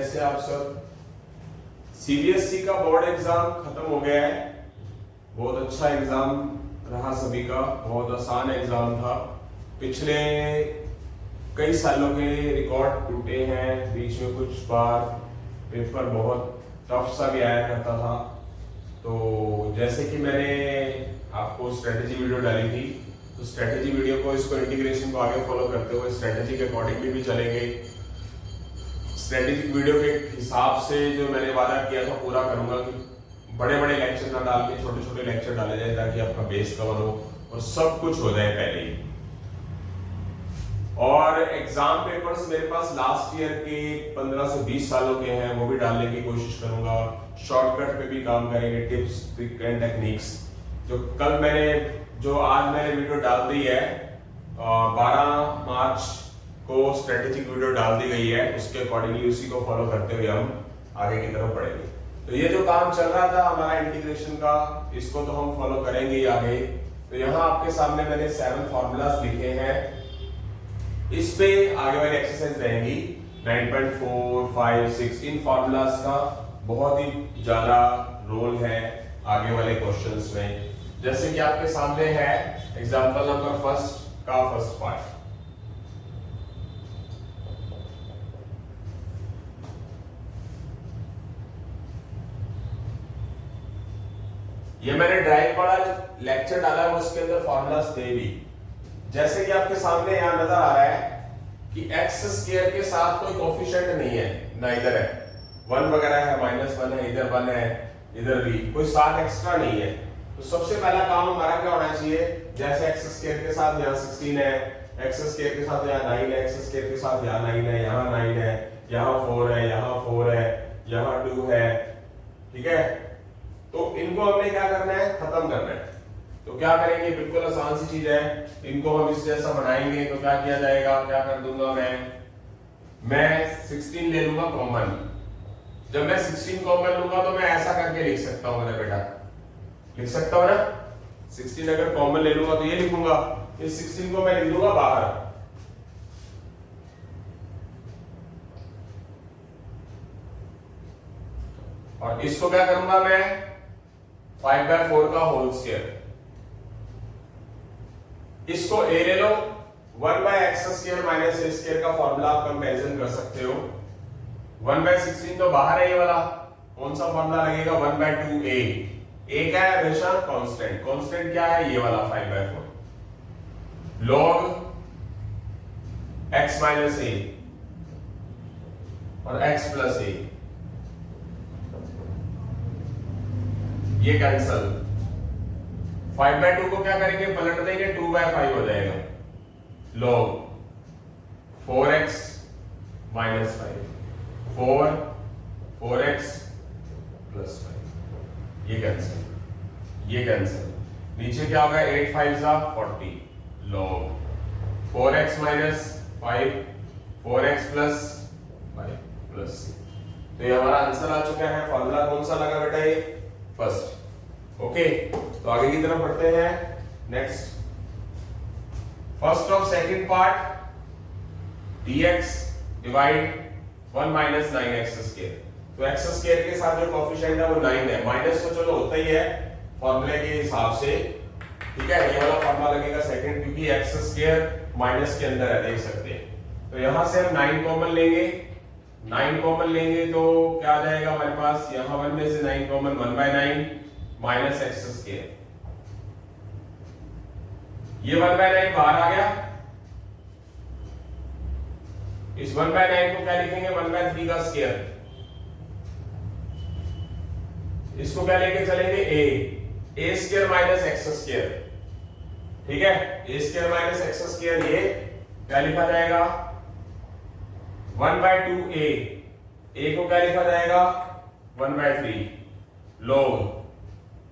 कैसे आप सब? सीबीएसई का बोर्ड एग्जाम खत्म हो गया है। बहुत अच्छा एग्जाम रहा सभी का, बहुत आसान एग्जाम था। पिछले कई सालों के रिकॉर्ड टूटे हैं, बीच में कुछ बार पेपर बहुत टफ सा भी आया करता था। तो जैसे कि मैंने आपको स्ट्रेटेजी वीडियो डाली थी, तो स्ट्रेटेजी वीडियो को इसको इंटीग्रेशन को आगे फॉलो करते हुए स्ट्रेटेजी के अकॉर्डिंगली भी चलेंगे। स्ट्रेटेजिक वीडियो के हिसाब से जो मैंने वादा किया था पूरा करूंगा कि बड़े बड़े लेक्चर ना डाल के छोटे छोटे लेक्चर डाले जाए ताकि आपका बेस कवर हो और सब कुछ हो जाए पहले ही। और एग्जाम पेपर्स मेरे पास लास्ट ईयर के 15 से 20 सालों के हैं, वो भी डालने की कोशिश करूंगा। शॉर्टकट पे भी काम करेंगे, टिप्स ट्रिक एंड टेक्निक्स। जो आज मैंने वीडियो डाल दी है 12 मार्च को स्ट्रेटेजिक वीडियो डाल दी गई है, उसके अकॉर्डिंगली उसी को फॉलो करते हुए हम आगे की तरफ बढ़ेंगे। तो ये जो काम चल रहा था हमारा इंटीग्रेशन का, इसको तो हम फॉलो करेंगे ही आगे। तो यहाँ आपके सामने मैंने 7 फॉर्मूलाज लिखे हैं, इस पे आगे वाली एक्सरसाइज रहेंगी 9.4, 5, 6। इन फॉर्मूलाज का बहुत ही ज्यादा रोल है आगे वाले क्वेश्चंस में। जैसे कि आपके सामने है एग्जांपल नंबर फर्स्ट का फर्स्ट पार्ट। ये मैंने ड्राइव वाला लेक्चर डाला है, उसके अंदर फॉर्मूलाज थे भी। जैसे कि आपके सामने यहां नजर आ रहा है कि एक्स स्क्वायर के साथ कोई कोफिशिएंट नहीं है, ना इधर है 1 वगैरह है, -1 है, इधर 1 है, इधर भी कोई साथ एक्स्ट्रा नहीं है। तो सबसे पहला काम हमारा क्या होना चाहिए, जैसे एक्स स्क्वायर के साथ यहाँ 16 है, एक्स स्क्वायर के साथ यहाँ 9 है, एक्स स्क्वायर के साथ यहाँ 9 है, यहाँ 9 है, यहाँ 4 है, यहाँ 4 है, यहाँ 2 है। ठीक है, तो इनको हमने क्या करना है, खत्म करना है। तो क्या करेंगे, बिल्कुल आसान सी चीज है, इनको हम इस जैसा बनाएंगे। तो क्या किया जाएगा, क्या कर दूंगा मैं 16 ले लूंगा कॉमन। जब मैं 16 कॉमन लूंगा तो मैं ऐसा करके लिख सकता हूं मेरा बेटा, लिख सकता हूं ना। 16 अगर कॉमन ले लूंगा तो ये लिखूंगा, इस 16 को मैं लिख दूंगा बाहर। और इसको क्या करूंगा मैं, 5/4 का होल स्क्वायर। इसको a ले लो, 1/x² माइनस a स्क्वायर का फॉर्मूला आप कंपैरिजन कर सकते हो। 1/16 तो बाहर है ये वाला, कौन सा फॉर्मूला लगेगा, 1/2a। a क्या है हमेशा, कांस्टेंट। कांस्टेंट क्या है, ये वाला 5/4 log x माइनस a और x प्लस a, ये कैंसल। 5/2 को क्या करेंगे, पलट देंगे, 2/5 हो जाएगा। log 4x minus 5, 4x plus 5, ये कैंसल, ये कैंसल। नीचे क्या होगा, 8 5 40 log 4x minus 5, 4x plus 5 plus 6। तो ये हमारा आंसर आ चुका है। फॉर्मूला कौन सा लगा बेटा, ये फर्स्ट। ओके, तो आगे की तरफ बढ़ते हैं। Next, first of second part, dx divide 1 minus 9x square. तो x स्क्वायर के साथ जो कोफिशिएंट है वो 9 है, माइनस तो चलो होता ही है फॉर्मूले के हिसाब से। ठीक है, ये वाला फॉर्मूला लगेगा सेकंड, क्योंकि x स्क्वायर माइनस के अंदर है, देख सकते हैं। तो यहां से हम 9 कॉमन लेंगे, 9 कॉमन लेंगे तो क्या आ जाएगा हमारे पास, यहां 1 में से 9 कॉमन, 1/9 माइनस x स्क्वायर। ये 1/9 बाहर आ गया, इस 1/9 को क्या लिखेंगे, 1/3 का स्क्वायर। इसको क्या लेके चलेंगे, a square minus x square. ठीक है, a square minus x square, ये क्या लिखा जाएगा, 1/2a। a को क्या लिखा जाएगा, 1/3 log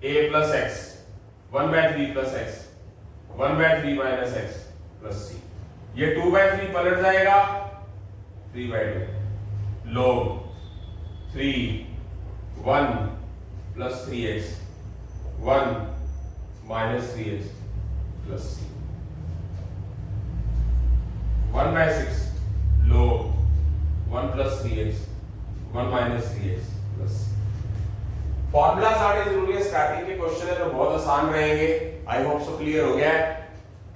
a plus x, 1/3 plus x, 1/3 minus x plus c। ये 2/3 पलट जाएगा, 3/2 log 3 1 plus 3x, 1 minus 3x plus c। 1/6 log 1 plus 3x, 1 minus 3x plus. Formulas आने जरूरी है, स्टार्टिंग के क्वेश्चन है तो बहुत आसान रहेंगे। आई होप सो क्लियर हो गया है,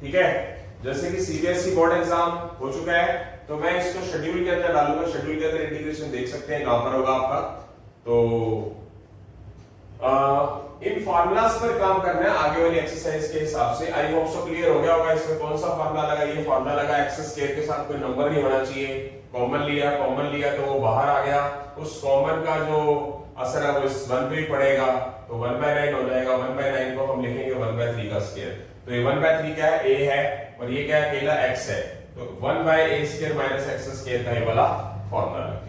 ठीक है। जैसे कि सीबीएसई बोर्ड एग्जाम हो चुका है तो मैं इसको शेड्यूल के अंदर डालूंगा, शेड्यूल के अंदर इंटीग्रेशन देख सकते हैं कहां पर होगा आपका। तो इन फार्मूलाज पर काम करना है आगे वाली एक्सरसाइज के हिसाब से। आई होप सो क्लियर हो गया होगा। इसमें कौन सा फार्मूला लगा, ये फार्मूला लगा, एक्स स्क्वायर के साथ कोई नंबर नहीं होना चाहिए, कॉमन लिया तो वो बाहर आ गया, उस कॉमन का जो असर है वो इस 1 पे भी पड़ेगा, तो 1/9 हो जाएगा। 1/9 को हम लिखेंगे 1/3 का स्क्वायर। तो ये 1/3 क्या है, a है, और ये क्या है, अकेला x है, तो 1/a² माइनस x² का ये वाला फार्मूला रखें।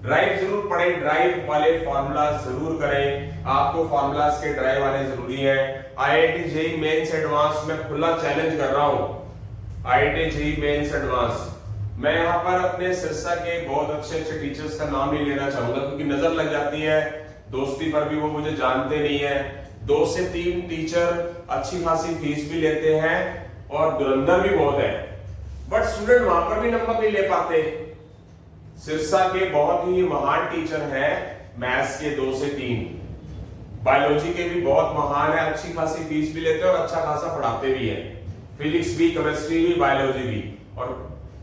ड्राइव जरूर पढ़ें, ड्राइव वाले फार्मूला जरूर करें, आपको फार्मूलाज के ड्राइव आने जरूरी है। IIT JEE मेंस एडवांस में खुला चैलेंज कर रहा हूं। IIT JEE मेंस एडवांस मैं यहाँ पर अपने सिरसा के बहुत अच्छे अच्छे टीचर्स का नाम नहीं लेना चाहूंगा क्योंकि नजर लग जाती है, दोस्ती पर भी वो मुझे जानते नहीं है। 2 से 3 टीचर अच्छी खासी फीस भी लेते हैं और धुरंधर भी बहुत है, बट स्टूडेंट वहां पर भी नंबर नहीं ले पाते। सिरसा के बहुत ही महान टीचर हैं, मैथ्स के 2 से 3, बायोलॉजी के भी बहुत महान है, अच्छी खासी फीस भी लेते हैं और अच्छा खासा पढ़ाते भी हैं, फिजिक्स भी, केमिस्ट्री भी, बायोलॉजी भी, और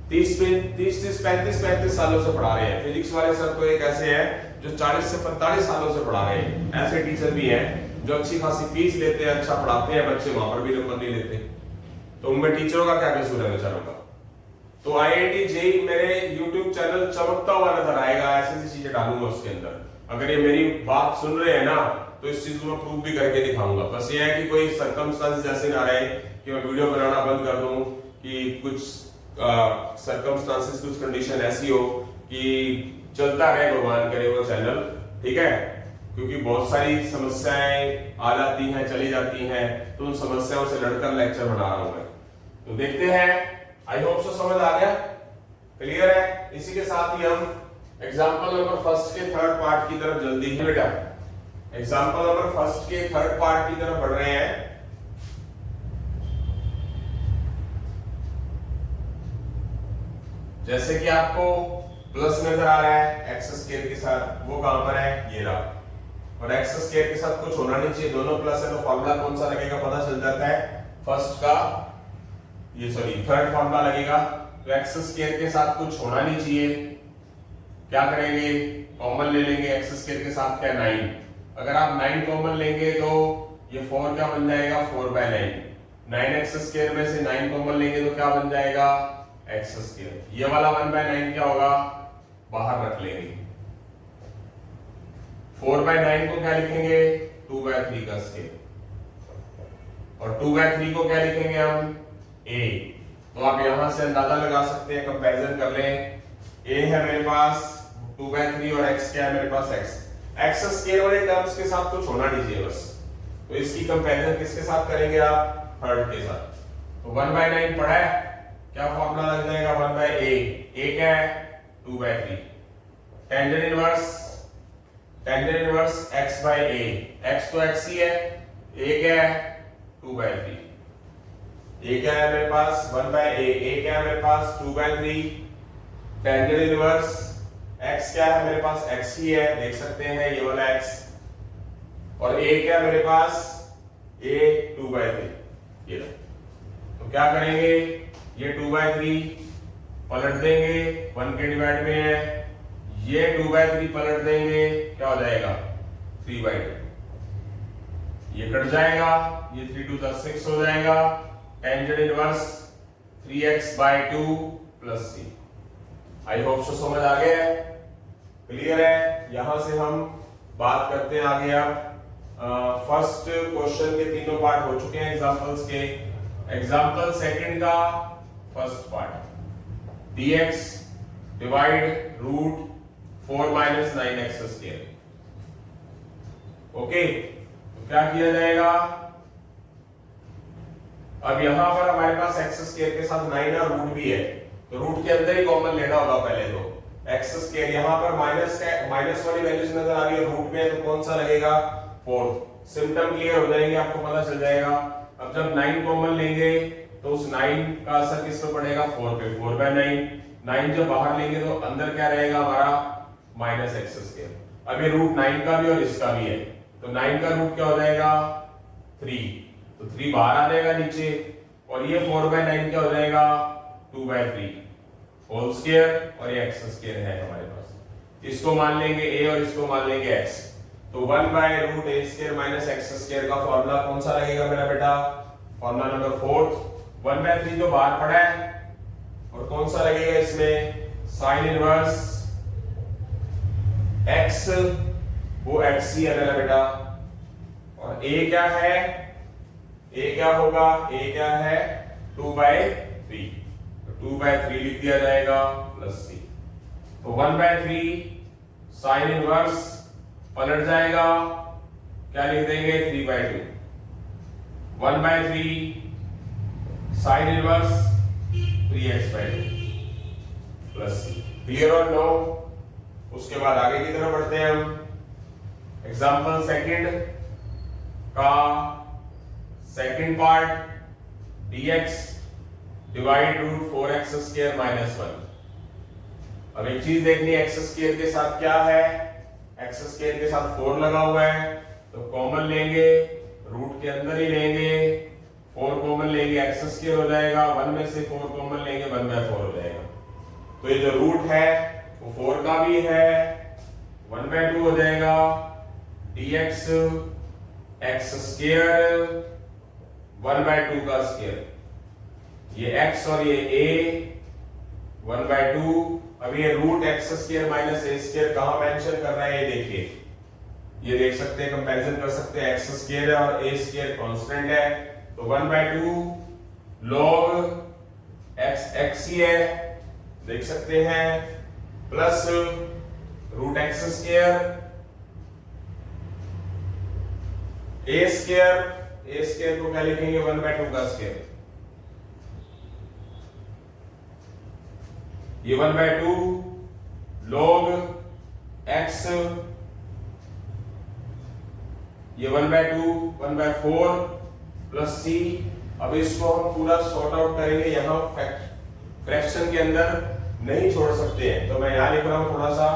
35 सालों से पढ़ा रहे हैं। फिजिक्स वाले सर तो एक ऐसे हैं जो 40 से 45 सालों से पढ़ा रहे हैं। ऐसे टीचर भी हैं जो अच्छी खासी फीस लेते हैं, अच्छा पढ़ाते हैं, बच्चे वहां पर भी नंबर नहीं लेते। तो उनमें टीचरों का क्या कसूर है बेचारों का। तो IIT JEE मेरे YouTube चैनल चमकता हुआ नजर आएगा, ऐसी चीजें डालूंगा उसके अंदर। अगर ये मेरी बात सुन रहे हैं ना तो इस चीज को मैं प्रूव भी करके दिखाऊंगा। बस ये है कि कोई सर्कमस्टेंस ऐसे ना रहे कि मैं वीडियो बनाना बंद कर दूं, कि कुछ सर्कमस्टेंसेस, कुछ कंडीशन ऐसी हो कि चलता रहे, भगवान करे वो चैनल, ठीक है। क्योंकि बहुत सारी समस्याएं आ जाती हैं, चली जाती हैं, तो उन समस्याओं से लड़कर लेक्चर बना रहा हूं मैं। तो देखते हैं, आई होप सो समझ आ गया, क्लियर है। इसी के साथ ही हम एग्जांपल नंबर फर्स्ट के थर्ड पार्ट की तरफ जल्दी ही बेटा, एग्जांपल नंबर फर्स्ट के थर्ड पार्ट की तरफ बढ़ रहे हैं। जैसे कि आपको प्लस नजर आ रहा है एक्स स्क्वायर के साथ, वो कहां पर है, ये रहा, और एक्स स्क्वायर के साथ कुछ होना नहीं चाहिए, दोनों प्लस है तो फॉर्मूला कौन सा लगेगा पता चल जाता है, फर्स्ट का, ये सॉरी थर्ड फॉर्मूला लगेगा। तो एक्स स्क्वायर के साथ कुछ होना नहीं चाहिए, क्या करेंगे, कॉमन ले लेंगे। एक्स स्क्वायर के साथ क्या, 9, अगर आप 9 कॉमन लेंगे तो ये 4 क्या बन जाएगा, 4/9। 9x स्क्वायर में से 9 कॉमन लेंगे तो क्या बन जाएगा, एक्स स्क्वायर। ये वाला 1/9 क्या होगा, बाहर रख लेंगे। 4/9 को क्या लिखेंगे, 2/3 का स्क्वायर, और 2/3 को क्या लिखेंगे हम, a। तो आप यहां से अंदाजा लगा सकते हैं, कंपैरिजन कर लें। a है मेरे पास 2/3 और x क्या है मेरे पास, x स्क्वायर वाले टर्म्स के साथ कुछ होना नहीं चाहिए बस। तो इसकी कंपैरिजन किसके साथ करेंगे आप, थर्ड के साथ। तो 1/9 पढ़ा है, क्या फॉर्मूला लग जाएगा, 1/a। a क्या है, 2/3। टेंजेंट इनवर्स x/a, x तो x ही है, a क्या है, 2/3। a क्या है मेरे पास, 1/a, a क्या है मेरे पास, 2/3। टेंजेंट इनवर्स x क्या है मेरे पास, x ही है, देख सकते हैं ये वाला x, और a क्या है मेरे पास, a 2/3, ये लो। तो क्या करेंगे, ये 2/3 पलट देंगे, 1 के डिवाइड में है, ये 2/3 पलट देंगे, क्या हो जाएगा, 3/2। ये कट जाएगा, ये 3 2 6 हो जाएगा। Tangent inverse 3x/2 plus c। I hope so समझ आ गया है, क्लियर है। यहां से हम बात करते हैं आगे। अब फर्स्ट क्वेश्चन के तीनों पार्ट हो चुके हैं एग्जांपल्स के। एग्जांपल सेकंड का first part, dx divide root 4 - 9x square. Okay, तो क्या किया जाएगा, अब यहां पर हमारे पास x स्क्वायर के साथ 9 और रूट भी है, तो रूट के अंदर ही कॉमन लेना होगा पहले। तो x स्क्वायर यहां पर माइनस वाली वैल्यूज नजर आ रही है, रूट में है तो कौन सा लगेगा, 4। सिम्टम क्लियर हो जाएंगे, आपको पता चल जाएगा। अब जब 9 कॉमन लेंगे तो उस 9 का असर किस पे पड़ेगा, 4 पे, 4/9। 9 जब बाहर लेंगे तो अंदर क्या रहेगा हमारा, माइनस एक्स स्क्वायर। अब ये रूट 9 का भी और इसका भी है, तो 9 का रूट क्या हो जाएगा 3, तो 3 बाहर आ जाएगा नीचे, और ये 4/9 क्या हो जाएगा 2/3 होल स्क्वायर, और ये एक्स स्क्वायर है हमारे पास। इसको मान लेंगे a और इसको मान लेंगे x, तो 1/√a² माइनस एक्स स्क्वायर का फॉर्मूला कौन सा लगेगा मेरा बेटा, फॉर्मूला नंबर 4। 1/3 तो बाहर पड़ा है, और कौन सा लगेगा इसमें, साइन इनवर्स x, वो x ही है मेरा बेटा, और a क्या है, a क्या होगा, a क्या है 2/3, तो 2/3 लिख दिया जाएगा प्लस c, तो 1/3 साइन इनवर्स पलट जाएगा, क्या लिख देंगे 3/2, 1/3 sine inverse 3x/2 plus c। Clear और नो? उसके बाद आगे की तरफ बढ़ते हैं हम। एग्जांपल सेकंड का second part, dx divide √4x² minus 1। अब एक चीज देखनी है, x² के साथ क्या है, x² के साथ 4 लगा हुआ है, तो कॉमन लेंगे, रूट के अंदर ही लेंगे, 4 कॉमन लेंगे, x² हो जाएगा, 1 में से 4 कॉमन लेंगे, 1/4 हो जाएगा। तो ये जो रूट है वो 4 का भी है, 1/2 हो जाएगा, dx x² 1/2 का स्क्वायर, ये x और ये a 1/2। अब ये रूट x² माइनस a² कहां मेंशन कर रहा है, ये देखिए, ये देख सकते हैं, कंपैरिजन कर सकते हैं, x² है और a² कांस्टेंट है, तो 1/2 log x ही है, देख सकते हैं, प्लस रूट x² a² को क्या लिखेंगे 1/2 का स्क्वायर, ये 1/2 log x, ये 1/2 1/4 प्लस c। अब इसको हम पूरा सॉर्ट आउट करेंगे, यहां फ्रैक्शन के अंदर नहीं छोड़ सकते हैं, तो मैं यहां लिख रहा हूं, थोड़ा सा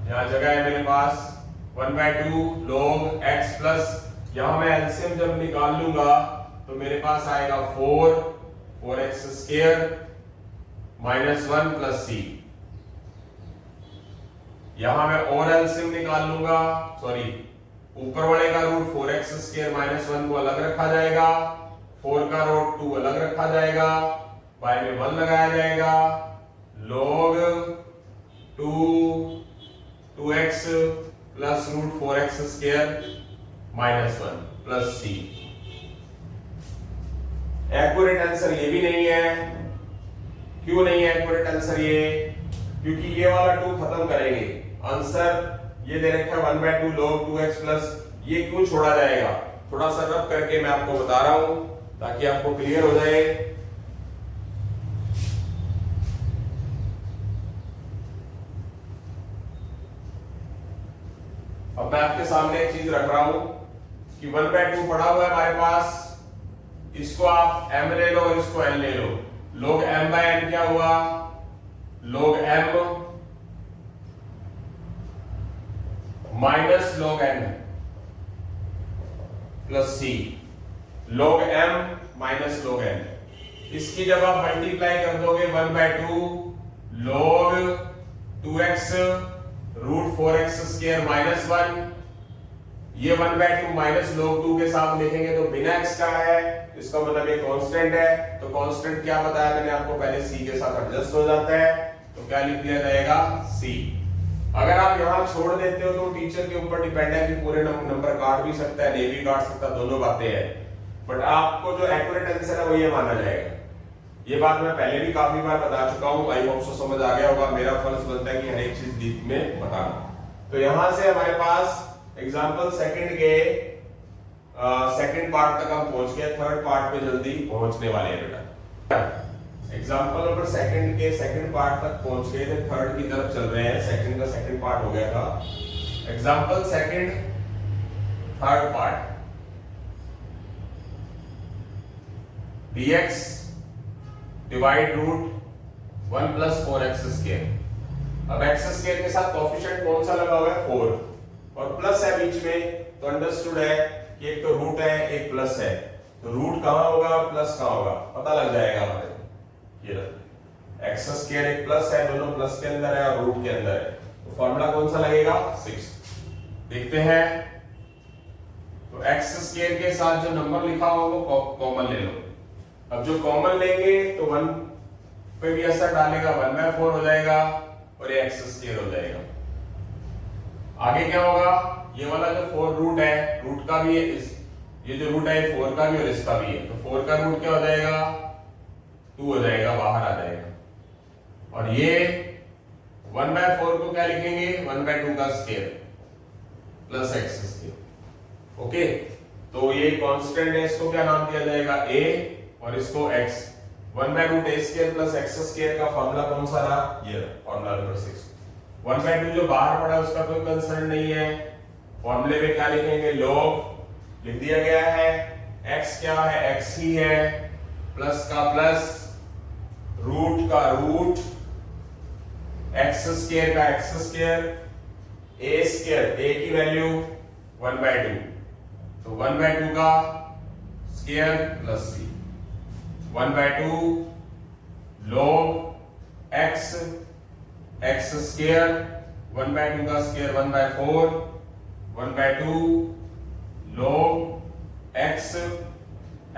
यहां जगह है मेरे पास, 1/2 log x प्लस, यहां मैं एलसीएम जब निकाल लूंगा तो मेरे पास आएगा 4x² माइनस 1 प्लस c। यहां मैं और एलसीएम निकाल लूंगा, सॉरी, ऊपर वाले का रूट 4x² माइनस 1 को अलग रखा जाएगा, 4 का रूट 2 अलग रखा जाएगा, बाय में 1 लगाया जाएगा, log 2x plus root 4x² minus 1 plus c। Accurate answer ये भी नहीं है, क्यों नहीं है एक्यूरेट आंसर ये, क्योंकि ये वाला 2 खत्म करेंगे, आंसर ये दे रखा है 1/2 log 2x प्लस, ये क्यों छोड़ा जाएगा, थोड़ा सा रब करके मैं आपको बता रहा हूं ताकि आपको क्लियर हो जाए। अब मैं आपके सामने एक चीज रख रहा हूं कि 1/2 पड़ा हुआ है हमारे पास, इसको आप m ले लो और इसको n ले लो, log m/n क्या हुआ, log m minus log n plus c, log m minus log n, इसकी जब आप मल्टीप्लाई कर दोगे 1/2 log 2x root 4x² minus 1, ये 1/2 माइनस log 2 के साथ लिखेंगे तो बिना x का है, इसका मतलब ये कांस्टेंट है, तो कांस्टेंट क्या बताया मैंने आपको पहले c के साथ एडजस्ट हो जाता है, तो क्या लिख दिया जाएगा c। अगर आप यहां छोड़ देते हो तो टीचर के ऊपर डिपेंड है कि पूरे नंबर काट भी सकता है, नहीं भी काट सकता, दोनों बातें हैं, बट आपको जो एक्यूरेट आंसर है वो ये माना जाएगा। ये बात मैं पहले भी काफी बार बता चुका हूं, आई होप सो समझ आ गया होगा, मेरा फर्ज बनता है कि हर एक चीज डीप में बताना। तो यहां से हमारे पास एग्जांपल सेकंड के सेकंड पार्ट तक हम पहुंच गए, थर्ड पार्ट पे जल्दी पहुंचने वाले हैं बेटा। एग्जांपल नंबर सेकंड के सेकंड पार्ट तक पहुंच गए थे, थर्ड की तरफ चल रहे हैं, सेकंड का सेकंड पार्ट हो गया था। Example second third part, dx divide root 1 plus 4x²। अब एक्स स्क्वायर के साथ कोएफिशिएंट कौन सा लगा हुआ है 4 और प्लस है बीच में, तो अंडरस्टूड है कि एक तो रूट है एक प्लस है, तो रूट कहां होगा प्लस कहां होगा पता लग जाएगा हमारे को। ये एक्स स्क्वायर एक प्लस है, दोनों प्लस के अंदर है और रूट के अंदर है, तो फॉर्मूला कौन सा लगेगा 6। देखते हैं, तो एक्स स्क्वायर के साथ जो नंबर लिखा हो वो कॉमन ले लो। अब जो कॉमन लेंगे तो 1 पे भी असर डालेगा, 1/4 हो जाएगा और ये एक्स स्क्वायर हो जाएगा। आगे क्या होगा, ये वाला जो 4 रूट है, रूट का भी है, ये जो रूट है 4 का भी और इसका भी है, तो 4 का रूट क्या हो जाएगा 2 हो जाएगा, बाहर आ जाएगा। और ये 1/4 को क्या लिखेंगे 1/2 का square plus x square. Okay, तो ये कांस्टेंट है, इसको क्या नाम दिया जाएगा a और इसको x। 1/2 a square plus x square का फार्मूला कौन सा रहा, ये फार्मूला नंबर 6। 1/2 जो बाहर पड़ा उसका कोई कंसर्न नहीं है, फॉर्मूले में क्या लिखेंगे log लिख दिया गया है, x क्या है x ही है, प्लस का प्लस, रूट का रूट, एक्स स्क्वायर का x square, a square a की वैल्यू 1/2, तो 1/2 का square plus c, 1/2 log x x square, 1/2 का square 1/4, 1/2 log x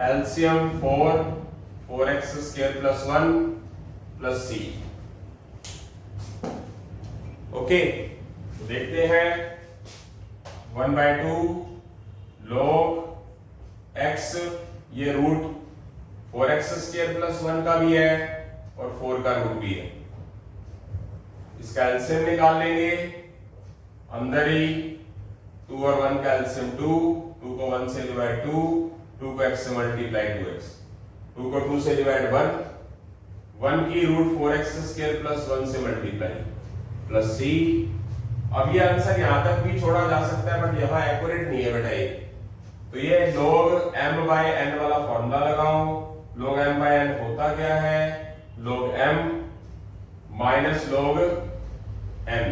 LCM 4x square plus 1 plus c। Okay, तो देखते हैं 1/2 log x, ये रूट 4x स्क्वायर प्लस 1 का भी है और 4 का रूट भी है, इसका एलसीएम निकाल लेंगे, अंदर ही 2 और 1 का एलसीएम 2 को 1 से डिवाइड 2 को x से मल्टीप्लाई 2x, 2 को 2 से डिवाइड 1 की रूट 4x स्क्वायर प्लस 1 से मल्टीप्लाई प्लस c। अब ये आंसर यहां तक भी छोड़ा जा सकता है बट यहां एक्यूरेट नहीं है बेटा ये, तो ये log m/n वाला फॉर्मूला लगाओ। log m/n होता क्या है, log m minus log n,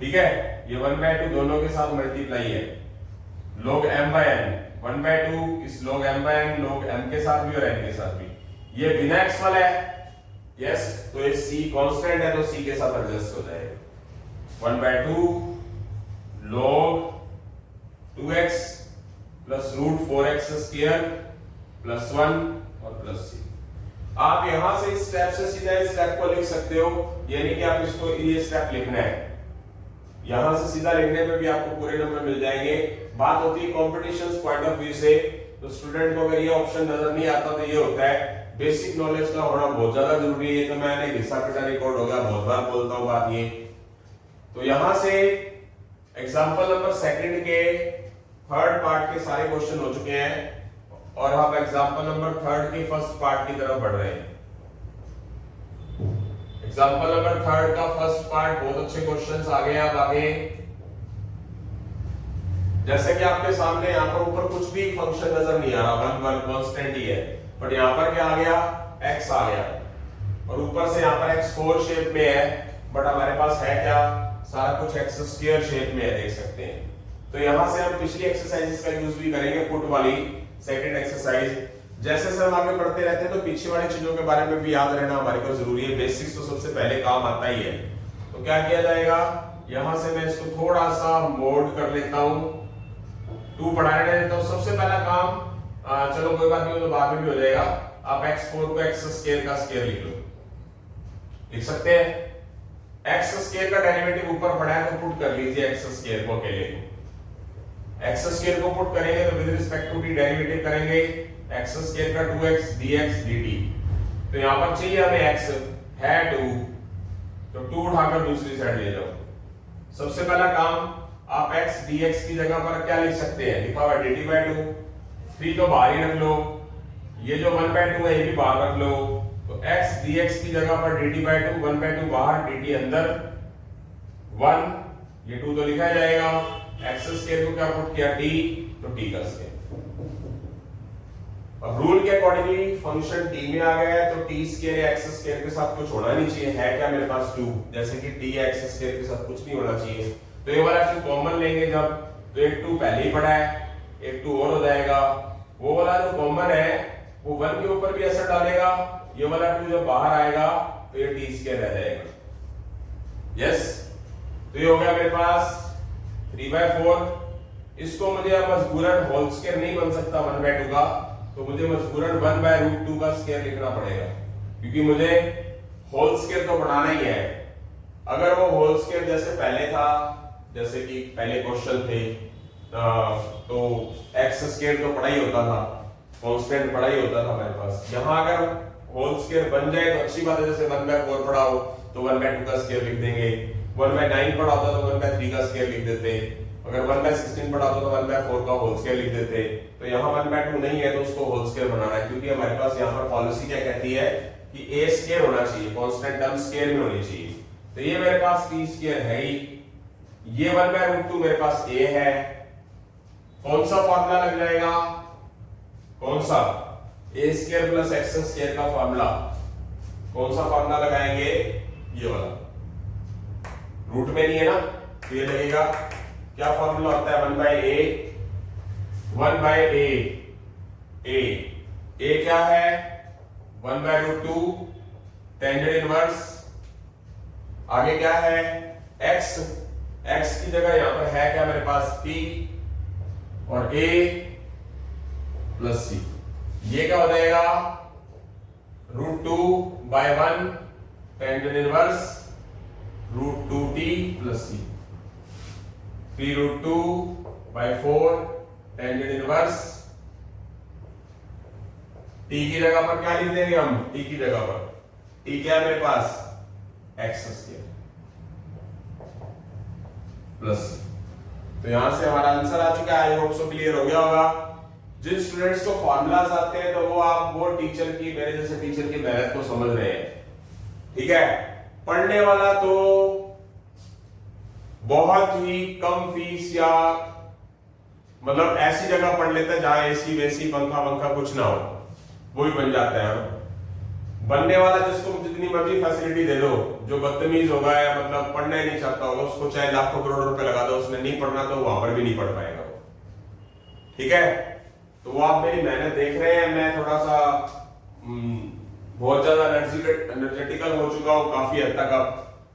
ठीक है, ये 1/2 दोनों के साथ मल्टीप्लाई है, log m/n 1/2 इस log m/n log m के साथ भी और n के साथ भी, ये बिना x वाला है यस, तो ये c कांस्टेंट है तो c के साथ एडजस्ट हो जाएगा। 1/2 log 2x plus root 4x square plus 1 और प्लस c। आप यहां से इस स्टेप से सीधा इस स्टेप को लिख सकते हो, यानी कि आप इसको ये स्टेप लिखना है, यहां से सीधा लिखने पे भी आपको पूरे नंबर मिल जाएंगे। बात होती है कॉम्पिटिशन पॉइंट ऑफ व्यू से, तो स्टूडेंट को अगर ये ऑप्शन नजर नहीं आता तो ये होता है बेसिक नॉलेज का होना बहुत ज्यादा जरूरी है, तो मैंने घिसा पिटा रिकॉर्ड हो गया, बहुत बार बोलता हूं बात ये। तो यहां से एग्जांपल नंबर सेकंड के थर्ड पार्ट के सारे क्वेश्चन हो चुके हैं और हम एग्जांपल नंबर थर्ड के फर्स्ट पार्ट की तरफ बढ़ रहे हैं। एग्जांपल नंबर थर्ड का फर्स्ट पार्ट बहुत अच्छे क्वेश्चंस आ गए। अब आगे जैसे कि आपके सामने यहाँ पर ऊपर कुछ भी फंक्शन नजर नहीं आ रहा, 1 कांस्टेंट ही है, बट यहाँ पर क्या आ गया x आ गया और ऊपर से यहाँ पर x4 शेप में है, बट हमारे पास है क्या सारा कुछ x स्क्वायर शेप में है, देख सकते हैं। तो यहां से हम पिछली एक्सरसाइजेस का यूज भी करेंगे, पुट वाली सेकंड एक्सरसाइज। जैसे हम आगे बढ़ते रहते हैं तो पीछे वाली चीजों के बारे में भी याद रहना हमारे को जरूरी है, बेसिक्स तो सबसे पहले काम आता ही है। तो क्या किया जाएगा, यहां से मैं इसको थोड़ा सा मोड कर लेता हूं, 2 बढ़ाने देता हूं। सबसे पहला काम चलो कोई बात नहीं, तो बाद में भी हो जाएगा, आप x4 को x स्क्वायर का स्क्वायर लिख लो, लिख सकते हैं। x स्क्वायर का डेरिवेटिव ऊपर पड़ा है तो पुट कर लीजिए x स्क्वायर को अकेले, x स्क्वायर को पुट करेंगे तो with respect to d derivative करेंगे, x स्क्वायर का 2x dx dt। तो यहां पर चाहिए हमें x है 2, तो 2 उठाकर दूसरी साइड ले जाओ। सबसे पहला काम आप x dx की जगह पर क्या लिख सकते हैं, लिखा हुआ dt/2, 3 तो बाहर ही रख लो, ये जो 1/2 है ये भी बाहर रख लो, तो x dx की जगह पर dt/2, 1/2 बाहर dt अंदर, 1 ये 2 तो लिखा जाएगा, x स्क्वायर को क्या पुट किया t, तो t का स्क्वायर। अब रूल के अकॉर्डिंगली फंक्शन टी में आ गया है तो टी स्क्वायर या एक्स स्क्वायर के साथ कुछ होना नहीं चाहिए, है क्या मेरे पास 2, जैसे कि टी या एक्स स्क्वायर के साथ कुछ नहीं होना चाहिए, तो ये वाला 2 कॉमन लेंगे जब, तो एक 2 पहले ही पड़ा है, एक 2 और हो जाएगा, वो वाला जो कॉमन है वो 1 के ऊपर भी असर डालेगा, ये वाला 2 जब बाहर आएगा तो ये टी स्क्वायर रह जाएगा। यस, तो ये हो गया मेरे पास 3/4। इसको मुझे अब मजबूरन होल स्क्वायर नहीं बन सकता 1/2 का, तो मुझे मजबूरन 1/√2 का स्क्वायर लिखना पड़ेगा, क्योंकि मुझे होल स्क्वायर तो बनाना ही है। अगर वो होल स्क्वायर जैसे पहले था, जैसे कि पहले क्वेश्चन थे, तो एक्स स्क्वायर तो पढ़ा ही होता था, कांस्टेंट पढ़ा ही होता था मेरे पास। यहाँ अगर होल स्क्वायर बन जाए तो अच्छी बात है, जैसे 1/4 पढ़ा हो तो 1/2 का स्क्वायर लिख देंगे, 1/9 पढ़ा होता तो 1/3 का स्क्वायर लिख देते, अगर 1/16 पढ़ा होता तो 1/4 का होल स्क्वायर लिख देते। तो यहाँ 1/2 नहीं है तो उसको होल स्क्वायर बनाना है, क्योंकि हमारे पास यहाँ पर पॉलिसी क्या कहती है कि ए स्क्वायर होना चाहिए, कांस्टेंट टर्म स्क्वायर में होनी चाहिए। तो ये मेरे पास टी स्क्वायर है ही, ये 1/√2 मेरे पास ए है। कौन सा फॉर्मूला लग जाएगा, कौन सा, ए स्क्वायर प्लस एक्स स्क्वायर का फॉर्मूला, कौन सा फॉर्मूला लगाएंगे, ये वाला, रूट में नहीं है ना, तो ये लगेगा, क्या फॉर्मूला होता है, 1/a क्या है 1/√2 टेंजेंट इनवर्स, आगे क्या है x की जगह यहां पर है क्या मेरे पास t, और a प्लस c, ये क्या हो जाएगा √2/1 tangent inverse √2t plus c, 3√2/4 tangent inverse, t की जगह पर क्या लिख देंगे हम, t की जगह पर t क्या है मेरे पास x स्क्वायर प्लस, तो यहां से हमारा आंसर आ चुका है। आई होप सो क्लियर हो गया होगा। जिन स्टूडेंट्स को फॉर्मूलाज आते हैं तो वो आप वो टीचर की, मेरे जैसे टीचर की मेहनत को समझ रहे हैं, ठीक है। पढ़ने वाला तो बहुत ही कम फीस या मतलब ऐसी जगह पढ़ लेता है जहां एसी वेसी पंखा वंखा कुछ ना हो, वो भी बन जाता है। बनने वाला जिसको जितनी मर्जी फैसिलिटी दे दो, जो बदतमीज होगा या मतलब पढ़ना ही नहीं चाहता होगा, उसको चाहे लाखों करोड़ रुपए लगा दो, उसने नहीं पढ़ना तो वहां पर भी नहीं पढ़ पाएगा वो, ठीक है। तो वो आप मेरी मेहनत देख रहे हैं, मैं थोड़ा सा बहुत ज्यादा एनर्जेटिकल हो चुका हूँ काफी हद तक।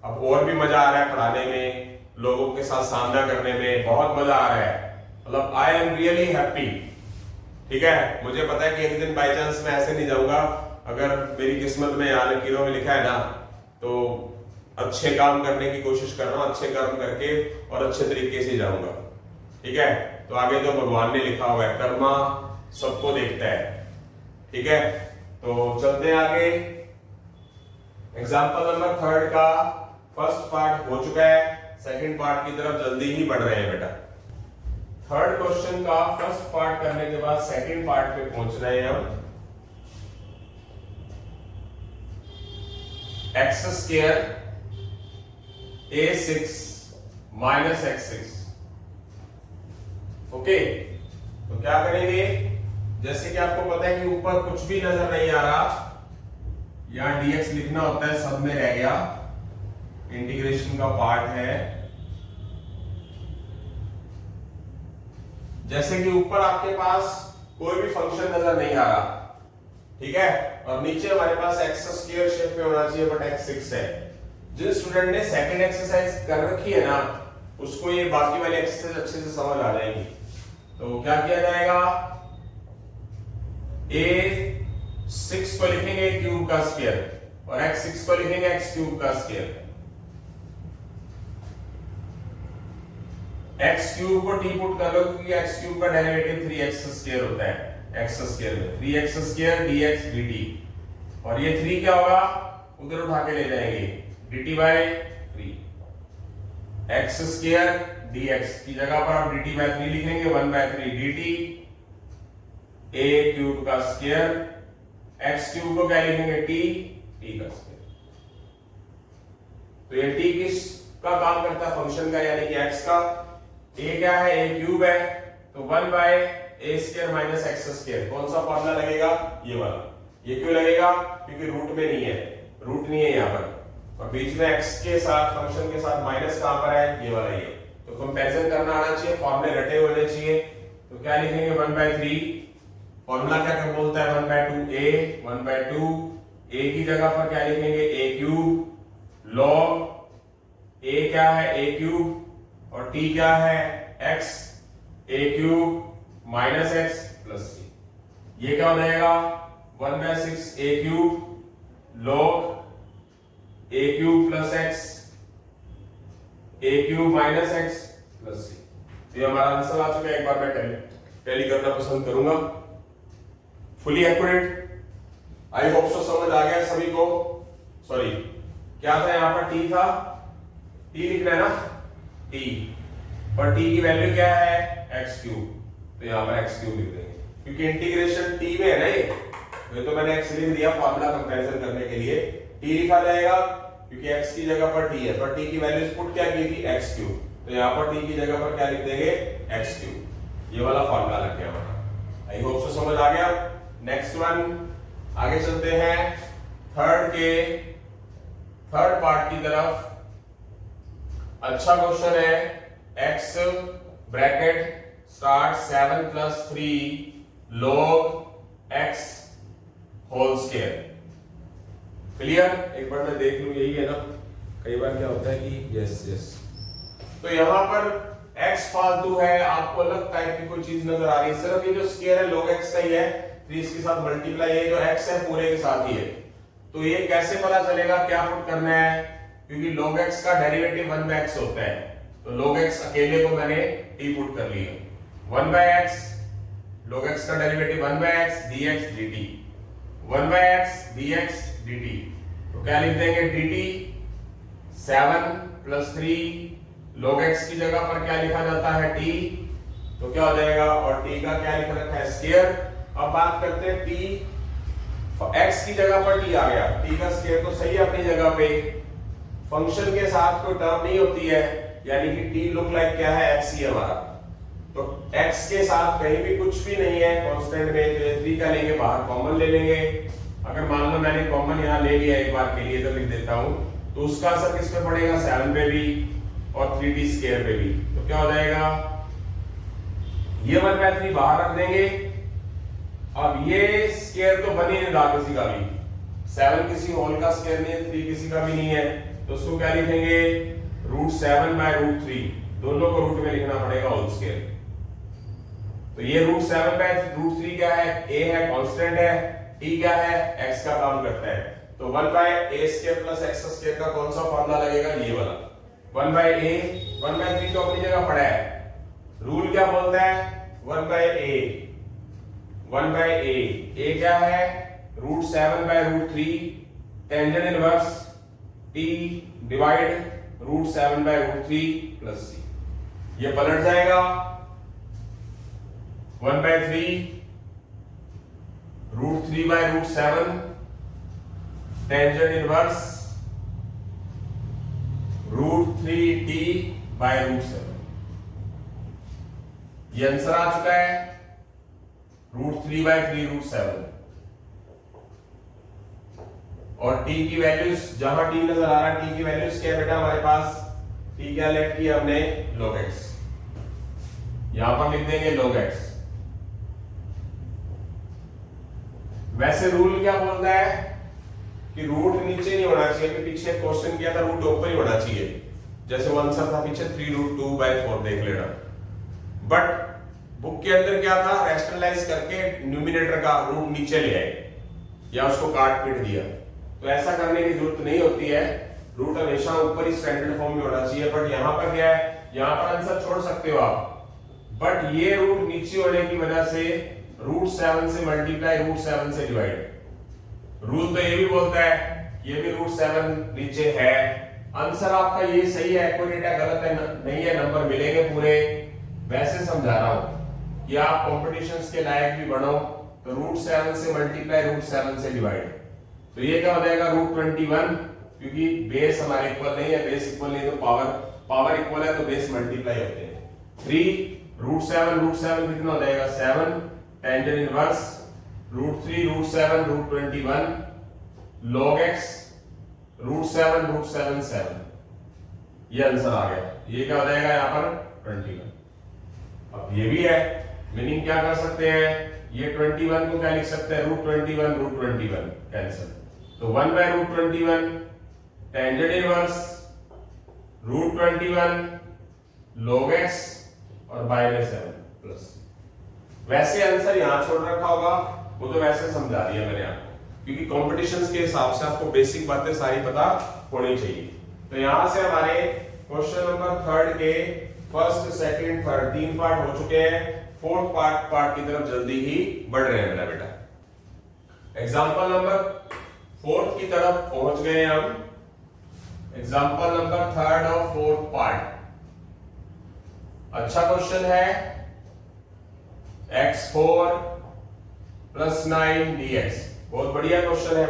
अब और भी मजा आ रहा है पढ़ाने में, लोगों के साथ सामना करने में बहुत मजा आ रहा है, मतलब आई एम रियली हैप्पी, ठीक है। मुझे पता है कि एक दिन बाई चांस मैं ऐसे नहीं जाऊंगा, अगर मेरी किस्मत में यहाँ लकीरों में लिखा है ना, तो अच्छे काम करने की कोशिश कर रहा हूँ, अच्छे कर्म करके और अच्छे तरीके से जाऊंगा, ठीक है। तो आगे तो भगवान ने लिखा हुआ है, कर्मा सबको देखता है, ठीक है। तो चलते हैं आगे। एग्जाम्पल नंबर 3 का फर्स्ट पार्ट हो चुका है, सेकंड पार्ट की तरफ जल्दी ही बढ़ रहे हैं बेटा। थर्ड क्वेश्चन का फर्स्ट पार्ट करने के बाद सेकंड पार्ट पे पहुंच रहे हैं हम। X square a6 minus x6, okay. तो क्या करेंगे, जैसे कि आपको पता है कि ऊपर कुछ भी नजर नहीं आ रहा, यहां dx लिखना होता है, सब में रह गया, इंटीग्रेशन का पार्ट है। जैसे कि ऊपर आपके पास कोई भी फंक्शन नजर नहीं आ रहा, ठीक है, और नीचे हमारे पास एक्स स्क्वायर शेप में होना चाहिए, बट x6 है। जिन स्टूडेंट ने सेकंड एक्सरसाइज कर रखी है ना, उसको ये बाकी वाली एक्सरसाइज अच्छे से समझ आ जाएगी। तो क्या किया जाएगा, a6 को लिखेंगे क्यूब का स्क्वायर और x6 को लिखेंगे x क्यूब का स्क्वायर। x क्यूब को t पुट कर लो, क्योंकि x क्यूब का डेरिवेटिव 3x स्क्वायर होता है, x स्क्वायर में 3x स्क्वायर dx dt, और ये 3 क्या होगा, उधर उठा के ले जाएंगे dt/3, x स्क्वायर dx की जगह पर आप dt/3 लिखेंगे, 1/3 dt, a क्यूब का स्क्वायर, x क्यूब को क्या लिखेंगे t का स्क्वायर। तो ये t किस का काम करता है, फंक्शन का, यानी कि x का। a क्या है, a क्यूब है, तो 1/a ए स्क्वायर माइनस एक्स स्क्वायर। कौन सा फॉर्मूला लगेगा? ये वाला। ये क्यों लगेगा? क्योंकि रूट में नहीं है, रूट नहीं है यहाँ पर, और बीच में एक्स के साथ फंक्शन के साथ माइनस कहां पर है? ये वाला ये। तो कंपैरिजन करना आना चाहिए, फॉर्मूले रटे होने चाहिए। तो क्या लिखेंगे? 1/3। फॉर्मूला क्या क्या बोलता है? 1/2 ए, 1/2 ए की जगह पर क्या लिखेंगे? ए क्यूब लॉग ए क्या है? ए क्यूब, और टी क्या है? एक्स, ए क्यूब माइनस एक्स प्लस सी। ये क्या हो जाएगा? 1/6 ए क्यूब लॉग ए क्यूब प्लस एक्स, ए क्यूब माइनस एक्स प्लस सी। तो ये हमारा आंसर आ चुका है। एक बार मैं टैली करना पसंद करूंगा। Fully accurate, I hope so समझ आ गया सभी को। सॉरी, क्या था यहाँ पर? टी था, टी लिखना है ना, टी, और टी की वैल्यू क्या है? X cube. तो यहाँ पर एक्स क्यूब लिख देंगे क्योंकि इंटीग्रेशन टी में है ना ये तो मैंने एक्स लिख दिया फॉर्मूला कंपैरिजन करने के लिए। टी लिखा जाएगा क्योंकि एक्स की जगह पर टी है, पर टी की वैल्यू पुट क्या की थी? X cube. तो यहाँ पर टी की जगह पर क्या लिख देंगे? X cube. ये वाला फॉर्मूला लग गया हमारा। आई होप सो समझ आ गया। नेक्स्ट वन, आगे चलते हैं थर्ड पार्ट की तरफ। अच्छा क्वेश्चन है। x bracket start 7 + 3 log x whole square. Clear? एक बार मैं देख लूं, यही है ना? कई बार क्या होता है कि यस। तो यहां पर x फालतू है, आपको अलग टाइप की कोई चीज नजर आ रही है। सिर्फ ये जो स्क्वायर है log x का ही है, 3 इसके साथ मल्टीप्लाई, ये जो x है पूरे के साथ ही है। तो ये कैसे पता चलेगा क्या पुट करना है? क्योंकि log x का डेरिवेटिव 1/x होता है, तो log x अकेले को मैंने t पुट कर लिया। 1/x log x का derivative 1/x dx dt, 1/x dx dt। तो क्या लिख देंगे? dt 7 + 3 log x की जगह पर क्या लिखा जाता है? t। तो क्या हो जाएगा? और t का क्या लिखा रखा है? स्क्वायर। अब बात करते हैं t, x की जगह पर t आ गया, t का स्क्वायर तो सही है अपनी जगह पे। फंक्शन के साथ कोई टर्म नहीं होती है, यानी कि t लुक लाइक क्या है? x ही हमारा। तो x के साथ कहीं भी कुछ भी नहीं है कांस्टेंट में, तो 3 का लेंगे बाहर, कॉमन ले लेंगे। अगर मान लो मैंने कॉमन यहां ले लिया एक बार के लिए, तो लिख देता हूं, तो उसका असर किस पे पड़ेगा? 7 पे भी और 3t स्क्वायर पे भी। तो क्या हो जाएगा? ये 1/3 बाहर रख देंगे। अब ये स्क्वायर तो बन ही नहीं रहा किसी का भी, 7 किसी होल का स्क्वायर नहीं है, 3 किसी का भी नहीं है, तो उसको क्या लिखेंगे? √7/√3। दोनों को रूट में लिखना पड़ेगा होल स्क्वायर। तो ये √7/√3 क्या है? a है, कांस्टेंट है, t क्या है? x का काम करता है। तो 1/a² + x² का कौन सा फॉर्मूला लगेगा? ये वाला 1/a। 1/3 तो अपनी जगह पड़ा है, रूल क्या बोलता है? 1/a। 1/a, a क्या है? √7/√3 tangent inverse t divide √7/√3 + c। ये पलट जाएगा 1/3 √3/√7 टेंजेंट इनवर्स √3t/√7। ये आंसर आ चुका है, √3/3√7। और t की वैल्यूज जहां t नजर आ रहा है, t की वैल्यूज क्या है बेटा हमारे पास? t क्या लेट किया हमने? log x। यहां पर लिख देंगे log x। वैसे रूल क्या बोलता है कि रूट नीचे नहीं होना चाहिए, कि पीछे क्वेश्चन किया था रूट ऊपर ही होना चाहिए। जैसे आंसर था पीछे 3√2/4, देख लेना। बट बुक के अंदर क्या था? रैशनलाइज करके न्यूमिनेटर का रूट नीचे ले आए या उसको काट पीट दिया। तो ऐसा करने की जरूरत नहीं होती है, रूट हमेशा ऊपर ही स्टैंडर्ड फॉर्म में होना चाहिए। बट यहाँ पर क्या है? यहाँ पर आंसर छोड़ सकते हो आप, बट ये रूट नीचे होने की वजह से √7 से मल्टीप्लाई √7 से डिवाइड। रूल तो ये भी बोलता है, ये भी √7 नीचे है। आंसर आपका ये सही है, एक्यूरेट है, गलत है नहीं है, नंबर मिलेंगे पूरे। वैसे समझा रहा हूं कि आप कॉम्पिटिशंस के लायक भी बनो, तो √7 से मल्टीप्लाई √7 से डिवाइड। तो ये क्या हो जाएगा? √21, क्योंकि बेस हमारे इक्वल नहीं है, बेस इक्वल नहीं तो पावर इक्वल है, तो बेस मल्टीप्लाई होते हैं। 3 √7 कितना हो जाएगा 7, टेंजेंट इनवर्स √3 √7 √21 log x √7 7, ये आंसर आ गया। ये क्या हो जाएगा यहाँ पर 21। अब ये भी है, मीनिंग क्या कर सकते हैं, ये 21 को क्या लिख सकते हैं √21 कैंसिल, तो 1/√21 टेंजेंट इनवर्स √21 log x और बाय में 7 प्लस। वैसे आंसर यहां छोड़ रखा होगा, वो तो वैसे समझा दिया मैंने आपको, क्योंकि कॉम्पिटिशंस के हिसाब से आपको बेसिक बातें सारी पता होनी चाहिए। तो यहां से हमारे क्वेश्चन नंबर 3 के फर्स्ट सेकंड थर्ड 3 पार्ट हो चुके हैं। फोर्थ पार्ट की तरफ जल्दी ही बढ़ रहे हैं मेरा बेटा। एग्जांपल नंबर 4 की तरफ पहुंच गए हम। एग्जांपल नंबर 3 और 4 पार्ट। अच्छा क्वेश्चन है, x4 + 9 dx, बहुत बढ़िया क्वेश्चन है।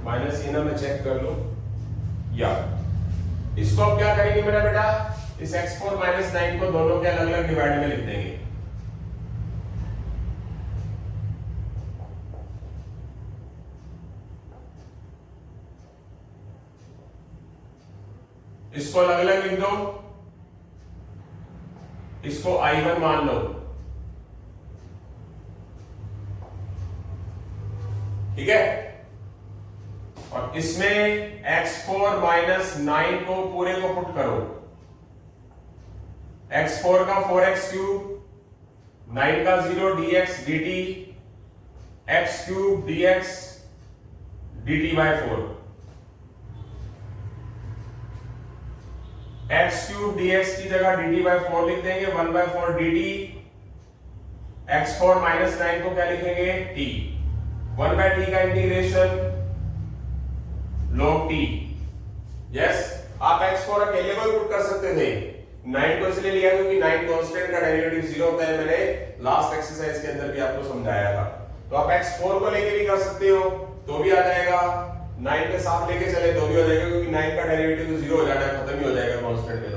माइनस ये ना मैं चेक कर लो, या इसको अब क्या करेंगे मेरा बेटा, इस x4 - 9 को दोनों के अलग अलग डिवाइड में लिख देंगे। इसको अलग अलग लिख दो, इसको I1 मान लो, ठीक है। और इसमें x4 - 9 को पूरे को पुट करो, x4 का 4x3, 9 का 0 dx dt, x3 dx dt/4, x3 dx की जगह dt/4 लिख देंगे, 1/4 dt, x4 - 9 को क्या लिखेंगे t, 1/t का इंटीग्रेशन log t। यस, आप x4 अकेले को पुट कर सकते थे, 9 को इसलिए लिया क्योंकि 9 कांस्टेंट का डेरिवेटिव 0 होता है, मैंने लास्ट एक्सरसाइज के अंदर भी आपको समझाया था। तो आप x4 को लेके भी कर सकते हो तो भी आ जाएगा, 9 के साथ लेके चले तो भी हो जाएगा, क्योंकि 9 का डेरिवेटिव तो 0 हो जाएगा, खत्म ही हो जाएगा कांस्टेंट में।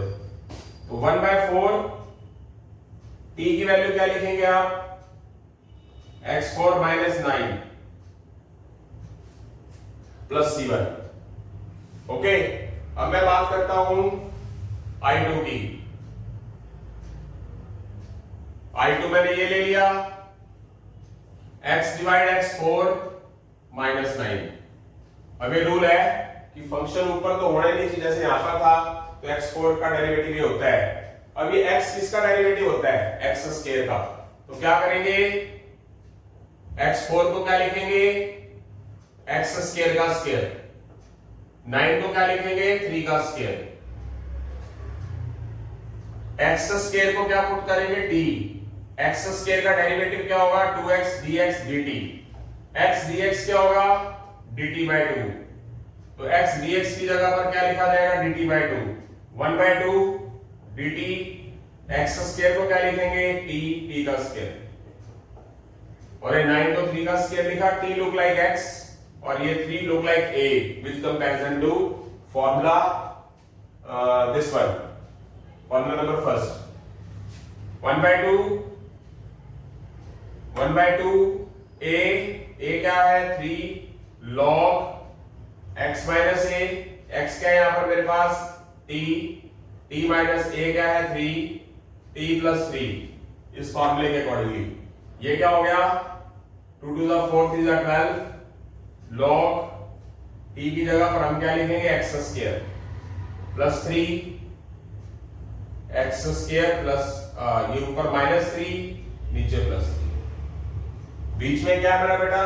तो 1/4 t की वैल्यू क्या लिखेंगे आप, x4 - 9 प्लस c1। ओके, अब मैं बात करता हूं I2 की। I2 मैंने ये ले लिया, x/x4 - 9। अब ये रूल है कि फंक्शन ऊपर तो होना ही नहीं चाहिए, जैसे यहां पर था तो x4 का डेरिवेटिव ये होता है। अब ये x किसका डेरिवेटिव होता है, x² का। तो क्या करेंगे, x4 को क्या लिखेंगे, x² का स्क्वायर, 9 को क्या लिखेंगे 3 का स्क्वायर, x² को क्या पुट करेंगे t, x² का डेरिवेटिव क्या होगा 2x dx dt, x dx क्या होगा dt/2, तो x dx की जगह पर क्या लिखा जाएगा dt/2, 1/2 dt, x² को क्या लिखेंगे t का स्क्वायर, और ये 9 को 3 का स्क्वायर लिखा, t लुक लाइक x और ये 3 look like A, which comparison to formula this one, formula number first, 1/2 A क्या है 3 log x minus A, x क्या है यहाँ पर मेरे पास t minus A क्या है 3 t plus 3, इस फॉर्मूले के अकॉर्डिंगली ये क्या हो गया 2 to the 4 is 12 log t की जगह पर हम क्या लिखेंगे x² प्लस 3 x² प्लस ये ऊपर -3 नीचे +3, बीच में क्या है मेरा बेटा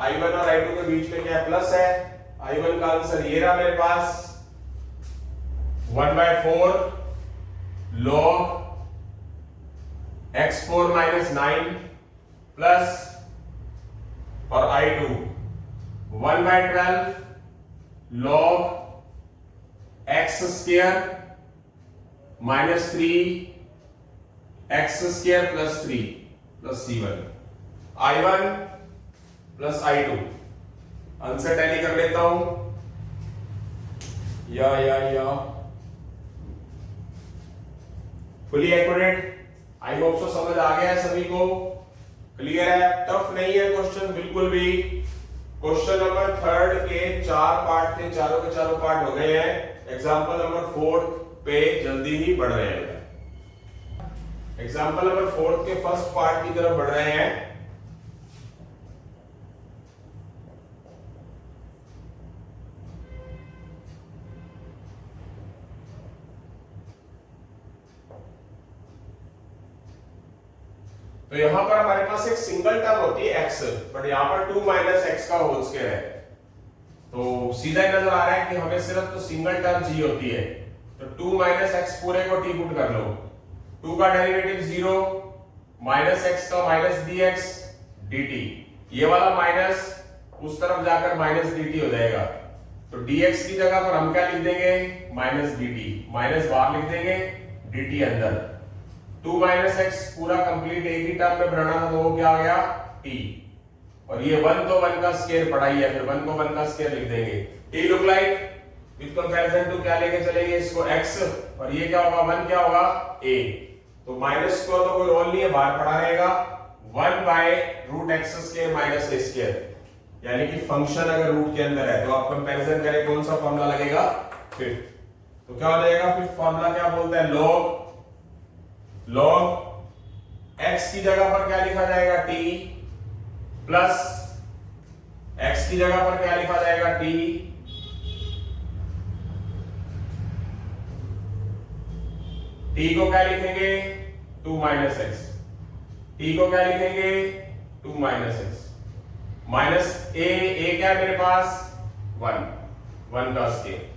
I1 और I2 के बीच में क्या है प्लस है, I1 का आंसर ये रहा मेरे पास 1/4 log x4 - 9 प्लस और I2 1/12 log x² -3 x² plus 3 plus c1, I1 plus I2। Answer tally कर लेता हूं, या fully accurate. I hope so समझ आ गया है सभी को, क्लियर है, टफ नहीं है क्वेश्चन बिल्कुल भी। क्वेश्चन नंबर 3 के 4 पार्ट थे, चारों के चारों पार्ट हो गए हैं। एग्जांपल नंबर 4 पे जल्दी ही बढ़ रहे हैं। एग्जांपल नंबर 4 के फर्स्ट पार्ट की तरफ बढ़ रहे हैं। तो यहां पर हमारे पास एक सिंगल टर्म होती है x, बट यहां पर 2 माइनस एक्स का होल स्क्वायर है। तो सीधा ही नजर आ रहा है कि हमें सिर्फ तो सिंगल टर्म जी होती है। तो 2 माइनस एक्स पूरे को टी पुट कर लो, 2 का डेरिवेटिव 0, माइनस एक्स का माइनस dx dt, ये वाला माइनस उस तरफ जाकर माइनस dt हो जाएगा। तो dx की जगह पर हम क्या लिख देंगे, माइनस dt, माइनस बाहर लिख देंगे, dt अंदर। 2 माइनस एक्स पूरा कंप्लीट एक ही टर्म में बढ़ना था, तो वो क्या आ गया t, और ये 1 तो 1 का स्क्वायर पढ़ा ही है, फिर 1 को 1 का स्क्वायर लिख देंगे। t look like with comparison to क्या लेके चलेंगे इसको x, और ये क्या होगा 1 क्या होगा a। तो माइनस को तो कोई रोल नहीं है, बाहर पड़ा रहेगा 1 by root x square minus a square, यानी कि फंक्शन अगर रूट के अंदर है तो आप कंपैरिजन करें कौन सा फॉर्मूला लगेगा, फिफ्थ। तो क्या हो जाएगा फिफ्थ फॉर्मूला, क्या बोलता है, log x की जगह पर क्या लिखा जाएगा t, प्लस x की जगह पर क्या लिखा जाएगा t, t को क्या लिखेंगे 2 माइनस एक्स, t को क्या लिखेंगे 2 माइनस एक्स, माइनस a क्या है मेरे पास 1 का स्क्वायर।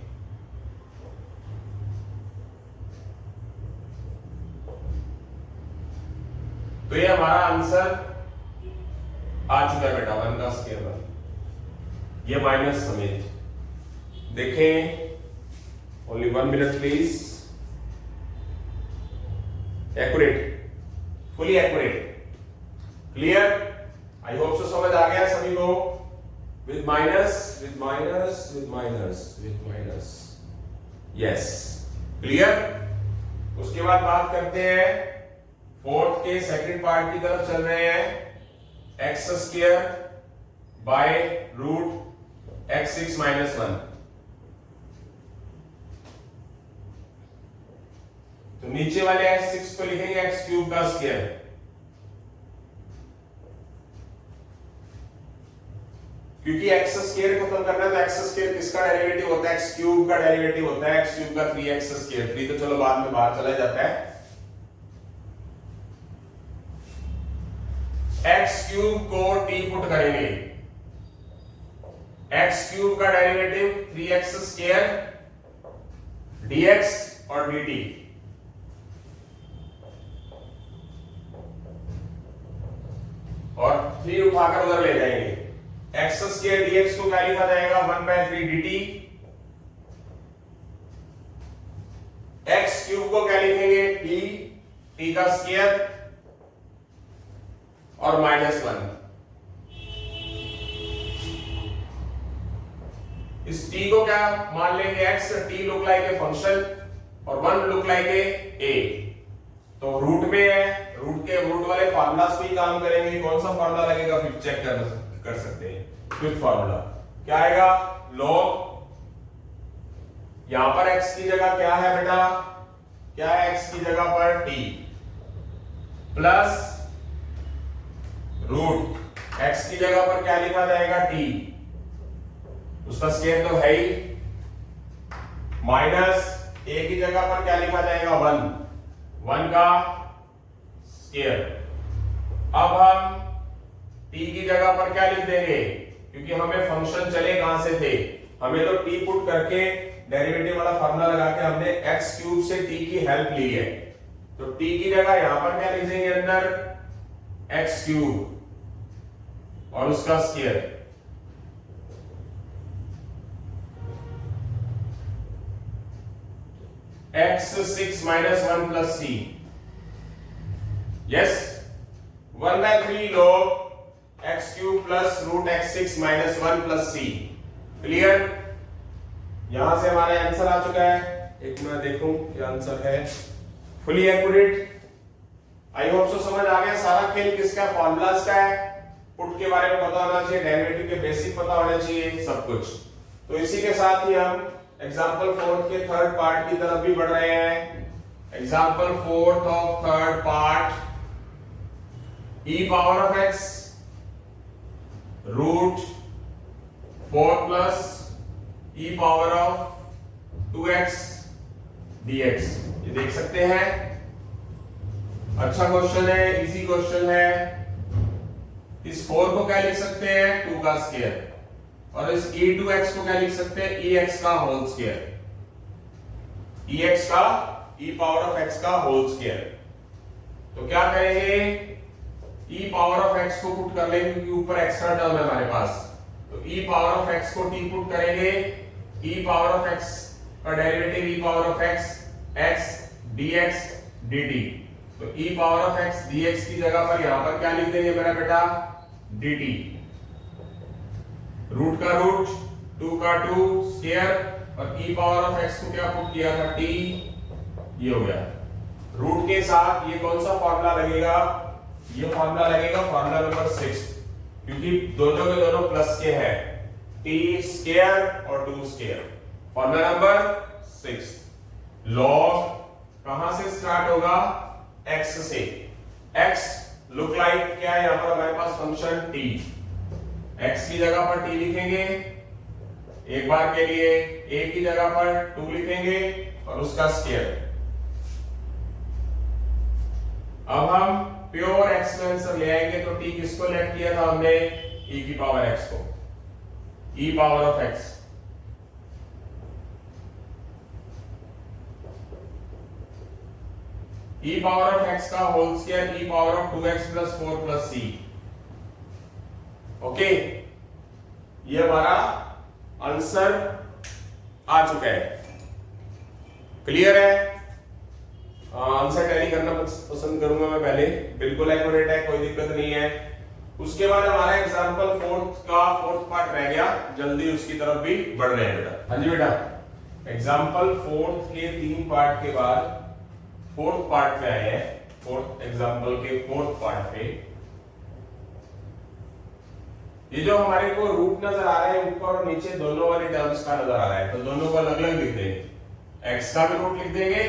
तो ये हमारा आंसर आ चुका है बेटा, 1 का स्क्वायर 1, ये माइनस समेत। देखें, only 1 minute please. Accurate, fully accurate, clear, I hope so समझ आ गया सभी को। With minus with minus with minus with minus, yes, clear. उसके बाद बात करते हैं फोर्थ के सेकंड पार्ट की तरफ चल रहे हैं। X square by root x6 minus 1। तो नीचे वाले x6 को लिखेंगे x क्यूब का स्क्वायर, क्योंकि x स्क्वायर खत्म करना है तो x स्क्वायर किसका डेरिवेटिव होता है, x क्यूब का डेरिवेटिव होता है। x क्यूब का 3x स्क्वायर, 3 तो चलो बाद में बाहर चला जाता है। x क्यूब को t पुट करेंगे, x क्यूब का डेरिवेटिव 3x स्क्वायर dx और dt, और 3 उठाकर उधर ले जाएंगे। x स्क्वायर dx को क्या लिखा जाएगा 1/3 dt, x क्यूब को क्या लिखेंगे t का स्क्वायर और -1। इस t को क्या मान लेंगे x, t look like a function और 1 लुक लाइक ए। तो रूट में है, रूट वाले फार्मूलास पे ही काम करेंगे। कौन सा फार्मूला लगेगा फिर चेक कर सकते हैं। फिफ्थ फार्मूला क्या आएगा, log, यहां पर x की जगह क्या है बेटा, क्या है x की जगह पर t, प्लस रूट x की जगह पर क्या लिखा जाएगा t, उसका स्क्वायर तो है ही, माइनस a की जगह पर क्या लिखा जाएगा 1 का स्क्वायर। अब हम t की जगह पर क्या लिख देंगे, क्योंकि हमें फंक्शन चले कहां से थे, हमें तो t पुट करके डेरिवेटिव वाला फार्मूला लगा के हमने x क्यूब से t की हेल्प ली है। तो t की जगह यहां पर क्या लिख देंगे अंदर x क्यूब और उसका square, x6 minus 1 plus c, yes, 1/3 log x cube plus root x6 minus 1 plus c, clear. यहां से हमारा आंसर आ चुका है। एक मिनट देखूं क्या आंसर है। Fully accurate. I hope so समझ आ गया। सारा खेल किसका, फॉर्मूलाज का है। पुट के बारे में पता होना चाहिए, डेरिवेटिव के बेसिक पता होने चाहिए, सब कुछ। तो इसी के साथ ही हम एग्जांपल 4 के थर्ड पार्ट की तरफ भी बढ़ रहे हैं। Example 4 of third part, e power of x root 4 plus e power of 2x dx। ये देख सकते हैं, अच्छा क्वेश्चन है, इजी क्वेश्चन है। इस 4 को क्या लिख सकते हैं, 2 का स्क्वायर, और इस e2x को क्या लिख सकते हैं, ex का होल स्क्वायर, ex का e पावर ऑफ x का होल स्क्वायर। तो क्या करेंगे, e पावर ऑफ x को पुट कर लेंगे क्योंकि ऊपर एक्स्ट्रा टर्म है हमारे पास। तो e पावर ऑफ x को t पुट करेंगे, e पावर ऑफ x का derivative e power of x dx dt। तो e power of x dx की जगह पर यहां पर क्या लिख देंगे मेरा बेटा, dt। रूट का रूट, 2 का 2 स्क्वायर, और e पावर ऑफ x को क्या पुट किया था, t। ये हो गया। रूट के साथ ये कौन सा फॉर्मूला लगेगा, ये फॉर्मूला लगेगा फॉर्मूला नंबर 6, क्योंकि दोनों के दोनों प्लस के हैं, t स्क्वायर और 2 स्क्वायर। फॉर्मूला नंबर 6, लॉग कहां से स्टार्ट होगा, x से। x लुक लाइक क्या है, यहां पर हमारे पास फंक्शन t, x की जगह पर t लिखेंगे, एक बार के लिए a की जगह पर 2 लिखेंगे और उसका स्क्वायर। अब हम प्योर x का आंसर ले आएंगे। तो t किसको लेट किया था हमने, e की पावर x को, e power of x। e power of x का whole square, e power of 2x plus 4 plus c। Okay, ये हमारा आंसर आ चुका है। क्लियर है, आंसर टैली करना पसंद करूंगा मैं पहले, बिल्कुल एक्यूरेट है, कोई दिक्कत नहीं है। उसके बाद हमारा एग्जांपल 4th पार्ट रह गया, जल्दी उसकी तरफ भी बढ़ रहे हैं बेटा। हाँ जी बेटा, एग्जांपल 4th के 3 पार्ट के बाद 4th पार्ट पे आए हैं। 4th एग्जांपल के 4th पार्ट पे ये जो हमारे को रूट नजर आ रहा है ऊपर और नीचे दोनों वाली टर्म्स का नजर आ रहा है, तो दोनों को अलग अलग लिख देंगे। x का भी रूट लिख देंगे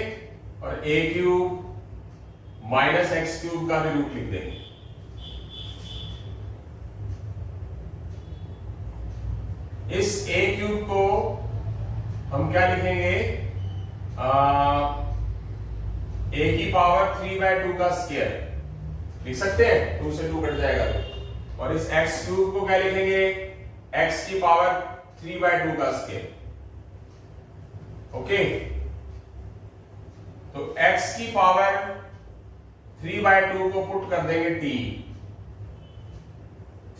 और a cube minus x cube का भी रूट लिख देंगे। इस a क्यूब को हम क्या लिखेंगे, a की पावर 3/2 का स्क्वायर लिख सकते हैं, 2 से 2 कट जाएगा तो। और इस x क्यूब को क्या लिखेंगे, x की पावर 3/2 का स्क्वायर। ओके, तो x की पावर 3/2 को पुट कर देंगे t,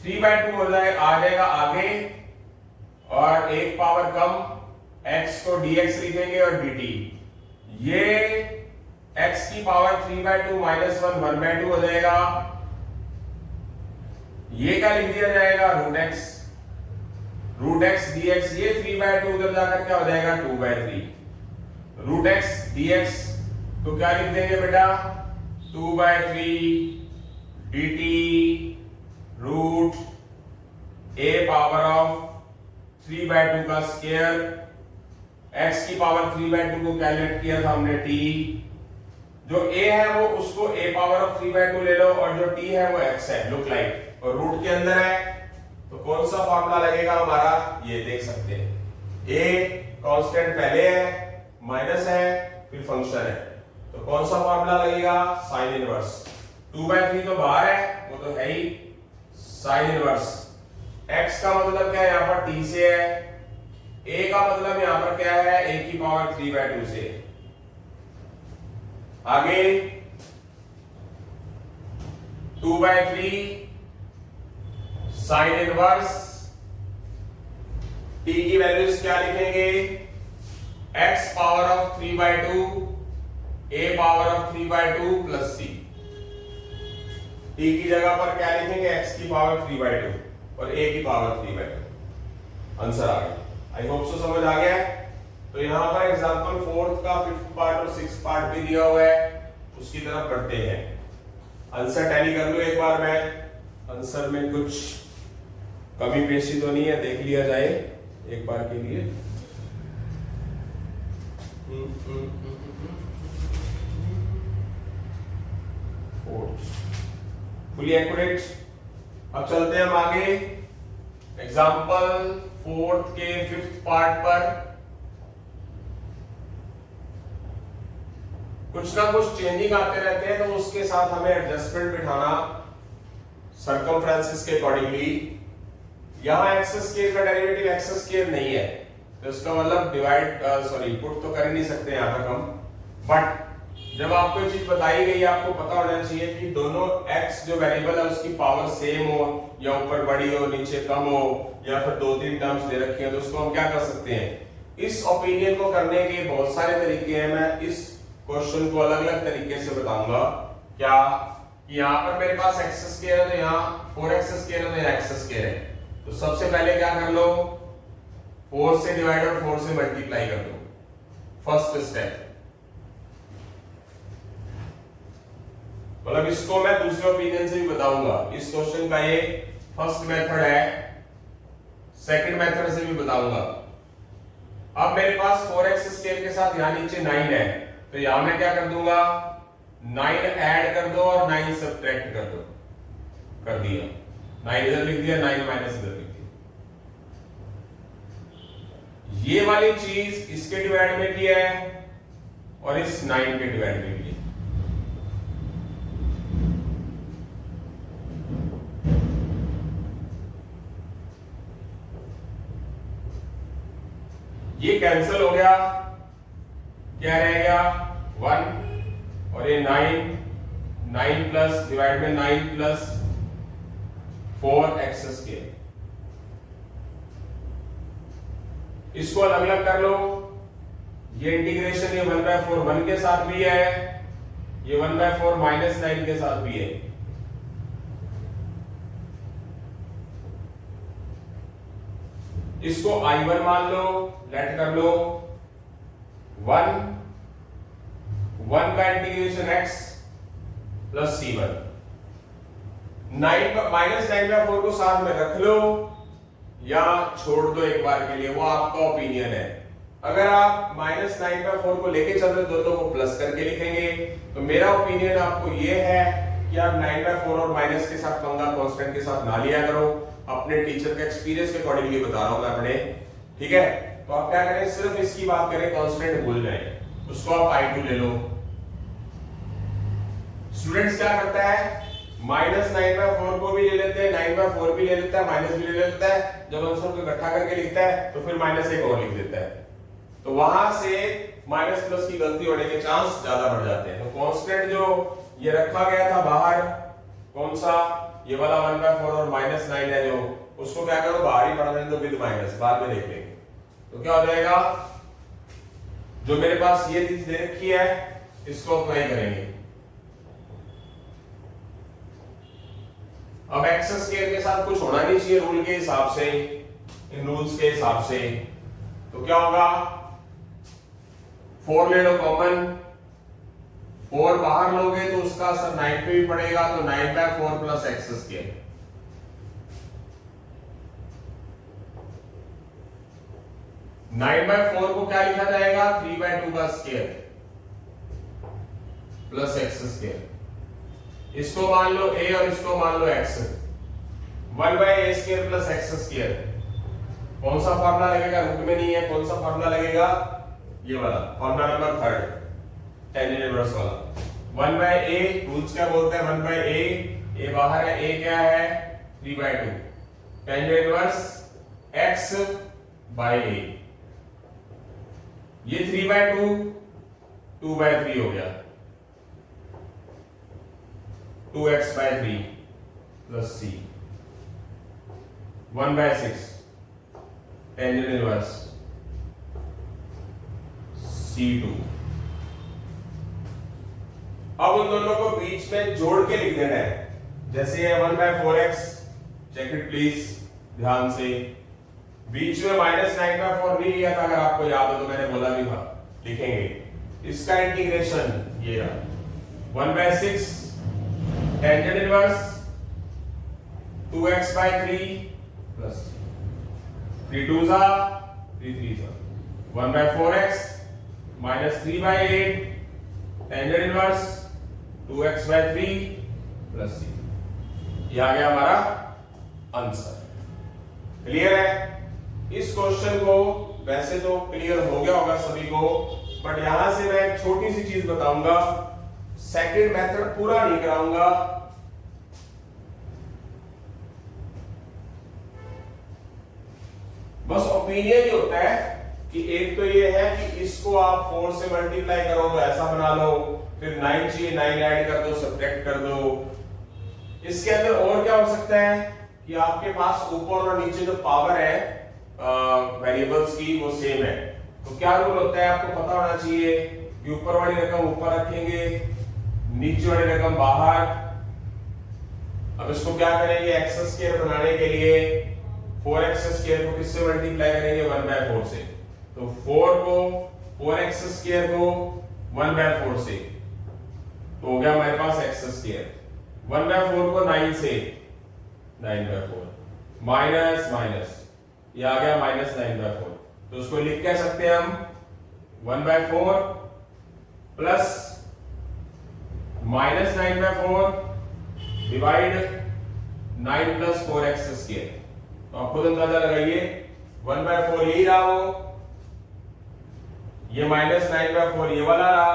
3/2 हो जाए आ जाएगा आगे, और एक पावर कम x को dx लिखेंगे और dt। ये x की पावर 3/2 माइनस 1 1/2 हो जाएगा। ये क्या लिख दिया जाएगा, रूट x dx। ये 3/2 उधर जाकर क्या हो जाएगा, 2/3। रूट x dx तो क्या लिख देंगे बेटा, 2/3 dt रूट a पावर ऑफ 3/2 का स्क्वायर। x की पावर 3/2 को कैलकुलेट किया था हमने t, जो a है वो उसको a पावर ऑफ 3/2 ले लो, और जो t है वो x है, लुक लाइक, और रूट के अंदर है। तो कौन सा फॉर्मूला लगेगा हमारा, ये देख सकते हैं, a कांस्टेंट पहले है, माइनस है, फिर फंक्शन है, तो कौन सा फॉर्मूला लगेगा, साइन इनवर्स। 2/3 तो बाहर है, वो तो है ही, साइन इनवर्स। x का मतलब क्या है, यहां पर t से है, a का मतलब यहां पर क्या है, a की पावर 3/2 से। आगे 2/3 साइन इनवर्स, t की वैल्यूज क्या लिखेंगे, x power of 3/2 a power of 3/2 plus c। t की जगह पर क्या लिखेंगे, x की पावर 3/2 और a की पावर 3/2। आंसर आ गया, आई होप सो समझ आ गया। तो यहां पर एग्जांपल 4th का 5th पार्ट और 6th पार्ट भी दिया हुआ है। उसकी तरफ बढ़ते हैं। आंसर टैली कर लो एक बार, मैं आंसर में कुछ कमी पेशी तो नहीं है, देख लिया जाए एक बार के लिए। Fully accurate. अब चलते हैं हम आगे एग्जाम्पल 4th के 5th पार्ट पर। कुछ ना कुछ चेंजिंग आते रहते हैं, तो उसके साथ हमें एडजस्टमेंट बिठाना सर्कमफ्रेंसेस के अकॉर्डिंगली। यहां एक्स स्क्वायर का डेरिवेटिव एक्स स्क्वायर नहीं है, तो इसका मतलब डिवाइड पुट तो कर ही नहीं सकते यहां तक हम। बट जब आपको ये चीज बताई गई, आपको पता होना चाहिए कि दोनों x जो वेरिएबल है उसकी पावर सेम हो, या ऊपर बड़ी हो नीचे कम हो, या फिर 2-3 टर्म्स दे रखी हैं, तो उसको हम क्या कर सकते हैं। इस ओपिनियन को करने के बहुत सारे तरीके हैं, मैं इस क्वेश्चन को अलग अलग तरीके से बताऊंगा। क्या कि यहाँ पर मेरे पास एक्स स्क्वायर है, तो यहाँ 4x स्क्वायर है, तो यहाँ x स्क्वायर है। तो सबसे पहले क्या कर लो, 4 से डिवाइड और 4 से मल्टीप्लाई कर दो, फर्स्ट स्टेप। मतलब इसको मैं दूसरे ओपिनियन से भी बताऊंगा। इस क्वेश्चन का ये फर्स्ट मेथड है, सेकंड मेथड से भी बताऊंगा। अब मेरे पास 4x स्क्वायर के साथ यहां नीचे 9 है, तो यहां मैं क्या कर दूंगा, 9 ऐड कर दो और 9 सब्ट्रैक्ट कर दो, कर दिया। 9 इधर लिख दिया, 9 माइनस इधर लिख दिया। ये वाली चीज इसके डिवाइड में की है और इस 9 के डिवाइड में की है। ये कैंसिल हो गया, क्या रहेगा 1, और ये 9 प्लस डिवाइड में 9 प्लस 4x स्क्वायर। इसको अलग अलग कर लो। ये इंटीग्रेशन ये 1/4 1 के साथ भी है, ये 1/4 माइनस 9 के साथ भी है। इसको I1 मान लो, लेट कर लो 1 का integration x plus C1। 9 minus 9/4 को साथ में रख लो या छोड़ दो एक बार के लिए, वो आपका ओपिनियन है। अगर आप माइनस 9/4 को लेके चल रहे, दोनों को प्लस करके लिखेंगे, तो मेरा ओपिनियन आपको ये है कि आप 9/4 और माइनस के साथ पंगा कांस्टेंट के साथ ना लिया करो। अपने टीचर के एक्सपीरियंस के अकॉर्डिंगली बता रहा हूं मैं अपने, ठीक है। तो आप क्या करें, सिर्फ इसकी बात करें, कांस्टेंट भूल जाए, उसको आप I2 ले लो। स्टूडेंट्स क्या करता है, माइनस 9/4 को भी ले लेते हैं, 9/4 भी ले लेता है, माइनस भी ले लेता है। जब आंसर को इकट्ठा करके लिखता है तो फिर माइनस एक और लिख देता है, तो वहां से माइनस प्लस की गलती होने के चांस ज्यादा बढ़ जाते हैं। तो कांस्टेंट जो ये रखा गया था बाहर, कौन सा, ये वाला 1/4 और माइनस 9 है, जो उसको क्या करो बाहर ही पढ़ा दें, तो विद माइनस बाद में देख लेंगे। तो क्या हो जाएगा, जो मेरे पास ये चीज दे रखी है इसको अप्लाई करेंगे। अब एक्स स्क्वायर के साथ कुछ होना नहीं चाहिए रूल के हिसाब से, इन रूल्स के हिसाब से। तो क्या होगा, 4 ले लो कॉमन, 4 बाहर लोगे तो उसका असर 9 पे भी पड़ेगा, तो 9/4 प्लस एक्स स्क्वायर। 9/4 को क्या लिखा जाएगा, 3/2 का स्क्वायर प्लस एक्स स्क्वायर। इसको मान लो a और इसको मान लो x, 1/a² plus x square. कौन सा फॉर्मूला लगेगा, रूट में नहीं है, कौन सा फॉर्मूला लगेगा, ये वाला फॉर्मूला नंबर 3 tan इनवर्स वाला। 1/a रूल्स क्या बोलते हैं, 1/a, a बाहर है, a क्या है 3/2, tan इनवर्स x/a। ये 3/2 2/3 हो गया, 2x/3 plus c, 1/6 tangent inverse c2। अब उन दोनों को बीच में जोड़ के लिख देना है, जैसे ये 1/4x, चेक इट प्लीज ध्यान से। बीच में माइनस 9/4 नहीं लिया था, अगर आपको याद हो तो मैंने बोला भी था, लिखेंगे इसका इंटीग्रेशन ये रहा 1/6 टेंजेंट इनवर्स 2x/3 प्लस 3 2 जा 3 3 जा 1/4x minus 3/8 tangent inverse 2x/3 plus c। ये आ गया हमारा आंसर। क्लियर है? इस क्वेश्चन को वैसे तो क्लियर हो गया होगा सभी को, बट यहां से मैं एक छोटी सी चीज बताऊंगा, सेकंड मेथड पूरा नहीं कराऊंगा। बस ओपिनियन ही होता है कि एक तो ये है कि इसको आप 4 से मल्टीप्लाई करो तो ऐसा बना लो, फिर 9 चाहिए 9 ऐड कर दो, सब्ट्रैक्ट कर दो। इसके अंदर और क्या हो सकता है कि आपके पास ऊपर और नीचे जो पावर है वेरिएबल्स की वो सेम है, तो क्या रूल होता है आपको पता होना चाहिए कि ऊपर वाली रकम ऊपर रखेंगे, नीचे वाली रकम बाहर। अब इसको क्या करेंगे, एक्स स्क्वायर बनाने के लिए 4x स्क्वायर को किससे मल्टीप्लाई करेंगे 1/4 से, तो 4 को 4x स्क्वायर को 1/4 से, तो हो गया हमारे पास x स्क्वायर। 1/4 को 9 से 9/4 माइनस माइनस, ये आ गया -9/4, तो उसको लिख क्या सकते हैं हम 1/4 प्लस -9/4 डिवाइड 9 + 4x स्क्वायर। तो आप खुद अंदाजा लगाइए 1/4 यही रहा, वो ये -9/4 ये वाला रहा,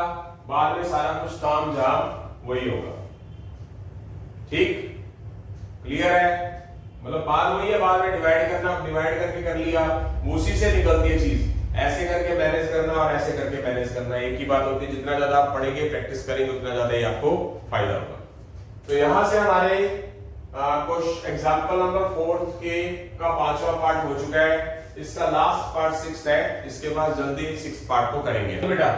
बाद में सारा कुछ ताम झाम वही होगा। ठीक, क्लियर है? मतलब बात वही है, बाद में डिवाइड करना, डिवाइड करके कर लिया, उसी से निकलती है चीज। ऐसे करके मैनेज करना और ऐसे करके मैनेज करना एक ही बात होती है। जितना ज्यादा आप पढ़ेंगे प्रैक्टिस करेंगे उतना ज्यादा ही आपको फायदा होगा। तो यहां से हमारे कुछ एग्जांपल नंबर 4 के का 5वां पार्ट हो चुका है, इसका लास्ट पार्ट 6 है, इसके बाद जल्दी 6 पार्ट को करेंगे। तो बेटा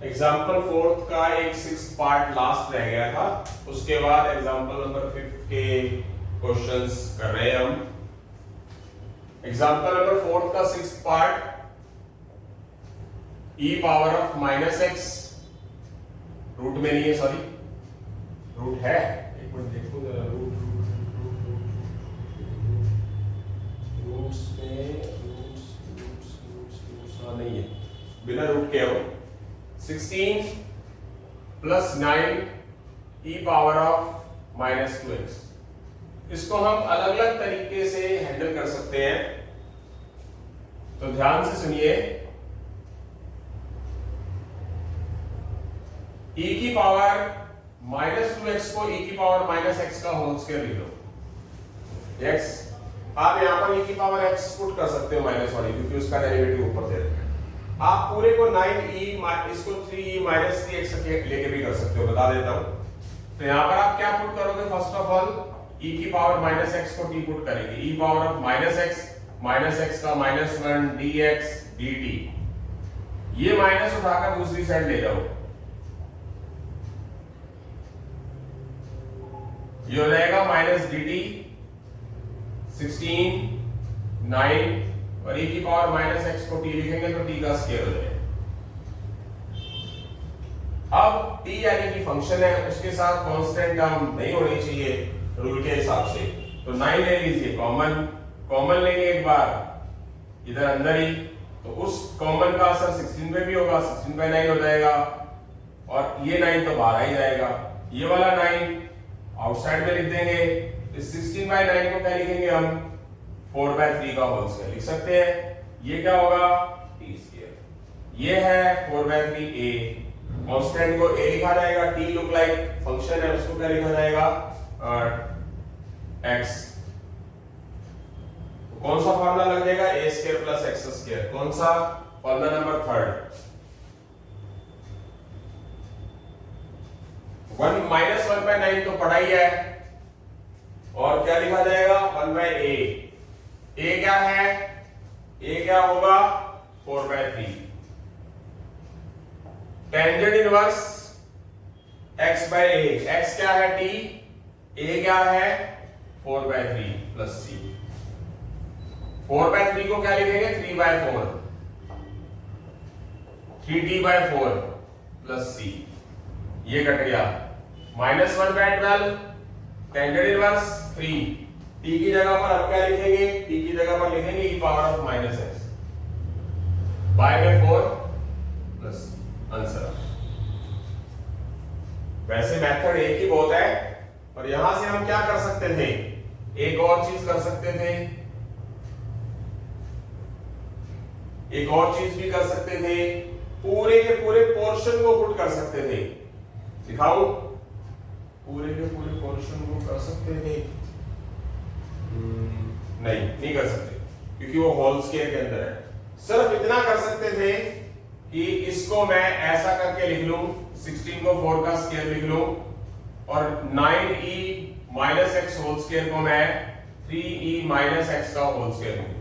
एग्जांपल 4 का एक 6 पार्ट लास्ट रह गया था, उसके बाद एग्जांपल नंबर 5 के क्वेश्चंस कर रहे हैं हम। एग्जांपल नंबर 4 का 6 part, e power of -x, root में नहीं है, सॉरी रूट है, एक मिनट देखो जरा, रूट्स में रूट्स नहीं है, बिना रूट के हो। 16 + 9 e पावर ऑफ -2x, इसको हम अलग अलग तरीके से हैंडल कर सकते हैं, तो ध्यान से सुनिए। e की पावर -2x को e की पावर -x का होल स्क्वायर लिख लो। x आप यहां पर e की पावर x पुट कर सकते हो माइनस वाली, क्योंकि उसका डेरिवेटिव ऊपर दे रखा है। आप पूरे को 9e इसको 3e -3x लेके भी कर सकते हो, बता देता हूं। तो यहां पर आप क्या पुट करोगे, फर्स्ट ऑफ ऑल e की पावर -x को t पुट करेंगे, e पावर ऑफ -x का -1 dx dt, ये माइनस उठाकर दूसरी साइड ले जाओ, ये हो जाएगा -dt 16 9 और e की पावर -x को t लिखेंगे तो t का स्क्वायर हो जाएगा। अब t यानी कि फंक्शन है, उसके साथ कांस्टेंट टर्म नहीं होनी चाहिए रूल के हिसाब से, तो 9 ले लीजिए, कॉमन लेंगे एक बार इधर अंदर ही, तो उस कॉमन का असर 16 पे भी होगा, 16/9 हो जाएगा, और ये 9 तो बाहर ही जाएगा, ये वाला 9 आउटसाइड में लिख देंगे। इस 16/9 को क्या लिखेंगे हम 4/3 का होल स्क्वायर लिख सकते हैं। ये क्या होगा t स्क्वायर, ये है 4/3a, कांस्टेंट को a लिखा जाएगा, t लुक लाइक फंक्शन है उसको क्या लिखा जाएगा x। कौन सा फार्मूला लग जाएगा, a² + x², कौन सा, फार्मूला नंबर 3, 1 तो पढ़ा ही है, और क्या लिखा जाएगा 1/a, a क्या है, a क्या होगा 4/3, टेंजेंट इनवर्स x/a, x क्या है t, a क्या है 4/3 + c। 4/3 को क्या लिखेंगे 3/4, 3t/4 + c। ये कट गया, -1/12 टेंजेंट इनवर्स 3, t की जगह पर अब क्या लिखेंगे, t की जगह पर लिखेंगे e power of -x, by में 4 प्लस आंसर। वैसे मेथड एक ही बहुत है, पर यहां से हम क्या कर सकते थे, एक और चीज कर सकते थे, एक और चीज भी कर सकते थे, पूरे के पूरे पोर्शन को पुट कर सकते थे। दिखाओ, पूरे के पूरे पोर्शन को कर सकते थे, नहीं कर सकते, क्योंकि वो होल स्क्वायर के अंदर है। सिर्फ इतना कर सकते थे कि इसको मैं ऐसा करके लिख लूं, 16 को 4 का स्क्वायर लिख लूं, और 9e minus x whole square को मैं 3e माइनस एक्स का होल स्क्वायर लिख लूं।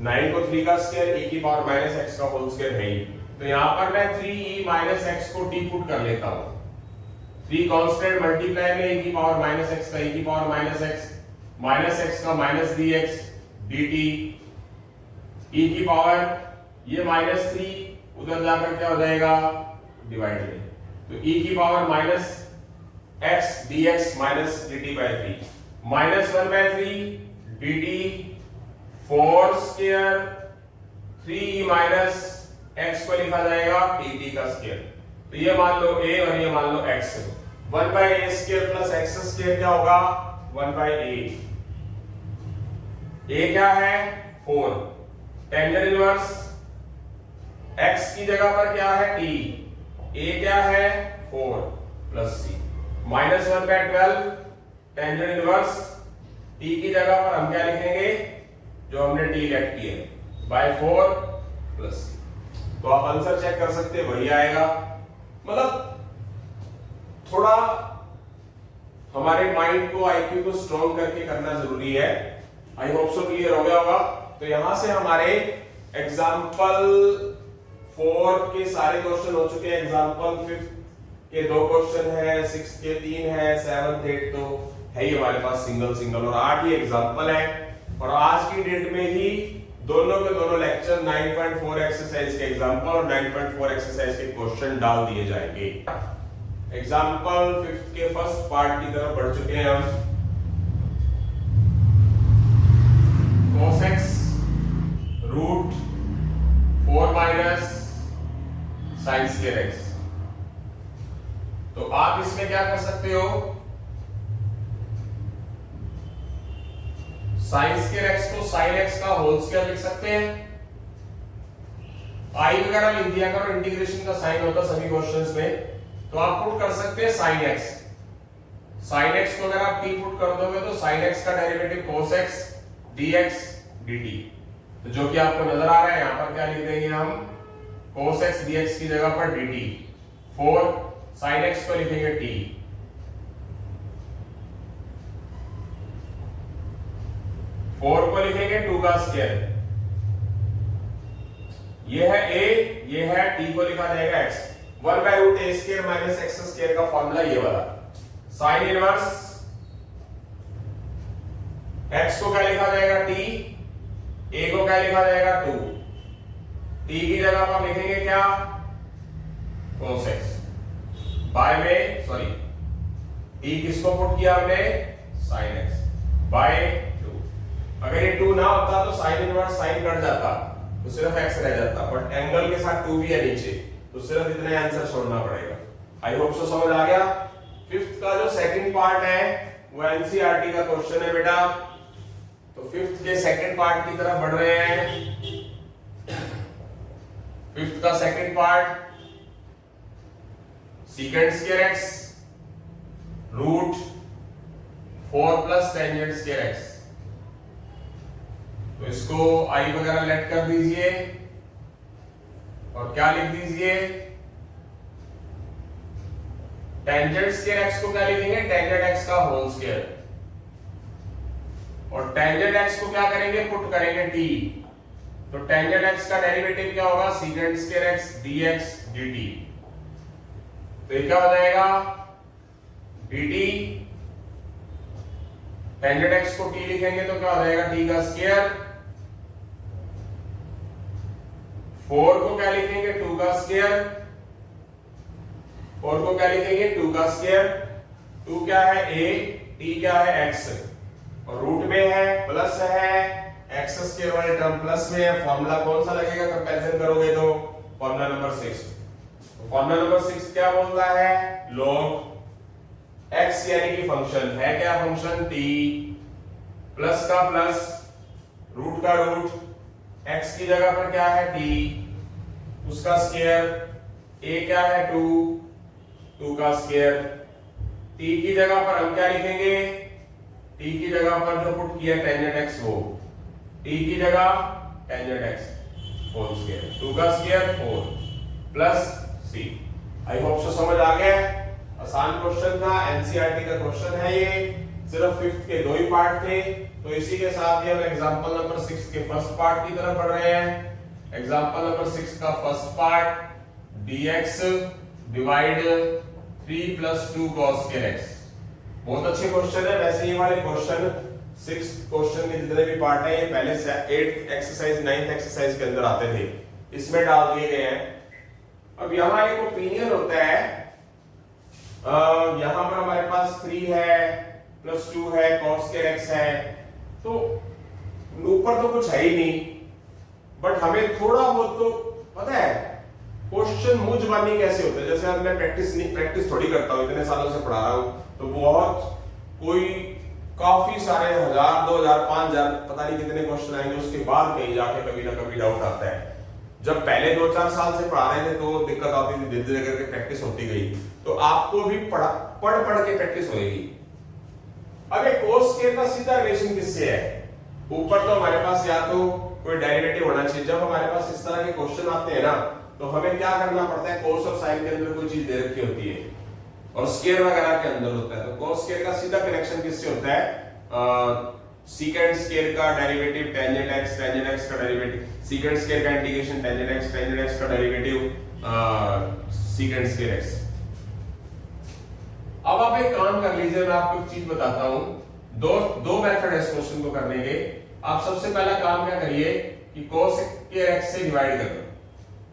9 को 3 का स्क्वायर, e की पावर माइनस एक्स का होल स्क्वायर है ही, तो यहां पर मैं 3e माइनस एक्स को t पुट कर लेता हूं। 3 कांस्टेंट मल्टीप्लाई में e की पावर माइनस एक्स का e की पावर माइनस एक्स का माइनस dx dt, e की पावर ये -3 उधर जाकर क्या हो जाएगा, डिवाइड में, तो e की power minus x dx minus dt by 3, -1/3 dt 4 square 3e minus x को लिखा जाएगा dt का स्क्वायर, तो ये मान लो a और ये मान लो x, 1/a square plus x square क्या होगा, 1/a, a क्या है 4, टेंजेंट इनवर्स x की जगह पर क्या है t, a क्या है 4 plus c, -1/12 tangent inverse t की जगह पर हम क्या लिखेंगे, जो हमने t लेट की है, बाय 4 प्लस c। तो आप आंसर चेक कर सकते हैं, वही आएगा। मतलब थोड़ा हमारे माइंड को, आईक्यू को स्ट्रॉन्ग करके करना जरूरी है। आई होप सो क्लियर हो गया होगा। तो यहां से हमारे एग्जाम्पल 4 के सारे क्वेश्चन हो चुके हैं, एग्जाम्पल 5 के 2 क्वेश्चन है, 6 के 3 है, 7 8 तो है ही हमारे पास सिंगल, और 8 ही एग्जाम्पल है। और आज की डेट में ही दोनों के दोनों लेक्चर 9.4 एक्सरसाइज के एग्जाम्पल और 9.4 एक्सरसाइज के क्वेश्चन डाल दिए जाएंगे। एग्जाम्पल 5 के फर्स्ट पार्ट की तरफ बढ़ चुके हैं हम। cos x root 4 minus sine square x। तो आप इसमें क्या कर सकते हो, साइन स्क्वायर x को साइन x का होल स्क्वायर लिख सकते हैं। आई वगैरह लिख दिया करो, इंटीग्रेशन का साइन होता सभी क्वेश्चंस में, तो आप पुट कर सकते हैं साइन x। साइन x को अगर आप t पुट कर दोगे तो साइन x का derivative cos x dx dt, तो जो कि आपको नजर आ रहा है, यहां पर क्या लिख देंगे हम, cos x dx की जगह पर dt, 4 sin x को लिखेंगे t, फोर को लिखेंगे 2 का स्क्वायर, ये है a, ये है t को लिखा जाएगा x, 1/√a square minus x square का फॉर्मूला ये वाला। साइन इनवर्स x को क्या लिखा जाएगा t, a को क्या लिखा जाएगा 2, t की जगह पर लिखेंगे क्या, cos x, बाय में सॉरी t किसको पुट किया हमने, sin x, बाय 2। अगर ये 2 ना होता तो साइन इनवर्स साइन कट जाता तो सिर्फ x रह जाता, बट एंगल के साथ 2 भी है नीचे, तो सिर्फ इतना आंसर छोड़ना पड़ेगा। आई होप सो समझ आ गया। 5th का जो सेकंड पार्ट है वो एनसीईआरटी का क्वेश्चन है बेटा, तो 5th के सेकंड पार्ट की तरफ बढ़ रहे हैं। 5th का second part, secant square x root 4 plus tangent square x, तो इसको आई वगैरह लेट कर दीजिए और क्या लिख दीजिए, टेंजेंट स्क्वायर x को क्या लिखेंगे, टेंजेंट x का होल स्क्वायर, और टेंजेंट x को क्या करेंगे, पुट करेंगे t, तो टेंजेंट x का डेरिवेटिव क्या होगा, secant square x dx dt, तो ये क्या हो जाएगा dt, टेंजेंट x को t लिखेंगे तो क्या हो जाएगा t का स्क्वायर, 4 को क्या लिखेंगे 2 का स्क्वायर, 4 को क्या लिखेंगे 2 का स्क्वायर, 2 क्या है a, t क्या है x, और रूट में है प्लस है x स्क्वायर वाले टर्म प्लस में है। फॉर्मूला कौन सा लगेगा कंपैरिजन करोगे तो फॉर्मूला नंबर 6। फॉर्मूला नंबर 6 क्या बोलता है, log x यानी कि फंक्शन है क्या, फंक्शन t प्लस का प्लस रूट का रूट, x की जगह पर क्या है t, उसका स्क्वायर, a क्या है 2 का स्क्वायर, t की जगह पर हम क्या लिखेंगे, t की जगह पर जो पुट किया टेंजेंट x वो, t की जगह टेंजेंट x होल स्क्वायर, 2 का square 4 plus c। I hope so समझ आ गया। आसान क्वेश्चन था, एनसीईआरटी का क्वेश्चन है ये, सिर्फ 5th के 2 ही पार्ट थे, तो इसी के साथ ही हम एग्जांपल नंबर 6 के फर्स्ट पार्ट की तरफ बढ़ रहे हैं। एग्जांपल नंबर 6 का first part, dx divide 3 + 2 cos x। बहुत अच्छे क्वेश्चन है। वैसे ये वाले क्वेश्चन 6th क्वेश्चन के जितने भी पार्ट है ये पहले 8th एक्सरसाइज 9th एक्सरसाइज के अंदर आते थे, इसमें डाल दिए गए हैं। अब यहाँ एक ओपिनियन होता है, यहाँ पर हमारे पास 3 है प्लस 2 है cos x है, तो ऊपर तो कुछ है ही नहीं, बट हमें थोड़ा बहुत तो पता है क्वेश्चन मुंह जुबानी कैसे होता है। जैसे अब मैं प्रैक्टिस थोड़ी करता हूँ, इतने सालों से पढ़ा रहा हूँ, तो बहुत कोई काफी सारे 1000 2000 5000 पता नहीं कितने क्वेश्चन आएंगे, उसके बाद कहीं जाके कभी ना कभी डाउट आता है। जब पहले 2-4 साल से पढ़ा रहे थे तो दिक्कत आती थी, धीरे धीरे करके प्रैक्टिस होती गई, तो आपको भी पढ़ के प्रैक्टिस होगी। अब एक cos स्क्वायर का सीधा रिलेशन किससे है, ऊपर तो हमारे पास या तो कोई डेरिवेटिव होना चाहिए। जब हमारे पास इस तरह के क्वेश्चन आते हैं ना, तो हमें क्या करना पड़ता है, cos और sin के अंदर कोई चीज दे रखी होती है और स्क्वायर वगैरह के अंदर होता है, तो cos स्क्वायर का सीधा कनेक्शन किससे होता है, सीकेंट स्क्वायर का डेरिवेटिव टेंजेंट x का डेरिवेटिव, सीकेंट स्क्वायर का इंटीग्रेशन टेंजेंट x का डेरिवेटिव सीकेंट स्क्वायर x। अब आप एक काम कर लीजिए, मैं आपको एक चीज बताता हूं, दो मेथड है इस क्वेश्चन को करने के। आप सबसे पहला काम क्या करिए कि cos स्क्वायर x से डिवाइड कर दो,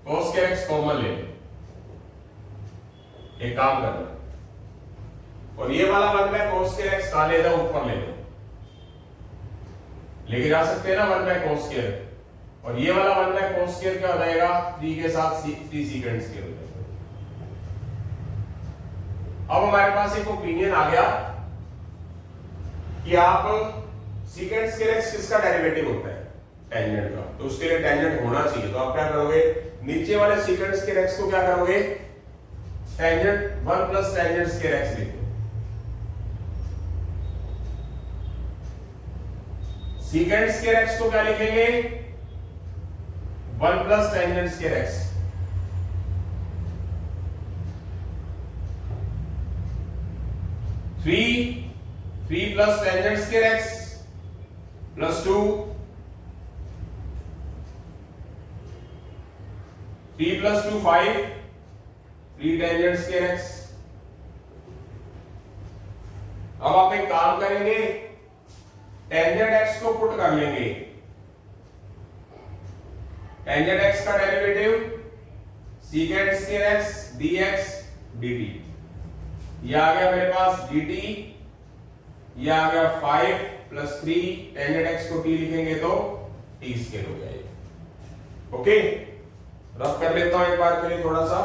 cos स्क्वायर x कॉमन ले लो, एक काम करना, और ये वाला 1/cos स्क्वायर x का ले जाओ ऊपर ले लो, लेके जा सकते हैं ना 1/cos स्क्वायर, और ये वाला 1/cos स्क्वायर क्या हो जाएगा, 3 के साथ 3 सीकेंट स्क्वायर हो जाएगा। अब हमारे पास एक ओपिनियन आ गया कि आप सीकेंट स्क्वायर x किसका डेरिवेटिव होता है, टेंजेंट का, तो उसके लिए टेंजेंट होना चाहिए। तो आप क्या करोगे, नीचे वाले सीकेंट स्क्वायर x को क्या करोगे, टेंजेंट 1 + टेंजेंट स्क्वायर x लिखो। सीकेंट स्क्वायर x को क्या लिखेंगे, 1 + tangent square x। Three plus tangent square x plus 2, 3 + 2 5, 3 tangent square x। अब आप एक काम करेंगे, टेंजेंट x को पुट कर लेंगे, टेंजेंट x का derivative secant square x dx dt, ये आ गया मेरे पास dt, ये आ गया 5 + 3, टेंजेंट x को t लिखेंगे तो t स्क्वायर हो जाएगा। ओके, रफ कर लेता हूं एक बार के लिए थोड़ा सा।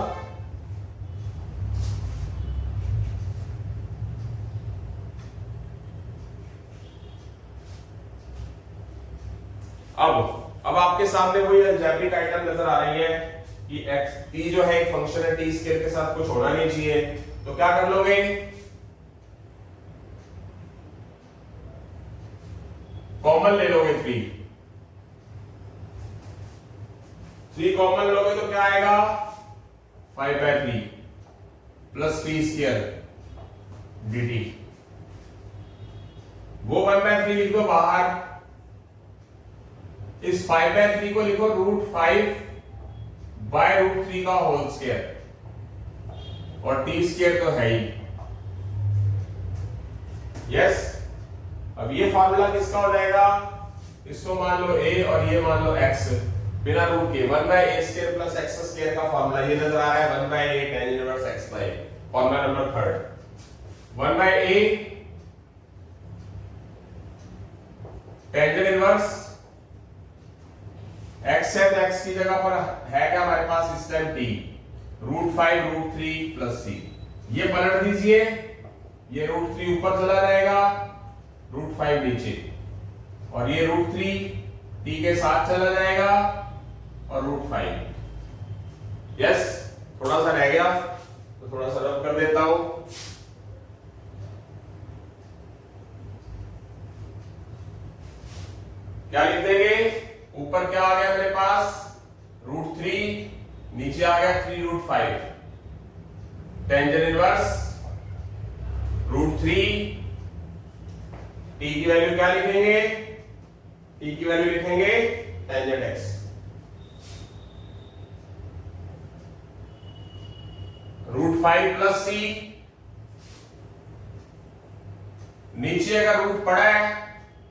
अब आपके सामने वही अलजेब्रिक आइटम नजर आ रही है कि x t जो है एक फंक्शन है, t स्क्वायर के साथ कुछ होना नहीं चाहिए, तो क्या कर लोगे, कॉमन ले लोगे, 3 कॉमन लोगे तो क्या आएगा, 5/3 प्लस t स्क्वायर dt, वो 1/3 लिख दो बाहर, इस 5/3 को लिखो √5/√3 का होल स्क्वायर, और t स्क्वायर तो है ही, यस। अब ये फार्मूला किसका हो जाएगा, इसको मान लो a और ये मान लो x, बिना रूट के 1/a² प्लस x² का फॉर्मूला ये नजर आ रहा है 1/a tan inverse x by formula number 3 1/a tangent inverse x है तो x की जगह पर है क्या हमारे पास इस टाइम t √5 √3 प्लस c ये पलट दीजिए ये √3 ऊपर चला जाएगा √5 नीचे और ये √3 t के साथ चला जाएगा और √5 यस थोड़ा सा रह गया तो थोड़ा सा रब कर देता हूं क्या लिख देंगे ऊपर क्या आ गया मेरे पास √3 नीचे आ गया 3√5 टेंजेंट इनवर्स √3 t की वैल्यू क्या लिखेंगे t की वैल्यू लिखेंगे टेंजेंट x √5 प्लस c नीचे अगर रूट पड़ा है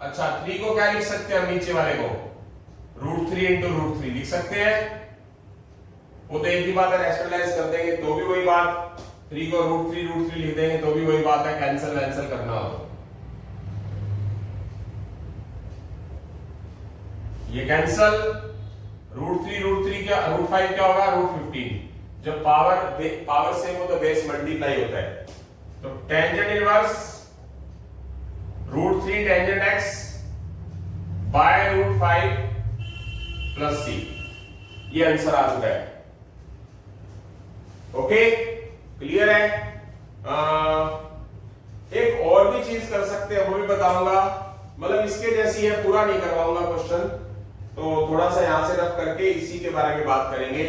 अच्छा 3 को क्या लिख सकते हैं हम नीचे वाले को √3 इंटू √3 लिख सकते हैं वो तो एक ही बात है रैशनलाइज कर देंगे तो भी वही बात 3 को √3 लिख देंगे तो भी वही बात है कैंसिल करना हो ये कैंसल √3 क्या √5 क्या होगा √15 जब पावर सेम हो तो बेस मल्टीप्लाई होता है तो tangent inverse √3 tangent x by √5 plus c ये आंसर आ चुका है ओके क्लियर है एक और भी चीज कर सकते हैं वो भी बताऊंगा मतलब इसके जैसी है पूरा नहीं करवाऊंगा क्वेश्चन तो थोड़ा सा यहां से रफ करके इसी के बारे में बात करेंगे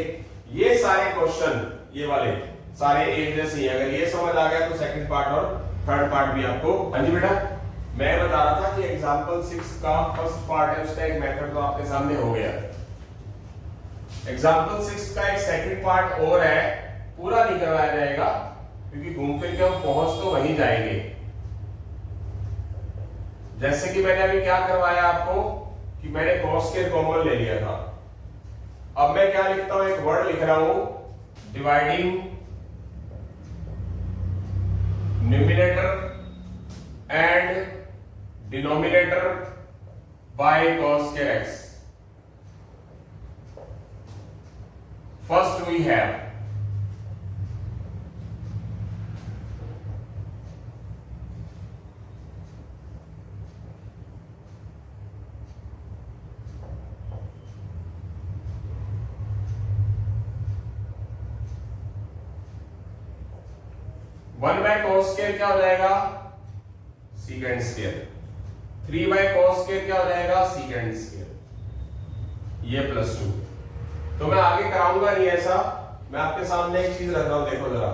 ये सारे क्वेश्चन ये वाले सारे एक जैसे ही अगर ये समझ आ गया तो सेकंड पार्ट और थर्ड पार्ट भी आपको हाँ जी बेटा मैं बता रहा था कि एग्जांपल 6 का फर्स्ट पार्ट है उसका एक मेथड तो आपके सामने हो गया एग्जांपल 6 का एक सेकंड पार्ट और है पूरा नहीं करवाया जाएगा क्योंकि घूम फिर के हम पहुंच तो वहीं जाएंगे जैसे कि मैंने अभी क्या करवाया आपको कि मैंने cos के कॉमन ले लिया था अब मैं क्या लिखता हूं एक वर्ड लिख रहा हूं dividing numerator and denominator by cos के x first we have one by cos square क्या हो जाएगा secant square 3 by cos square क्या हो जाएगा सीकेंड स्क्वायर ये +2 तो मैं आगे कराऊंगा नहीं ऐसा मैं आपके सामने एक चीज रख रहा हूं देखो जरा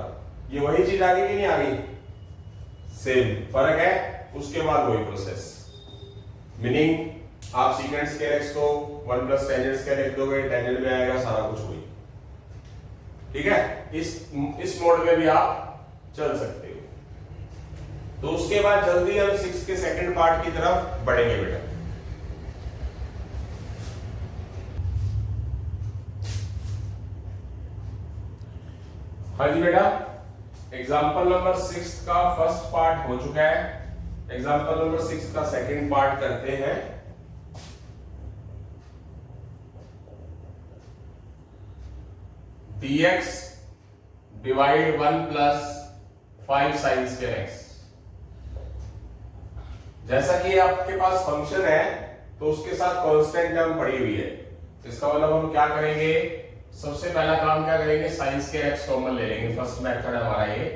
ये वही चीज आ गई कि नहीं आ गई सेम फर्क है उसके बाद वही प्रोसेस मीनिंग आप सीकेंड स्क्वायर x को 1 प्लस टेंजेंट स्क्वायर लिख दोगे टेंजेंट में आएगा सारा कुछ वही ठीक है इस मोड में भी आप चल सकते हो तो उसके बाद जल्दी हम 6 के सेकंड पार्ट की तरफ बढ़ेंगे बेटा हाँ जी बेटा एग्जांपल नंबर 6 का फर्स्ट पार्ट हो चुका है एग्जांपल नंबर 6 का सेकंड पार्ट करते हैं dx divide 1 plus 5 sin square x जैसा कि आपके पास फंक्शन है तो उसके साथ कांस्टेंट टर्म पड़ी हुई है इसका मतलब हम क्या करेंगे सबसे पहला काम क्या करेंगे sin स्क्वायर x कॉमन ले लेंगे फर्स्ट मेथड है हमारा ये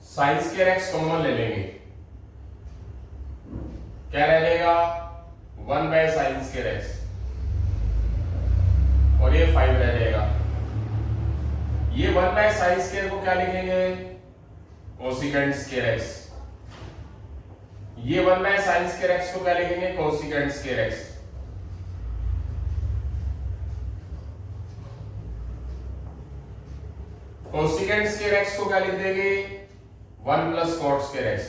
sin स्क्वायर x कॉमन ले लेंगे क्या रह जाएगा 1 बाय sin स्क्वायर x और ये 5 रह जाएगा ये 1 बाय sin स्क्वायर को क्या लिखेंगे कोसिकेंट स्क्वायर x ये 1 बाय sin स्क्वायर x को क्या लिखेंगे cosecant square x cosecant square x को क्या लिख देंगे 1 प्लस कॉट स्क्वायर x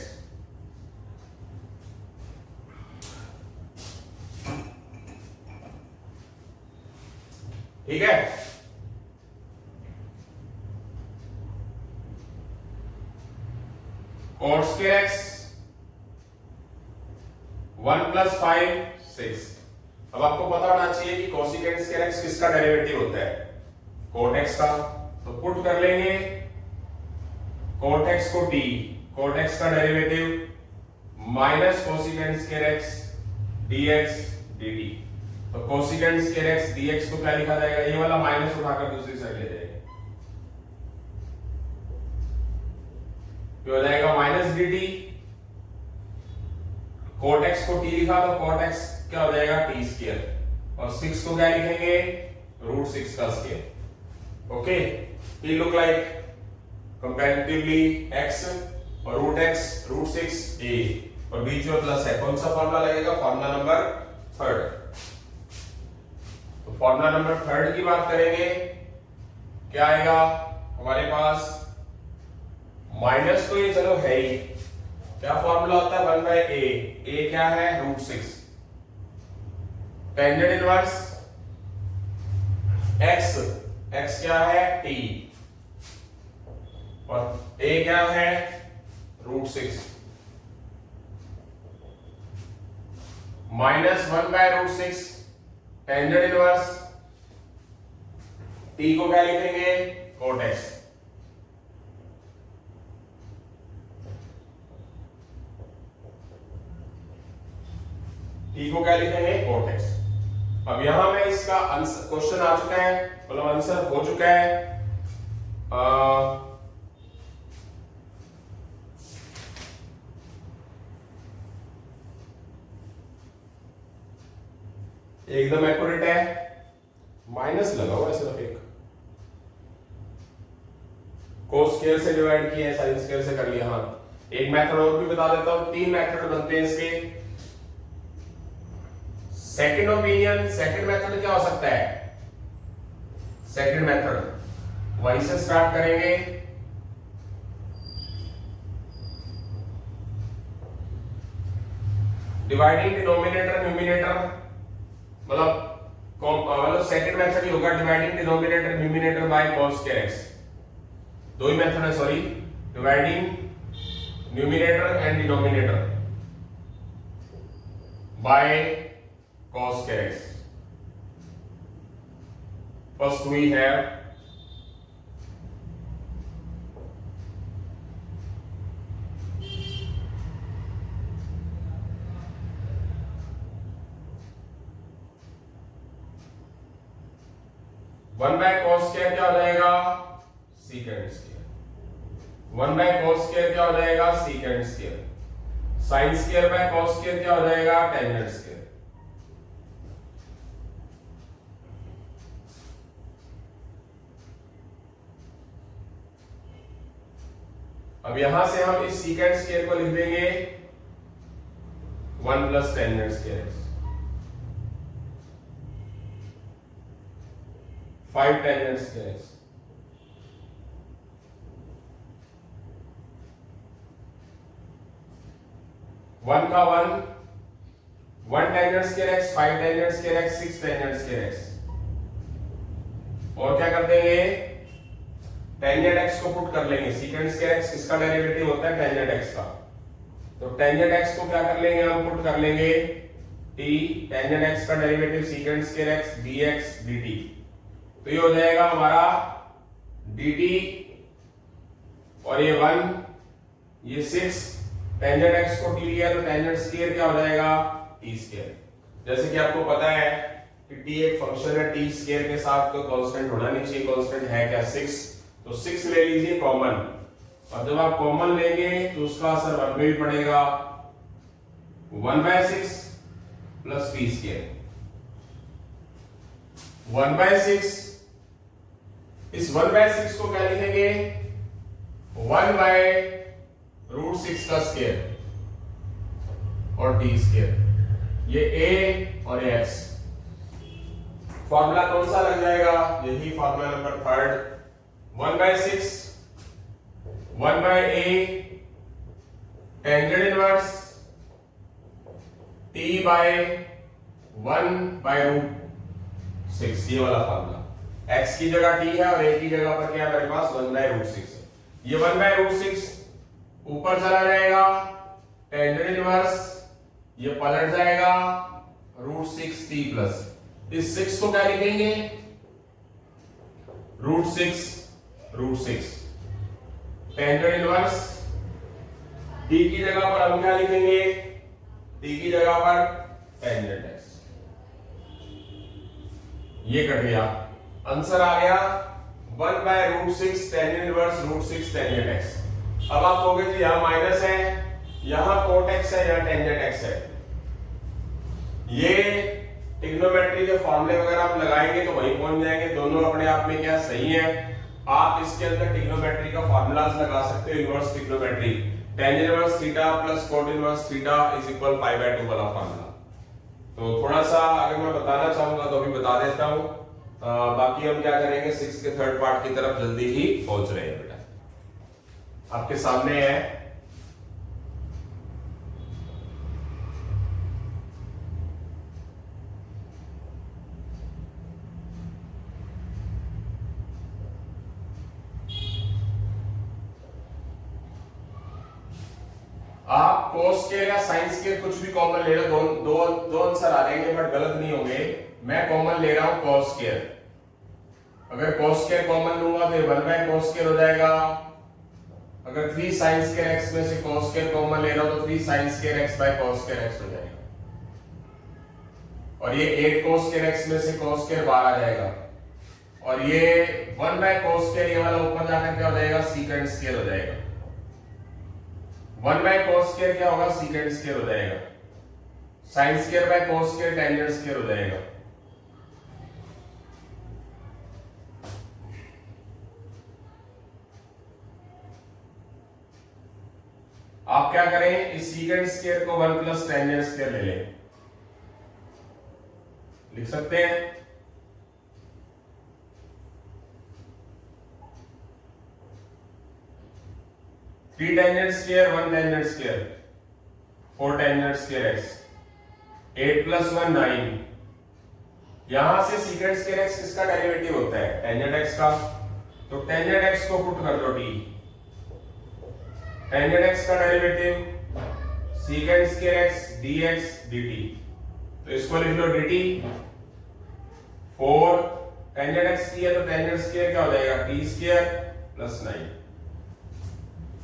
ठीक है। cot square x 1 + 5 6। अब आपको पता होना चाहिए कि कोसिकेंट स्क्वायर एक्स किसका डेरिवेटिव होता है, cot x का। तो पुट कर लेंगे cot x को t, cot x का derivative minus cosecant square x dx dt। तो कोसिकेंट स्क्वायर एक्स dx को क्या लिखा जाएगा, ये वाला माइनस उठाकर दूसरी साइड ले जाएंगे, हो जाएगा माइनस dt। cot x को t लिखा तो cot x क्या हो जाएगा t स्क्वायर, और 6 को क्या लिखेंगे √6 का square. Okay, it look like comparatively x और √x √6 a और बीच में प्लस है। कौन सा फॉर्मूला लगेगा, फॉर्मूला नंबर 3। तो फॉर्मूला नंबर 3 की बात करेंगे, क्या आएगा हमारे पास, माइनस तो ये चलो है ही, क्या फॉर्मूला होता है 1/a, a क्या है √6, टेंजेंट इनवर्स x, x क्या है t, और a क्या है √6, माइनस 1/√6 टेंजेंट इनवर्स t को क्या लिखेंगे cot x, t को क्या लिखेंगे cot x। अब यहां में इसका आंसर क्वेश्चन आ चुका है, मतलब आंसर हो चुका है। एकदम एक्यूरेट है, माइनस लगा हुआ है सिर्फ एक, कोस स्क्वायर से डिवाइड किया है, साइन स्क्वायर से कर लिया। हाँ, एक मेथड और भी बता देता हूं, 3 मेथड बनते हैं इसके। सेकंड ओपिनियन, सेकंड मेथड क्या हो सकता है, सेकंड मेथड वहीं से स्टार्ट करेंगे। डिवाइडिंग डिनोमिनेटर न्यूमिनेटर, मतलब सेकंड मेथड ही होगा dividing denominator numerator by cos square x. दो ही मेथड है, sorry, dividing numerator and denominator by cos square x. First we have one by cos square क्या हो जाएगा secant स्क्वायर, 1/cos स्क्वायर क्या हो जाएगा secant square, sin square by cos square क्या हो जाएगा tangent स्क्वायर। अब यहां से हम इस secant स्क्वायर को लिख देंगे 1 + tangent square x, 5 tangent square x, one का 1 tangent square x, 5 tangent square x, 6 tangent square x। और क्या कर देंगे, टेंजेंट x को पुट कर लेंगे, secant स्क्वायर x किसका डेरिवेटिव होता है टेंजेंट x का। तो टेंजेंट x को क्या कर लेंगे, हम पुट कर लेंगे t, टेंजेंट x का derivative secant square x dx dt। तो ये हो जाएगा हमारा dt, और ये 1, ये 6, टेंजेंट x को t लिया तो टेंजेंट स्क्वायर क्या हो जाएगा t स्क्वायर। जैसे कि आपको पता है कि t एक फंक्शन है, t स्क्वायर के साथ कोई कांस्टेंट होना नहीं चाहिए, कांस्टेंट है क्या 6, तो 6 ले लीजिए कॉमन, और जब आप कॉमन लेंगे तो उसका असर 1 में भी पड़ेगा, 1/6 प्लस t स्क्वायर, 1/6, इस 1/6 को क्या लिखेंगे 1/√6 का स्क्वायर और t स्क्वायर, ये a और ये x। फॉर्मूला कौन सा लग जाएगा, यही formula number 3, 1/6 1/a tangent inverse t/1/√6, ये वाला फॉर्मूला। x की जगह t है और a की जगह पर क्या है मेरे पास 1/√6 है। ये 1/√6 ऊपर चला जाएगा, टेंजेंट इनवर्स ये पलट जाएगा √6t प्लस, इस 6 को क्या लिखेंगे √6 टेंजेंट इनवर्स t की जगह पर हम क्या लिखेंगे, t की जगह पर टेंजेंट x। ये कट गया, आंसर आ गया 1/√6 टेंजेंट इनवर्स √6 टेंजेंट x। अब आप कहोगे जी यहां माइनस है, यहां कोट x है, यहां टेंजेंट x है। ये ट्रिग्नोमेट्री के फॉर्मूले वगैरह आप लगाएंगे तो वहीं पहुंच जाएंगे, दोनों अपने आप में क्या सही है। आप इसके अंदर ट्रिग्नोमेट्री का फॉर्मूलाज लगा सकते हो, inverse trigonometry tangent inverse theta plus cot inverse theta is equal π/2 वाला फॉर्मूला। तो थोड़ा सा अगर मैं बताना चाहूंगा तो अभी बता देता हूं, बाकी हम क्या करेंगे 6 के थर्ड पार्ट की तरफ जल्दी ही पहुंच रहे हैं बेटा, आपके सामने है। आप कोस स्क्वायर या साइन स्क्वायर कुछ भी कॉमन ले लो, दो आंसर आ जाएंगे बट गलत नहीं होंगे। मैं कॉमन ले रहा हूं कोस स्क्वायर, अगर कोस स्क्वायर कॉमन लूंगा तो 1/cos स्क्वायर हो जाएगा। अगर 3 sin स्क्वायर x में से cos स्क्वायर कॉमन ले रहा हूं तो 3 sin square x/cos square x हो जाएगा, और ये 8 cos स्क्वायर x में से cos स्क्वायर बाहर आ जाएगा, और ये 1/cos स्क्वायर ये वाला ऊपर जाकर क्या हो जाएगा secant स्क्वायर हो जाएगा। 1/cos स्क्वायर क्या होगा secant स्क्वायर हो जाएगा, sin स्क्वायर/cos स्क्वायर टेंजेंट स्क्वायर हो जाएगा। आप क्या करें, इस secant स्क्वायर को 1 प्लस टेंजेंट स्क्वायर ले लें, लिख सकते हैं। Three tangent square 1 tangent square 4 tangent square x 8 + 1 9। यहां से secant स्क्वायर x किसका डेरिवेटिव होता है, टेंजेंट x का, तो टेंजेंट x को पुट कर दो t, टेंजेंट x का derivative secant square x dx dt, तो इसको लिख लो dt 4 टेंजेंट x की है तो टेंजेंट स्क्वायर क्या हो जाएगा t स्क्वायर प्लस 9।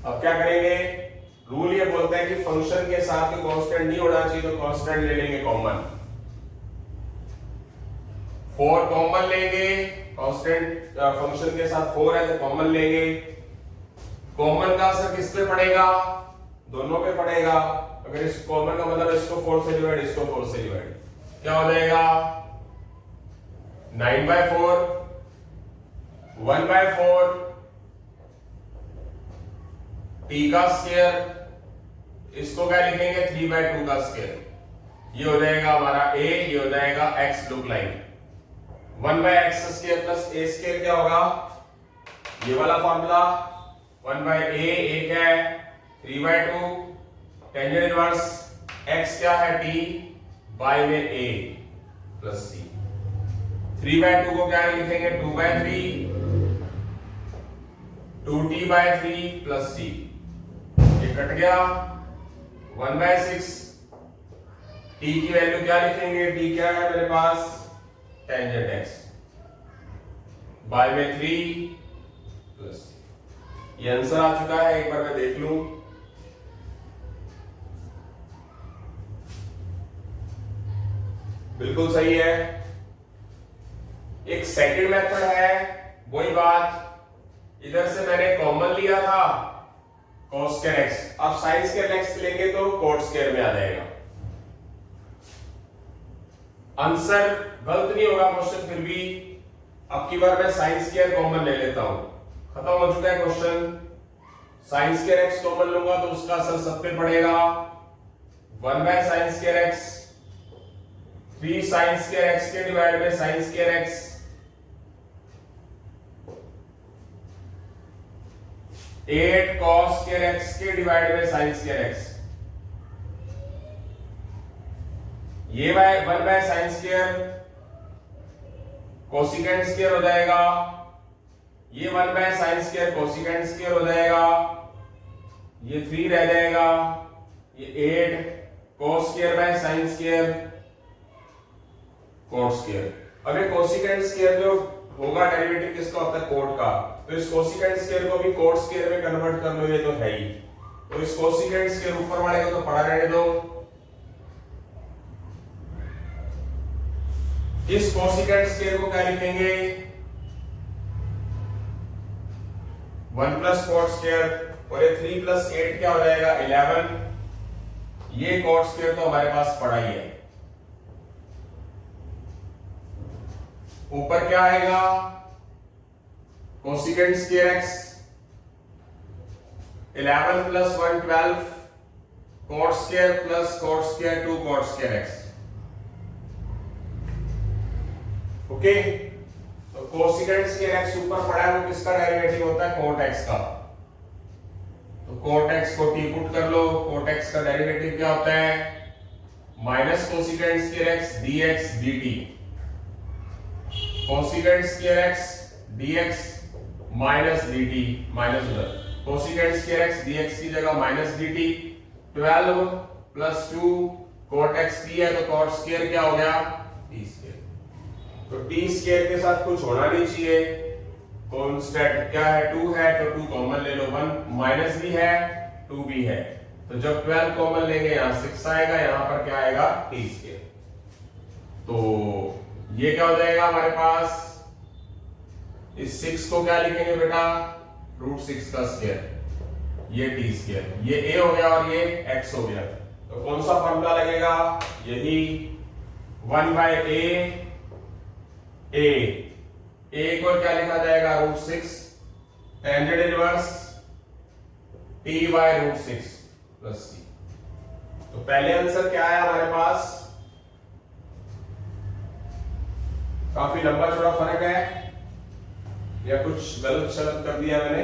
अब क्या करेंगे, रूल ये बोलता है कि फंक्शन के साथ कोई कांस्टेंट नहीं होना चाहिए, तो कांस्टेंट ले लेंगे कॉमन, 4 कॉमन लेंगे, कांस्टेंट फंक्शन के साथ 4 है तो कॉमन लेंगे। कॉमन का असर किस पे पड़ेगा, दोनों पे पड़ेगा। अगर इस कॉमन का मतलब इसको 4 से डिवाइड, इसको 4 से डिवाइड, क्या हो जाएगा 9/4 1/4 t का स्क्वायर, इसको क्या लिखेंगे 3/2 का स्क्वायर, ये हो जाएगा हमारा a, ये हो जाएगा x look like 1/x² plus a square क्या होगा, ये वाला फॉर्मूला 1/a, a क्या है 3/2 टेंजेंट इनवर्स x क्या है t बाय में a प्लस c। 3/2 को क्या लिखेंगे 2/3 2t/3 प्लस c, ये कट गया 1/6 t की वैल्यू क्या लिखेंगे, t क्या है मेरे पास टेंजेंट x बाय में 3 प्लस c। ये आंसर आ चुका है, एक बार मैं देख लूं। बिल्कुल सही है। एक सेकंड मेथड है, वही बात, इधर से मैंने कॉमन लिया था cos स्क्वायर x, अब sin स्क्वायर x लेंगे तो cot स्क्वायर में आ जाएगा। आंसर गलत नहीं होगा क्वेश्चन, फिर भी अब की बार मैं sin स्क्वायर कॉमन ले लेता हूं, खत्म हो चुका है question. sin square x common लूंगा तो उसका असर सब पे पड़ेगा, 1/sin square x 3 sin square x के डिवाइड में sin square x 8 cos square x के डिवाइड में sin स्क्वायर x, ये 1/sin स्क्वायर कोसिकेंट स्क्वायर हो जाएगा, ये 1 by sine square cosecant square हो जाएगा, ये 3 रह जाएगा, ये 8 cos square by sine square cot square. अब ये कोसिकेंट स्क्वायर जो होगा डेरिवेटिव किसका होता है, कोट का, तो इस कोसिकेंट स्क्वायर को भी कोट स्क्वायर में कन्वर्ट कर लो, ये तो है ही। तो इस कोसिकेंट स्क्वायर ऊपर वाले को तो पड़ा रहने दो, इस कोसिकेंट स्क्वायर को क्या लिखेंगे, 1 प्लस कोट स्क्वायर, और ये 3 प्लस 8 क्या हो जाएगा 11, ये कोट स्क्वायर तो हमारे पास पड़ा ही है। ऊपर क्या आएगा, cosecant square x 11 plus 1 12 coat square plus coat square 2 coat square x। Okay, तो कोसिकेंट स्क्वायर x ऊपर पड़ा है, वो किसका डेरिवेटिव होता है, कोट x का। तो कोट x को t पुट कर लो, कोट x का डेरिवेटिव क्या होता है, minus cosecant square x dx dt, cosecant square x dx minus dt, minus उधर कोसिकेंट स्क्वायर x dx की जगह minus dt, 12 plus 2 cot x t है, तो कोट स्क्वायर क्या हो गया t स्क्वायर। तो t स्क्वायर के साथ कुछ होना नहीं चाहिए, कांस्टेंट क्या है 2 है, तो 2 कॉमन ले लो, 1 माइनस भी है 2 भी है, तो जब 12 कॉमन लेंगे यहां 6 आएगा, यहां पर क्या आएगा t स्क्वायर। तो ये क्या हो जाएगा हमारे पास, इस 6 को क्या लिखेंगे बेटा, √6 का स्क्वायर, ये t स्क्वायर, ये a हो गया और ये x हो गया। तो कौन सा फॉर्मूला लगेगा, यही 1 बाय a को क्या लिखा जाएगा √6 tangent inverse t by √6 plus c। तो पहले आंसर क्या है हमारे पास, काफी लंबा चौड़ा फर्क है, या कुछ गलत शलत कर दिया मैंने,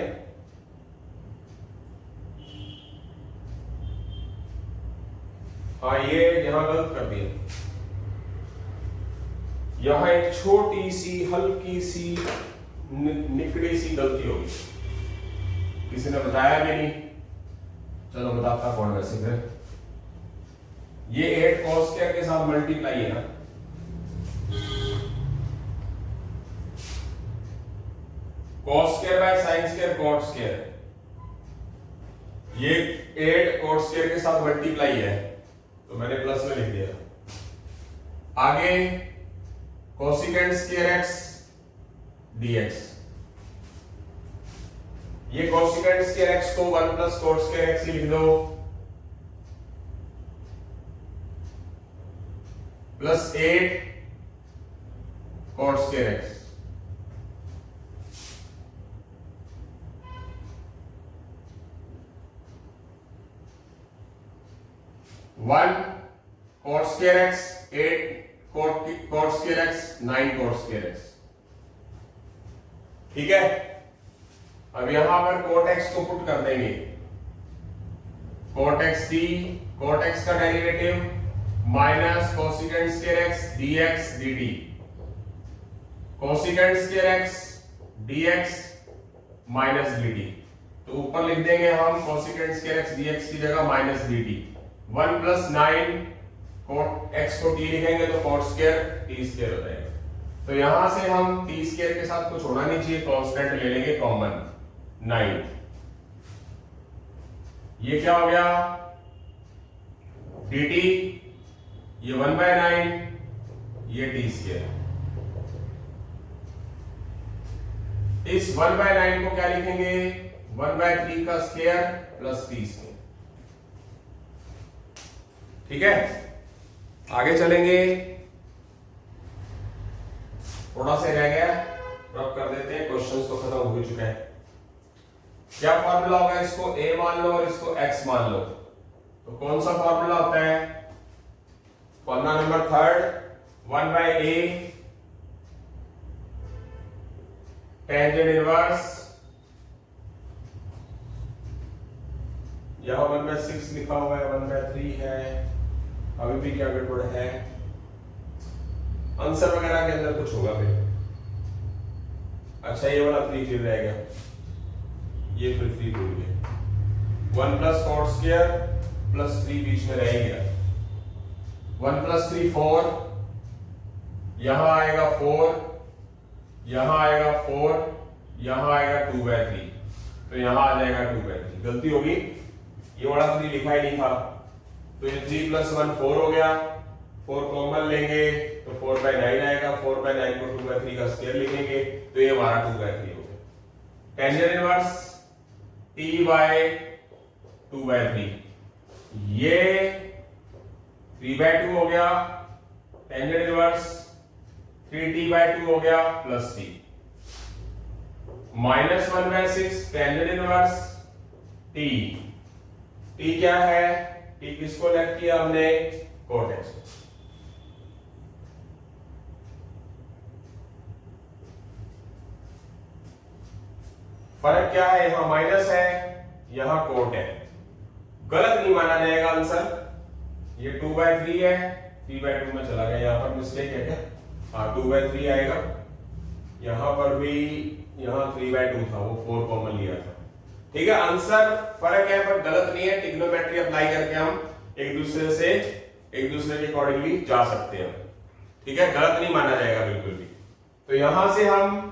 हाँ ये यहां गलत कर दिया, यहां एक छोटी सी हल्की सी निकड़ी सी गलती होगी, किसी ने बताया भी नहीं, चलो बताता कौन वैसे फिर, ये 8 cos स्क्वायर के साथ मल्टीप्लाई है ना, cos square by sine square cot square, ये 8 cot स्क्वायर के साथ मल्टीप्लाई है, तो मैंने प्लस में लिख दिया। आगे कोसिकेंट स्क्वायर x dx, ये कोसिकेंट स्क्वायर x को 1 प्लस कोट स्क्वायर x लिख दो, plus 8 coat square x, one coat square x 8 coat square x 9 coat square x। ठीक है, अब यहां पर कोट x को पुट कर देंगे, cot x t, cot x का derivative minus cosecant square x dx dt, cosecant square x dx minus dt, तो ऊपर लिख देंगे हम कोसिकेंट स्क्वायर x dx की जगह minus dt, 1 plus 9 cot x को t लिखेंगे तो कोट स्क्वायर t स्क्वायर हो जाएगा। तो यहां से हम t स्क्वायर के साथ कुछ होना नहीं चाहिए, कांस्टेंट ले लेंगे कॉमन 9, ये क्या हो गया dt, ये 1 बाय 9, ये t स्क्वायर, इस 1 बाय 9 को क्या लिखेंगे 1 बाय 3 का स्क्वायर प्लस t स्क्वायर। ठीक है, आगे चलेंगे, थोड़ा सा रह गया, रब कर देते हैं, क्वेश्चंस तो खत्म हो चुका है। क्या फॉर्मूला होगा, इसको a मान लो और इसको x मान लो, तो कौन सा फॉर्मूला होता है, formula number 3 1 by a tangent inverse, यहां 1 बाय 6 लिखा हुआ है, 1 बाय 3 है, अभी भी क्या गड़बड़ है, आंसर वगैरह के अंदर कुछ होगा फिर, अच्छा ये वाला 3 फिर रह गया, ये फिर 3 भूल गए। 1 प्लस कॉट स्क्वायर प्लस 3 बीच में रह गया। 1 प्लस 3 4, यहां आएगा 4, यहां आएगा 4, यहां आएगा 2/3, तो यहां आ जाएगा 2/3। गलती होगी, ये वाला 3 लिखा ही नहीं था, तो ये 3 प्लस 1 4 हो गया। 4 कॉमन लेंगे तो 4/9 आएगा। 4/9 को 2/3 का स्क्वायर लिखेंगे तो ये हमारा 2/3 हो गया। टेंजेंट इनवर्स t/2/3, ये 3/2 हो गया। टेंजेंट इनवर्स 3t/2 हो गया plus c। -1/6 tangent inverse t। t क्या है? t किसको लेट किया हमने? cot x। फर्क क्या है? यहां माइनस है, यहां कोट है। गलत नहीं माना जाएगा आंसर। ये 2/3 है, 3/2 में चला गया, यहां पर मिस्टेक है क्या? हाँ 2/3 आएगा। यहां पर भी यहां 3/2 था, वो 4 कॉमन लिया था। ठीक है, आंसर फर्क है पर गलत नहीं है। ट्रिग्नोमेट्री अप्लाई करके हम एक दूसरे के अकॉर्डिंगली जा सकते हैं। ठीक है, गलत नहीं माना जाएगा बिल्कुल भी। तो यहां से हम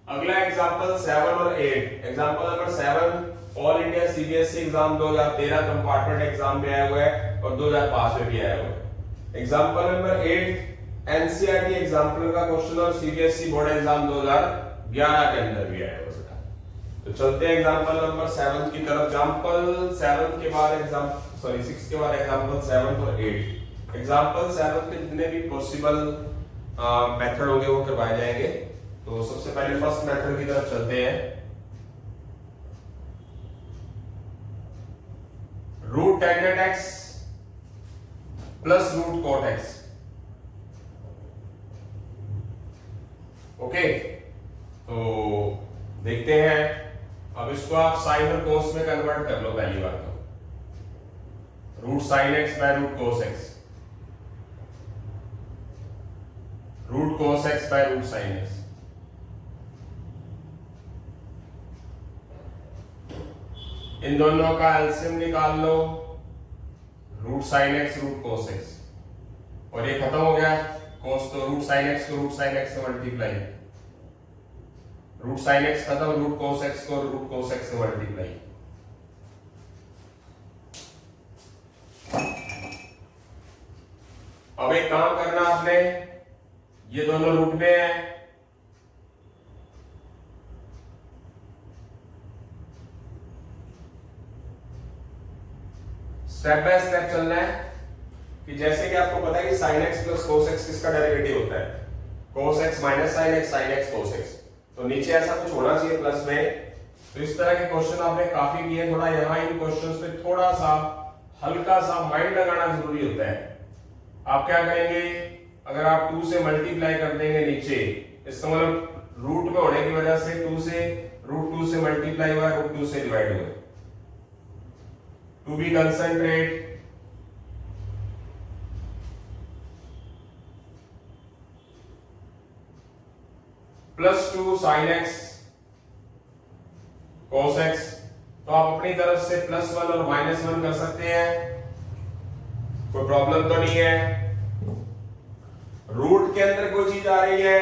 अगला एग्जांपल 7 और 8, example number 7 all India CBSE exam 2013 compartment exam में आया हुआ है और 2005 में भी आया हुआ है। एग्जांपल नंबर 8 एनसीईआरटी एग्जांपल का क्वेश्चन और सीबीएसई बोर्ड एग्जाम 2011 के अंदर भी आया हुआ है। तो चलते हैं एग्जांपल नंबर 7 की तरफ। एग्जांपल 7 के बाद 6 के बाद एग्जांपल 7 और 8। एग्जांपल 7 के जितने भी पॉसिबल मेथड होंगे वो करवाए जाएंगे। तो सबसे पहले फर्स्ट मेथड की तरफ चलते हैं। Root tangent x plus root cot x. Okay, तो देखते हैं। अब इसको आप साइन और कोस में कन्वर्ट कर लो पहली बार तो। Root sine x by root cos x, root cos x by root sine x. इन दोनों का एलसीएम निकाल लो, root sine x root cos x, और ये खत्म हो गया। कोस तो रूट साइन एक्स को रूट साइन एक्स से मल्टीप्लाई, रूट साइन एक्स खत्म, रूट कोस एक्स को रूट कोस एक्स से मल्टीप्लाई। अब एक काम करना आपने, ये दोनों रूट में है, स्टेप बाय स्टेप चलना है। कि जैसे कि आपको पता है कि sin x plus cos x किसका डेरिवेटिव होता है? cos x minus sin x, sin x cos x। तो नीचे ऐसा कुछ होना चाहिए प्लस में। तो इस तरह के क्वेश्चन आपने काफी किए, थोड़ा यहाँ इन क्वेश्चंस पे थोड़ा सा हल्का सा माइंड लगाना जरूरी होता है। आप क्या करेंगे, अगर आप 2 से मल्टीप्लाई कर देंगे नीचे, इसका मतलब रूट में होने की वजह से 2 से रूट 2 से मल्टीप्लाई हुआ, रूट 2 से डिवाइड हुआ। To be concentrate, +2 sin x cos x। तो आप अपनी तरफ से +1 और -1 कर सकते हैं, कोई प्रॉब्लम तो नहीं है। रूट के अंदर कोई चीज आ रही है,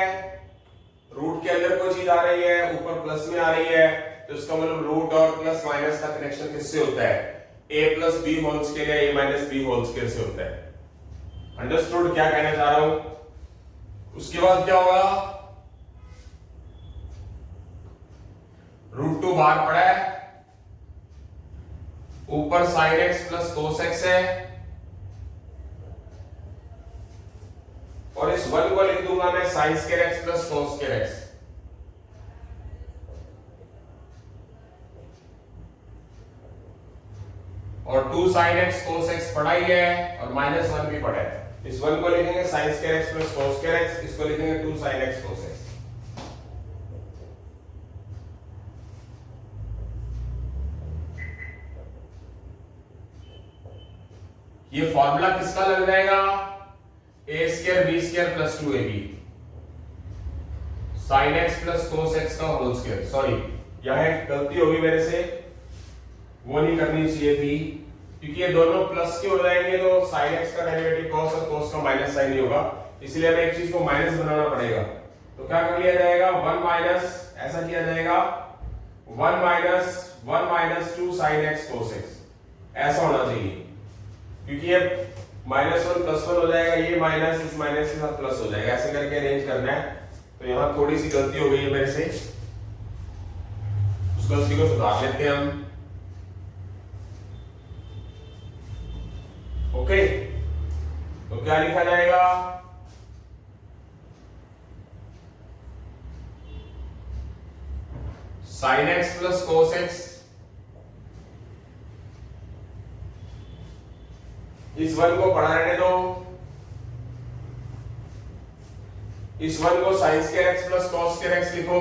रूट के अंदर कोई चीज आ रही है, ऊपर प्लस में आ रही है, तो इसका मतलब रूट और प्लस माइनस का कनेक्शन किससे होता है? a plus B whole square या a minus B whole square से होता है। अंडरस्टूड क्या कहना चाह रहा हूं? उसके बाद क्या होगा? रूट 2 बाहर पड़ा है, ऊपर sin x plus cos x है, और इस 1 को लिख दूंगा मैं sin square x plus cos square x। और 2 sin x cos x पढ़ा ही है और -1 भी पढ़ा है। इस 1 को लिखेंगे sin square x plus cos square x, इसको लिखेंगे 2 sin x cos x। ये फॉर्मूला किसका लग जाएगा? a square b square plus 2ab। sin x plus cos x का होल स्क्वायर। सॉरी, यहाँ एक गलती होगी मेरे से, वो नहीं करनी चाहिए थी, क्योंकि ये दोनों प्लस के हो जाएंगे तो sin x का डेरिवेटिव cos और cos का माइनस साइन ही होगा, इसलिए हमें एक चीज को माइनस बनाना पड़ेगा। तो क्या कर लिया जाएगा, 1 माइनस, ऐसा किया जाएगा 1 minus 2 sin x cos x, ऐसा होना चाहिए, क्योंकि ये -1 + 1 हो जाएगा, ये माइनस इस माइनस के साथ प्लस हो जाएगा, ऐसे करके अरेंज करना है। तो यहाँ थोड़ी सी गलती हो गई है मेरे से, उस गलती को सुधार लेते हैं हम। ओके, तो क्या लिखा जाएगा, sin x plus cos x, इस वन को पढ़ा रहने दो, इस वन को sin square x plus cos square x लिखो,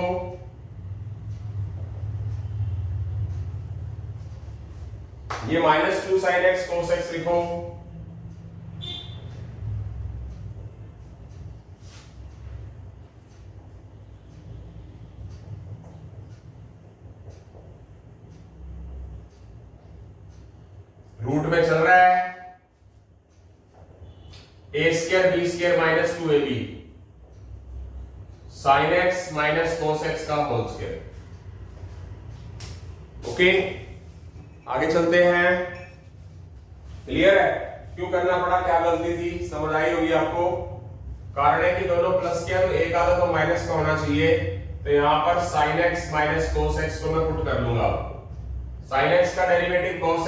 ये -2 sin x cos x लिखो, रूट में चल रहा है a square b square minus 2ab sin x minus cos x का होल स्क्वायर। ओके, आगे चलते हैं। क्लियर है, क्यों करना पड़ा, क्या गलती थी, समझ आई होगी आपको। कारण है कि दोनों प्लस के हैं तो एक आधा तो माइनस का होना चाहिए, तो यहां पर sin x minus cos x को मैं पुट कर लूंगा। sin x का डेरिवेटिव cos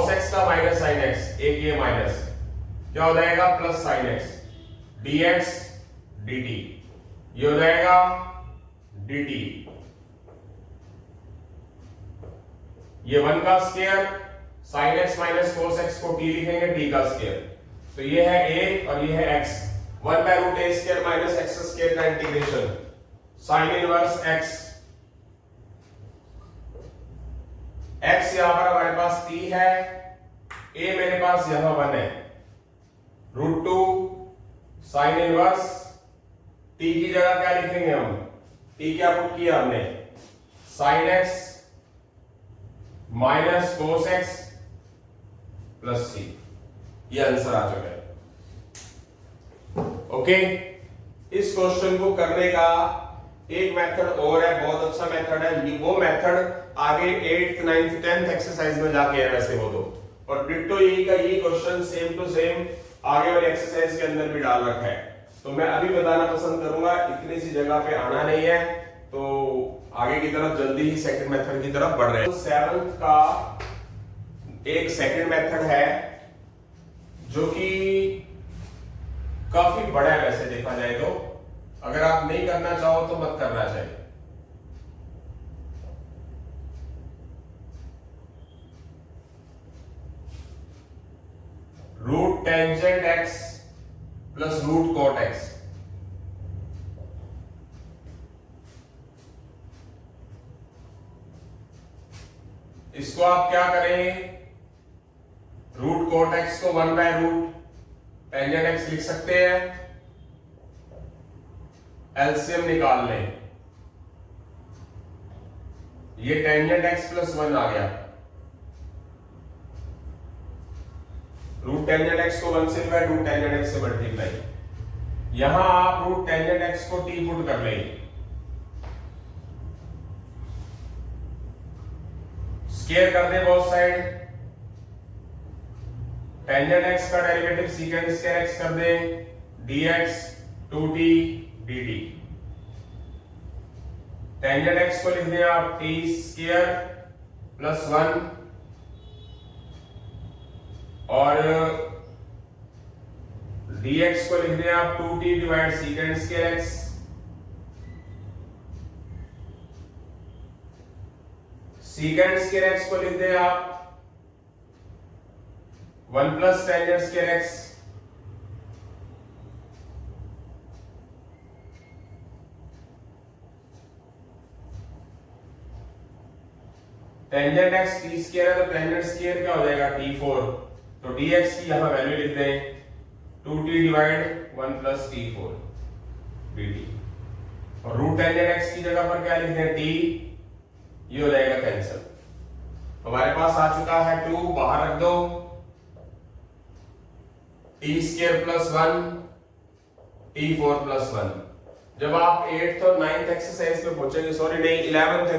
x का माइनस sin x, एक ये माइनस क्या हो जाएगा, plus sin x dx dt, ये हो जाएगा dt, ये 1 का square, sin x minus cos x को t लिखेंगे t का स्क्वायर, तो ये है a और ये है x, 1/√a square minus x square का integration sin inverse x, x यहां पर हमारे पास t है, a मेरे पास यहां 1 है, √2 sin इनवर्स t की जगह क्या लिखेंगे हम, t क्या पुट किया हमने, sin x minus cos x plus c, ये आंसर आ चुका है। ओके, इस क्वेश्चन को करने का एक मेथड और है, बहुत अच्छा मेथड है, वो मेथड आगे 8th 9th 10th एक्सरसाइज में जाके है वैसे वो तो, और डिट्टो यही का यही क्वेश्चन सेम टू सेम आगे वाली एक्सरसाइज के अंदर भी डाल रखा है, तो मैं अभी बताना पसंद करूंगा, इतनी सी जगह पे आना नहीं है, तो आगे की तरफ जल्दी ही सेकंड मेथड की तरफ बढ़ रहे हैं। तो 7th का एक सेकंड मेथड है जो कि काफी बड़ा है वैसे देखा जाए तो, अगर आप नहीं करना चाहो तो मत करना चाहिए। Root tangent x plus root cot x, इसको आप क्या करें, रूट कॉट x को 1/रूट टेंजेंट x लिख सकते हैं, एलसीएम निकाल लें, ये टेंजेंट x प्लस 1 आ गया, रूट टेंजेंट x को 1 से डिवाइड, रूट टेंजेंट x से मल्टीप्लाई, यहां आप रूट टेंजेंट x को t पुट कर लें, स्क्वायर कर they both side, tangent x का डेरिवेटिव सीकेंट स्क्वायर x कर दे, dx 2t dt, tangent x को लिख दें आप t स्क्वायर प्लस 1 और dx को लिख दें आप 2t divide secant square x, secant square x को लिख दें आप 1 plus tangent square x, tangent x t square है तो टेंजेंट स्क्वायर क्या हो जाएगा t4, तो dx की यहां वैल्यू लिख दें 2t divide 1 plus t4 dt, और रूट टेंजेंट एक्स की जगह पर क्या लिख दें टी, ये हो जाएगा कैंसिल। हमारे पास आ चुका है 2, बाहर रख दो, T square plus 1 T 4 plus 1। जब आप 8th और 9th एक्सरसाइज पे पहुंचेंगे, सॉरी नहीं 11th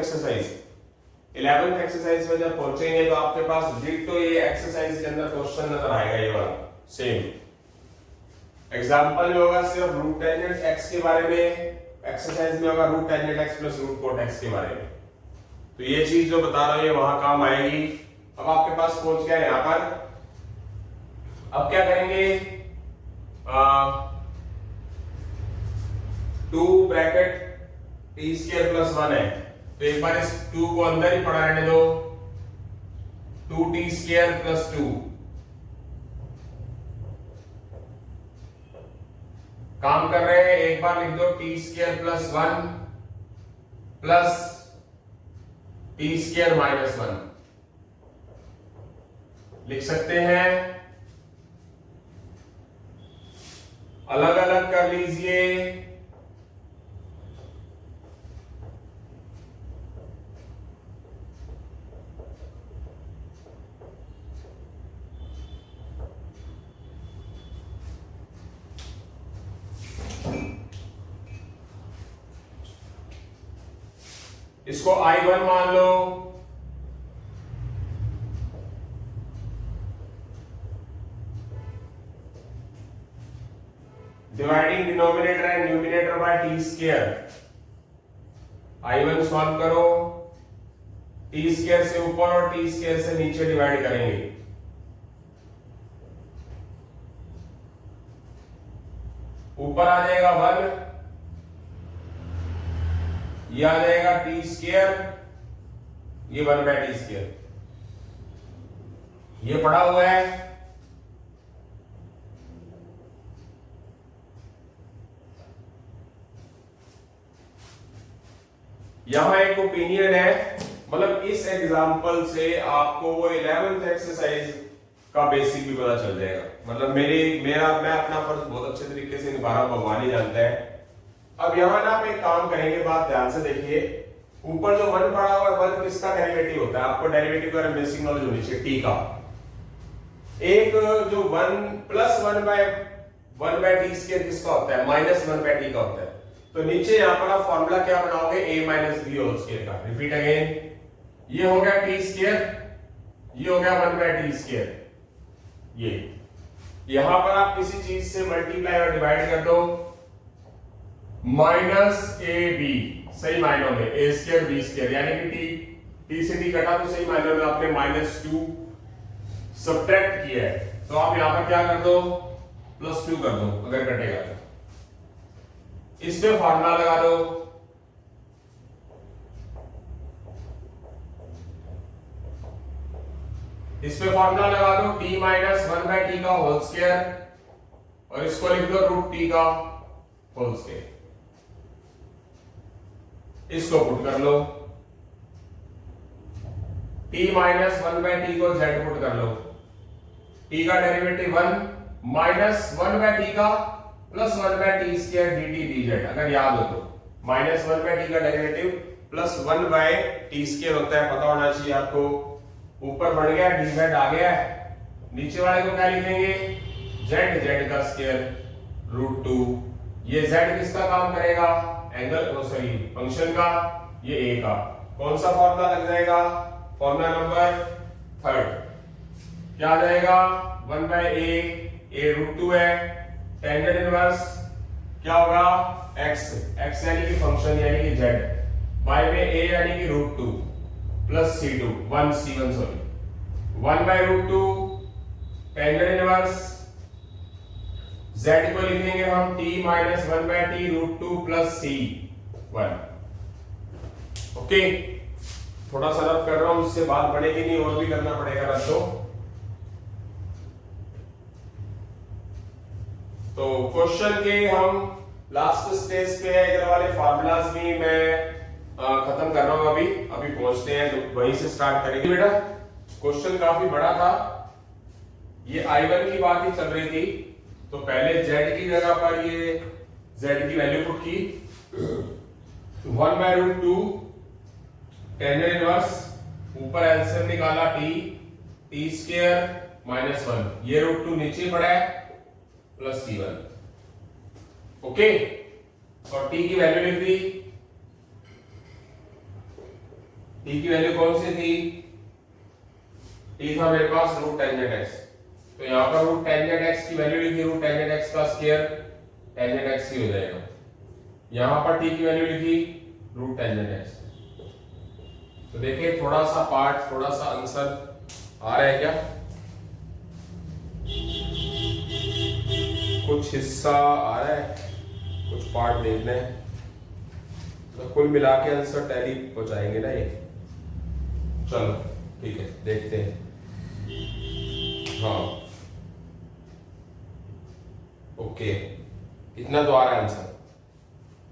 एक्सरसाइज में जब पहुंचेंगे तो आपके पास डिट्टो ये एक्सरसाइज के अंदर क्वेश्चन नजर आएगा, ये वाला सेम एग्जांपल में होगा, सिर्फ रूट टेंजेंट एक्स के बारे में, एक्सरसाइज में होगा root tangent x plus root cot x के बारे में। तो ये चीज जो बता रहा हूं ये वहां काम आएगी। अब आपके पास पहुंच गया यहां पर, अब क्या करेंगे, 2 ब्रैकेट टी स्क्वायर प्लस 1 है, तो एक बार इस 2 को अंदर ही पड़ा रहने दो, 2t स्क्वायर प्लस 2, काम कर रहे हैं, एक बार लिख दो T square plus 1 plus T square minus 1 लिख सकते हैं, अलग अलग कर लीजिए। इसको I1 मान लो, dividing denominator and numerator by T square. I1 solve करो, टी स्क्वायर से ऊपर और टी स्क्वायर से नीचे डिवाइड करेंगे, ऊपर आ जाएगा 1, ये आ जाएगा टी स्क्वायर, ये 1 बाय टी स्क्वायर, ये पड़ा हुआ है। यहां एक ओपिनियन है, मतलब इस एग्जांपल से आपको वो 11th एक्सरसाइज का बेसिक भी पता चल जाएगा। मतलब मैं अपना फर्ज बहुत अच्छे तरीके से निभा रहा हूं, भगवान ही जानता है। अब यहां ना आप एक काम करेंगे, बात ध्यान से देखिए, ऊपर जो 1 पड़ा हुआ है 1 किसका डेरिवेटिव होता है, आपको डेरिवेटिव के बारे में बेसिक नॉलेज होनी चाहिए, टी का। एक जो 1 प्लस 1 बाय टी स्क्वायर किसका होता है, माइनस 1 बाय टी का होता है। तो नीचे यहां पर आप फॉर्मूला क्या बनाओगे, a minus B whole square का। रिपीट अगेन, ये हो गया टी स्क्वायर, ये हो गया 1 बाय टी स्क्वायर। ये यहां पर आप किसी चीज से मल्टीप्लाई और डिवाइड कर दो, माइनस ए बी, सही मायनों में ए स्क्वायर बी स्क्वायर, यानी कि टी से टी कटा तो सही मायनों में आपने -2 सब्ट्रैक्ट किया है, तो आप यहां पर क्या कर दो, +2 कर दो अगर कटेगा तो। इसमें फार्मूला लगा दो, इसमें फार्मूला लगा दो t माइनस 1 बाय टी का होल स्क्वायर, और इसको लिख दो रूट टी का होल स्क्वायर। इसको पुट कर लो, t माइनस 1 बाय टी को z पुट कर लो, t का डेरिवेटिव 1 माइनस 1 बाय टी का plus 1 by T square dt dz, अगर याद हो तो माइनस 1 बाय टी का derivative plus 1 by T square होता है, पता होना चाहिए आपको। ऊपर बढ़ गया dz आ गया, नीचे वाले को क्या लिखेंगे, z का स्क्वायर रूट 2। ये z किसका काम करेगा, एंगल, सॉरी फंक्शन का, ये a का। कौन सा फॉर्मूला लग जाएगा, फॉर्मूला नंबर 3, क्या आ जाएगा, 1 बाय a रूट 2 है, टेंजेंट इनवर्स क्या होगा, x यानी कि फंक्शन यानी कि z, बाय में a यानी कि root 2 plus c2 1c1 sorry 1 by root 2, tangent inverse z को लिखेंगे हम t minus 1 by t root 2 plus c1। Okay, थोड़ा सा रब कर रहा हूं, इससे बात बढ़ेगी नहीं, और भी करना पड़ेगा रब। तो क्वेश्चन के हम लास्ट स्टेज पे है, इधर वाले फार्मूलाज भी मैं खत्म कर रहा हूं, अभी पहुंचते हैं, तो वहीं से स्टार्ट करेंगे। बेटा क्वेश्चन काफी बड़ा था, ये I1 की बात ही चल रही थी, तो पहले z की जगह पर ये z की वैल्यू पुट की, 1/√2 टेंजेंट इनवर्स, ऊपर एलसीएम निकाला टी स्क्वायर माइनस 1, ये √2 नीचे पड़ा है प्लस C1। ओके, और टी की वैल्यू लिख दी। टी की वैल्यू कौन सी थी? टी था मेरे पास रूट टेंजेंट एक्स, तो यहां पर रूट टेंजेंट एक्स की वैल्यू लिखी, रूट टेंजेंट एक्स का स्क्वायर टेंजेंट एक्स ही हो जाएगा। यहां पर टी की वैल्यू लिखी रूट टेंजेंट एक्स। तो देखिए थोड़ा सा पार्ट, थोड़ा सा आंसर आ रहा है क्या? कुछ हिस्सा आ रहा है, कुछ पार्ट देखना है, तो कुल मिला के आंसर टैली पहुंचाएंगे ना ये। चलो ठीक है, देखते हैं। हाँ ओके, इतना तो आ रहा है आंसर,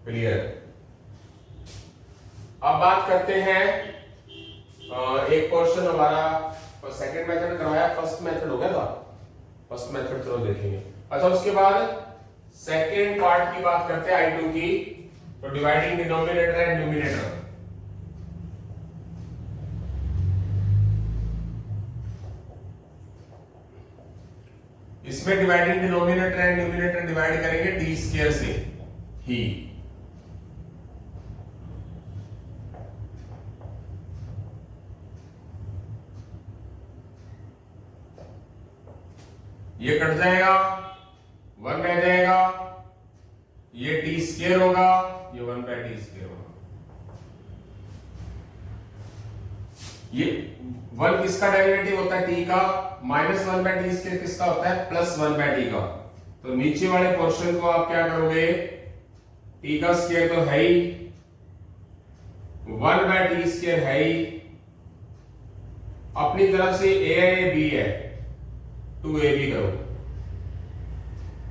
क्लियर। अब बात करते हैं, एक पोर्शन हमारा सेकंड मेथड करवाया, फर्स्ट मेथड हो गया था, फर्स्ट मेथड चलो देखेंगे। अच्छा, उसके बाद सेकंड पार्ट की बात करते हैं I2 की, तो डिवाइडिंग डिनोमिनेटर एंड न्यूमरेटर। इसमें dividing denominator and numerator divide करेंगे टी स्क्वायर से ही। ये कट जाएगा, 1 रह जाएगा, ये टी स्क्वायर होगा, ये 1/t स्क्वायर होगा। ये 1 किसका डेरिवेटिव होता है? टी का, माइनस 1/t स्क्वायर किसका होता है? प्लस 1/t का। तो नीचे वाले पोर्शन को आप क्या करोगे? टी का स्क्वायर तो है ही, 1/t स्क्वायर है ही, अपनी तरफ से a है b है, 2ab करो,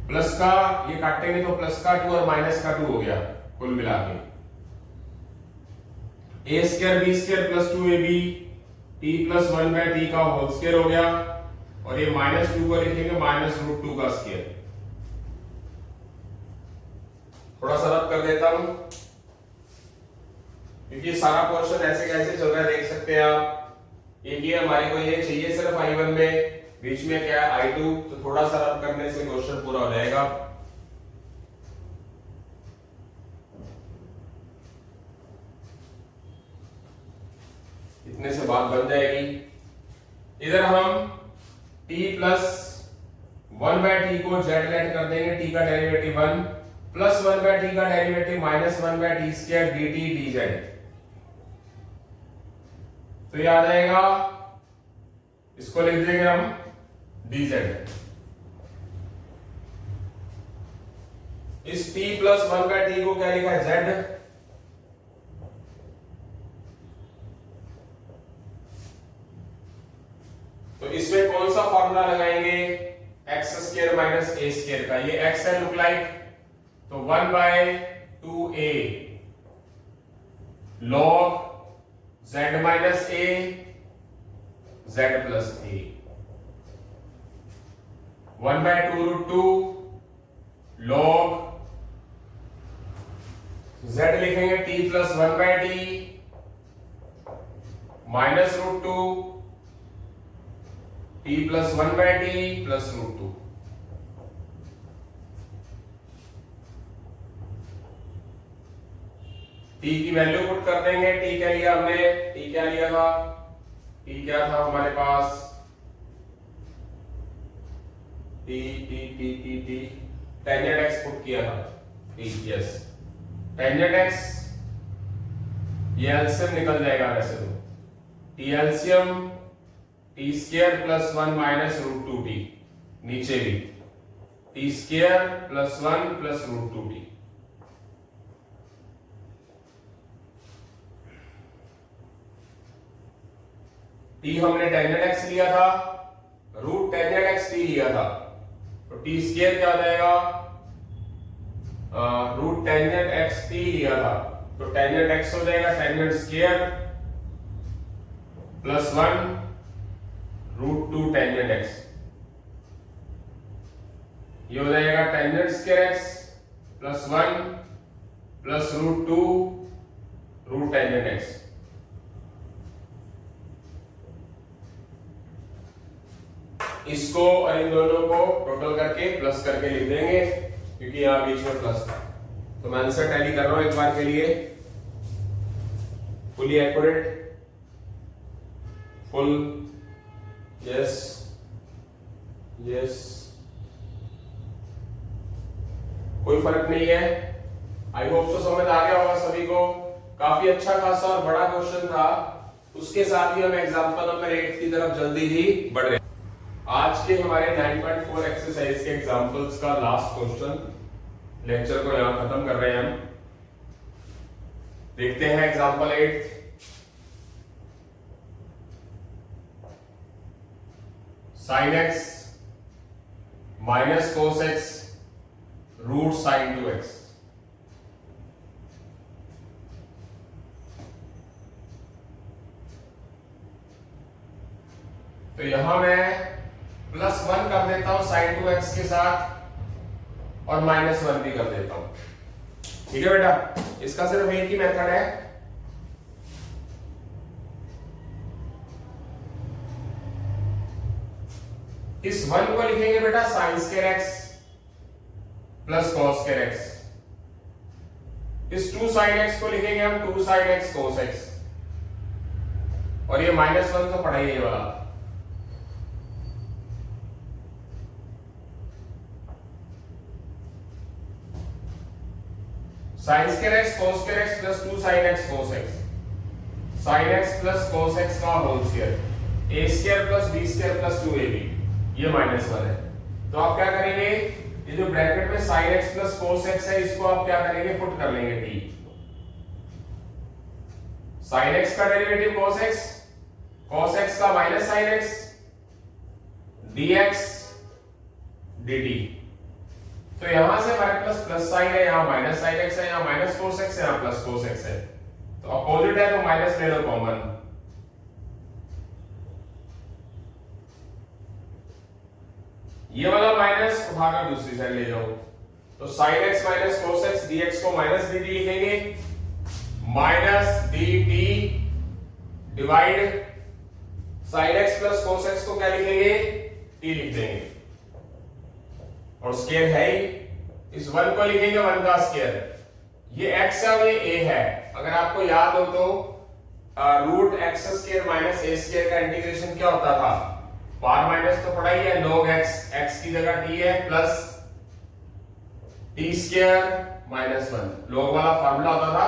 प्लस का ये काटेंगे तो प्लस का 2 और माइनस का 2 हो गया, कुल मिला के a square b square plus 2ab t plus 1/t का होल स्क्वायर हो गया, और ये -2 को लिखेंगे -√2 का स्क्वायर। थोड़ा सा रब कर देता हूं, क्योंकि सारा पोर्शन ऐसे कैसे चल रहा है देख सकते हैं आप। ये हमारे को ये चाहिए सिर्फ I1 में, बीच में क्या है I2, तो थोड़ा सा रब करने से क्वेश्चन पूरा हो जाएगा। इतने से बात बन जाएगी। इधर हम t प्लस 1/t को z लेट कर देंगे, t का डेरिवेटिव 1 प्लस 1/t का derivative minus 1/t square dt dz। तो ये आ जाएगा, इसको लिख देंगे हम dz। इस t प्लस 1/t को क्या लिखा है? z। तो इसमें कौन सा फॉर्मूला लगाएंगे? X square minus a square का। ये एक्स है लुक लाइक, तो 1/2a log z minus a z plus a, 1/2√2 log z लिखेंगे t plus 1/t minus √2 t plus 1/t plus √2। t की वैल्यू पुट कर देंगे। t क्या लिया हमने? t क्या लिया था? t क्या था हमारे पास? t टेंजेंट x पुट किया था, t यस, टेंजेंट x, ये एलसीएम निकल जाएगा वैसे तो, t LCM t square plus 1 minus √2t, नीचे भी t square plus 1 plus √2t। t हमने टेंजेंट x लिया था, रूट टेंजेंट x t लिया था, तो t स्क्वायर क्या हो जाएगा? रूट टेंजेंट x t लिया था, तो टेंजेंट x हो जाएगा tangent square plus 1 √2 tangent x, ये हो जाएगा tangent square x plus 1 plus √2 root tangent x. इसको और इन दोनों को टोटल करके प्लस करके लिख देंगे क्योंकि यहां बीच में प्लस था। तो मैं आंसर टैली कर रहा हूं एक बार के लिए, fully accurate, full, yes yes, कोई फर्क नहीं है। आई होप सो समझ आ गया होगा सभी को। काफी अच्छा खासा और बड़ा क्वेश्चन था, उसके साथ ही हम एग्जांपल नंबर 8 की तरफ जल्दी ही बढ़ रहे हैं। आज के हमारे 9.4 एक्सरसाइज के एग्जांपल्स का लास्ट क्वेश्चन, लेक्चर को यहां खत्म कर रहे हैं हम। देखते हैं example 8। Sine x minus cos x root sine 2x। तो यहां मैं +1 कर देता हूं साइन 2x के साथ और -1 भी कर देता हूं। ठीक है बेटा, इसका सिर्फ एक ही मेथड है, इस 1 को लिखेंगे बेटा sign square x plus cos square x। इस 2 साइन x को लिखेंगे हम 2 साइन x cos x, और ये -1 तो पड़ा ही ये वाला। Sine square x cos square x plus 2 sine x cos x, sine x plus cos x का whole square, a square plus b square plus 2ab, ये -1 है। तो आप क्या करेंगे, ये जो ब्रैकेट में sin x plus cos x है, इसको आप क्या करेंगे, पुट कर लेंगे t। sin x का डेरिवेटिव cos x का minus sin x dx dt। तो यहां से हमारे पास प्लस साइन है, यहां माइनस sin x है, यहां माइनस cos x है, यहां प्लस cos x है। तो अपोजिट है तो माइनस ले लो कॉमन, ये वाला माइनस उठाकर दूसरी साइड ले जाओ। तो sin x minus cos x dx को माइनस dt लिखेंगे, minus dt divide sin x plus cos x को क्या लिखेंगे, t लिख देंगे, और स्क्वायर है ही, इस 1 को लिखेंगे 1 का स्क्वायर। ये x है और ये a है। अगर आपको याद हो तो root x square minus a square का इंटीग्रेशन क्या होता था, पावर माइनस तो पड़ा ही है, log x, x की जगह t है, plus t square minus 1। log वाला फार्मूला होता था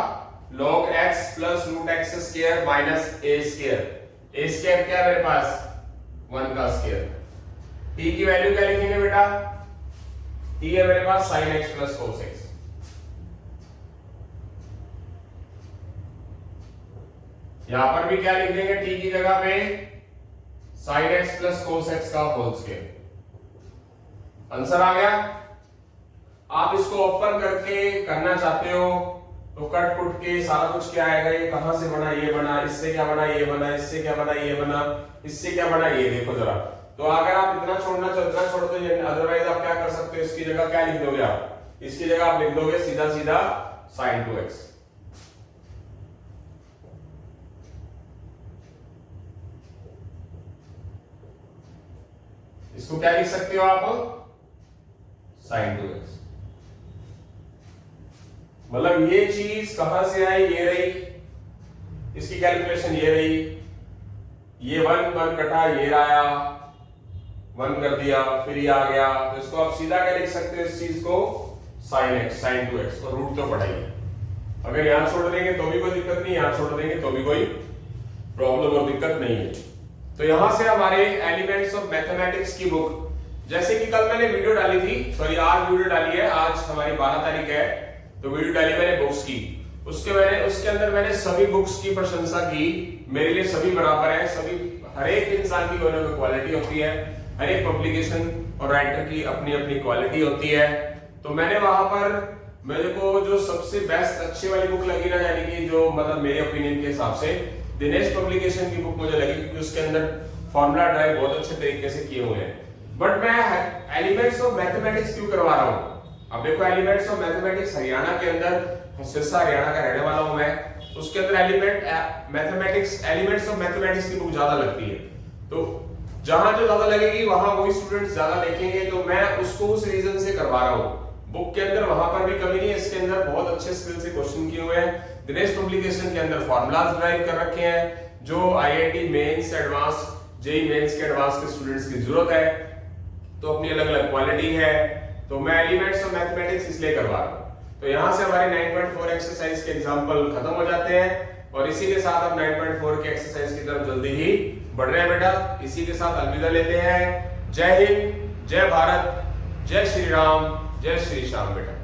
log x plus root x square minus a square. a square क्या है मेरे पास, 1 का स्क्वायर। t की वैल्यू क्या लिखेंगे बेटा, t है मेरे पास sin x plus cos x। यहां पर भी क्या लिख देंगे, t की जगह पे sin x plus cos x का होल स्क्वायर। आंसर आ गया। आप इसको ओपन करके करना चाहते हो तो कट कुट के सारा कुछ क्या आएगा, ये कहां से बना, ये बना, इससे क्या बना, ये बना, इससे क्या बना, ये बना, इससे क्या बना, ये देखो जरा। तो अगर आप इतना छोड़ना चाहो इतना छोड़ दो, अदरवाइज आप क्या कर सकते हो, इसकी जगह क्या लिख दोगे आप, इसकी जगह आप लिख दोगे सीधा सीधा sin 2x। इसको क्या लिख सकते हो आप, sin 2x। मतलब ये चीज कहां से आई, ये रही, इसकी कैलकुलेशन ये रही, ये 1 कटा, ये आया 1 कर दिया, फिर ये आ गया। तो इसको आप सीधा क्या लिख सकते हो, इस चीज को sin x, sin 2x, और रूट तो पढ़ाइए। अगर यहां छोड़ देंगे तो भी कोई दिक्कत नहीं, यहां छोड़ देंगे तो भी कोई प्रॉब्लम और दिक्कत नहीं है। तो यहां से हमारे एलिमेंट्स ऑफ मैथमेटिक्स की बुक, जैसे कि कल मैंने वीडियो डाली थी, सॉरी आज वीडियो डाली है, आज हमारी 12 तारीख है, तो वीडियो डाली मैंने बुक्स की, उसके अंदर मैंने सभी बुक्स की प्रशंसा की। मेरे लिए सभी बराबर है, सभी, हर एक इंसान की कोई ना कोई क्वालिटी होती है, हर एक पब्लिकेशन और राइटर की अपनी अपनी क्वालिटी होती है। तो मैंने वहां पर मेरे को जो सबसे बेस्ट अच्छी वाली बुक लगी ना, यानी कि जो मतलब मेरे ओपिनियन के हिसाब से दिनेश पब्लिकेशन की बुक मुझे लगी, क्योंकि उसके अंदर फॉर्मूला ड्राइव बहुत अच्छे तरीके से किए हुए हैं। बट मैं एलिमेंट्स ऑफ मैथमेटिक्स क्यों करवा रहा हूं, अब देखो एलिमेंट्स ऑफ मैथमेटिक्स हरियाणा के अंदर, सिरसा हरियाणा का रहने वाला हूं मैं, उसके अंदर मैथमेटिक्स एलिमेंट्स ऑफ मैथमेटिक्स की बुक ज्यादा लगती है, तो जहां जो ज्यादा लगेगी वहां वही स्टूडेंट्स ज्यादा देखेंगे, तो मैं उसको उस रीजन से करवा रहा हूं। बुक के अंदर वहां पर भी कमी नहीं है, इसके अंदर बहुत अच्छे स्किल से क्वेश्चन किए हुए हैं। दिनेश पब्लिकेशन के अंदर फार्मूलाज ड्राइव कर रखे हैं जो IIT mains advance JEE mains के एडवांस के स्टूडेंट्स की जरूरत है, तो अपनी अलग अलग क्वालिटी है, तो मैं एलिमेंट्स ऑफ मैथमेटिक्स इसलिए करवा रहा हूं। तो यहां से हमारे 9.4 एक्सरसाइज के एग्जांपल खत्म हो जाते हैं और इसी के साथ हम 9.4 के एक्सरसाइज की तरफ जल्दी ही बढ़ रहे हैं बेटा। इसी के साथ अलविदा लेते हैं। जय हिंद, जय भारत, जय श्री राम, जय श्री श्याम बेटा।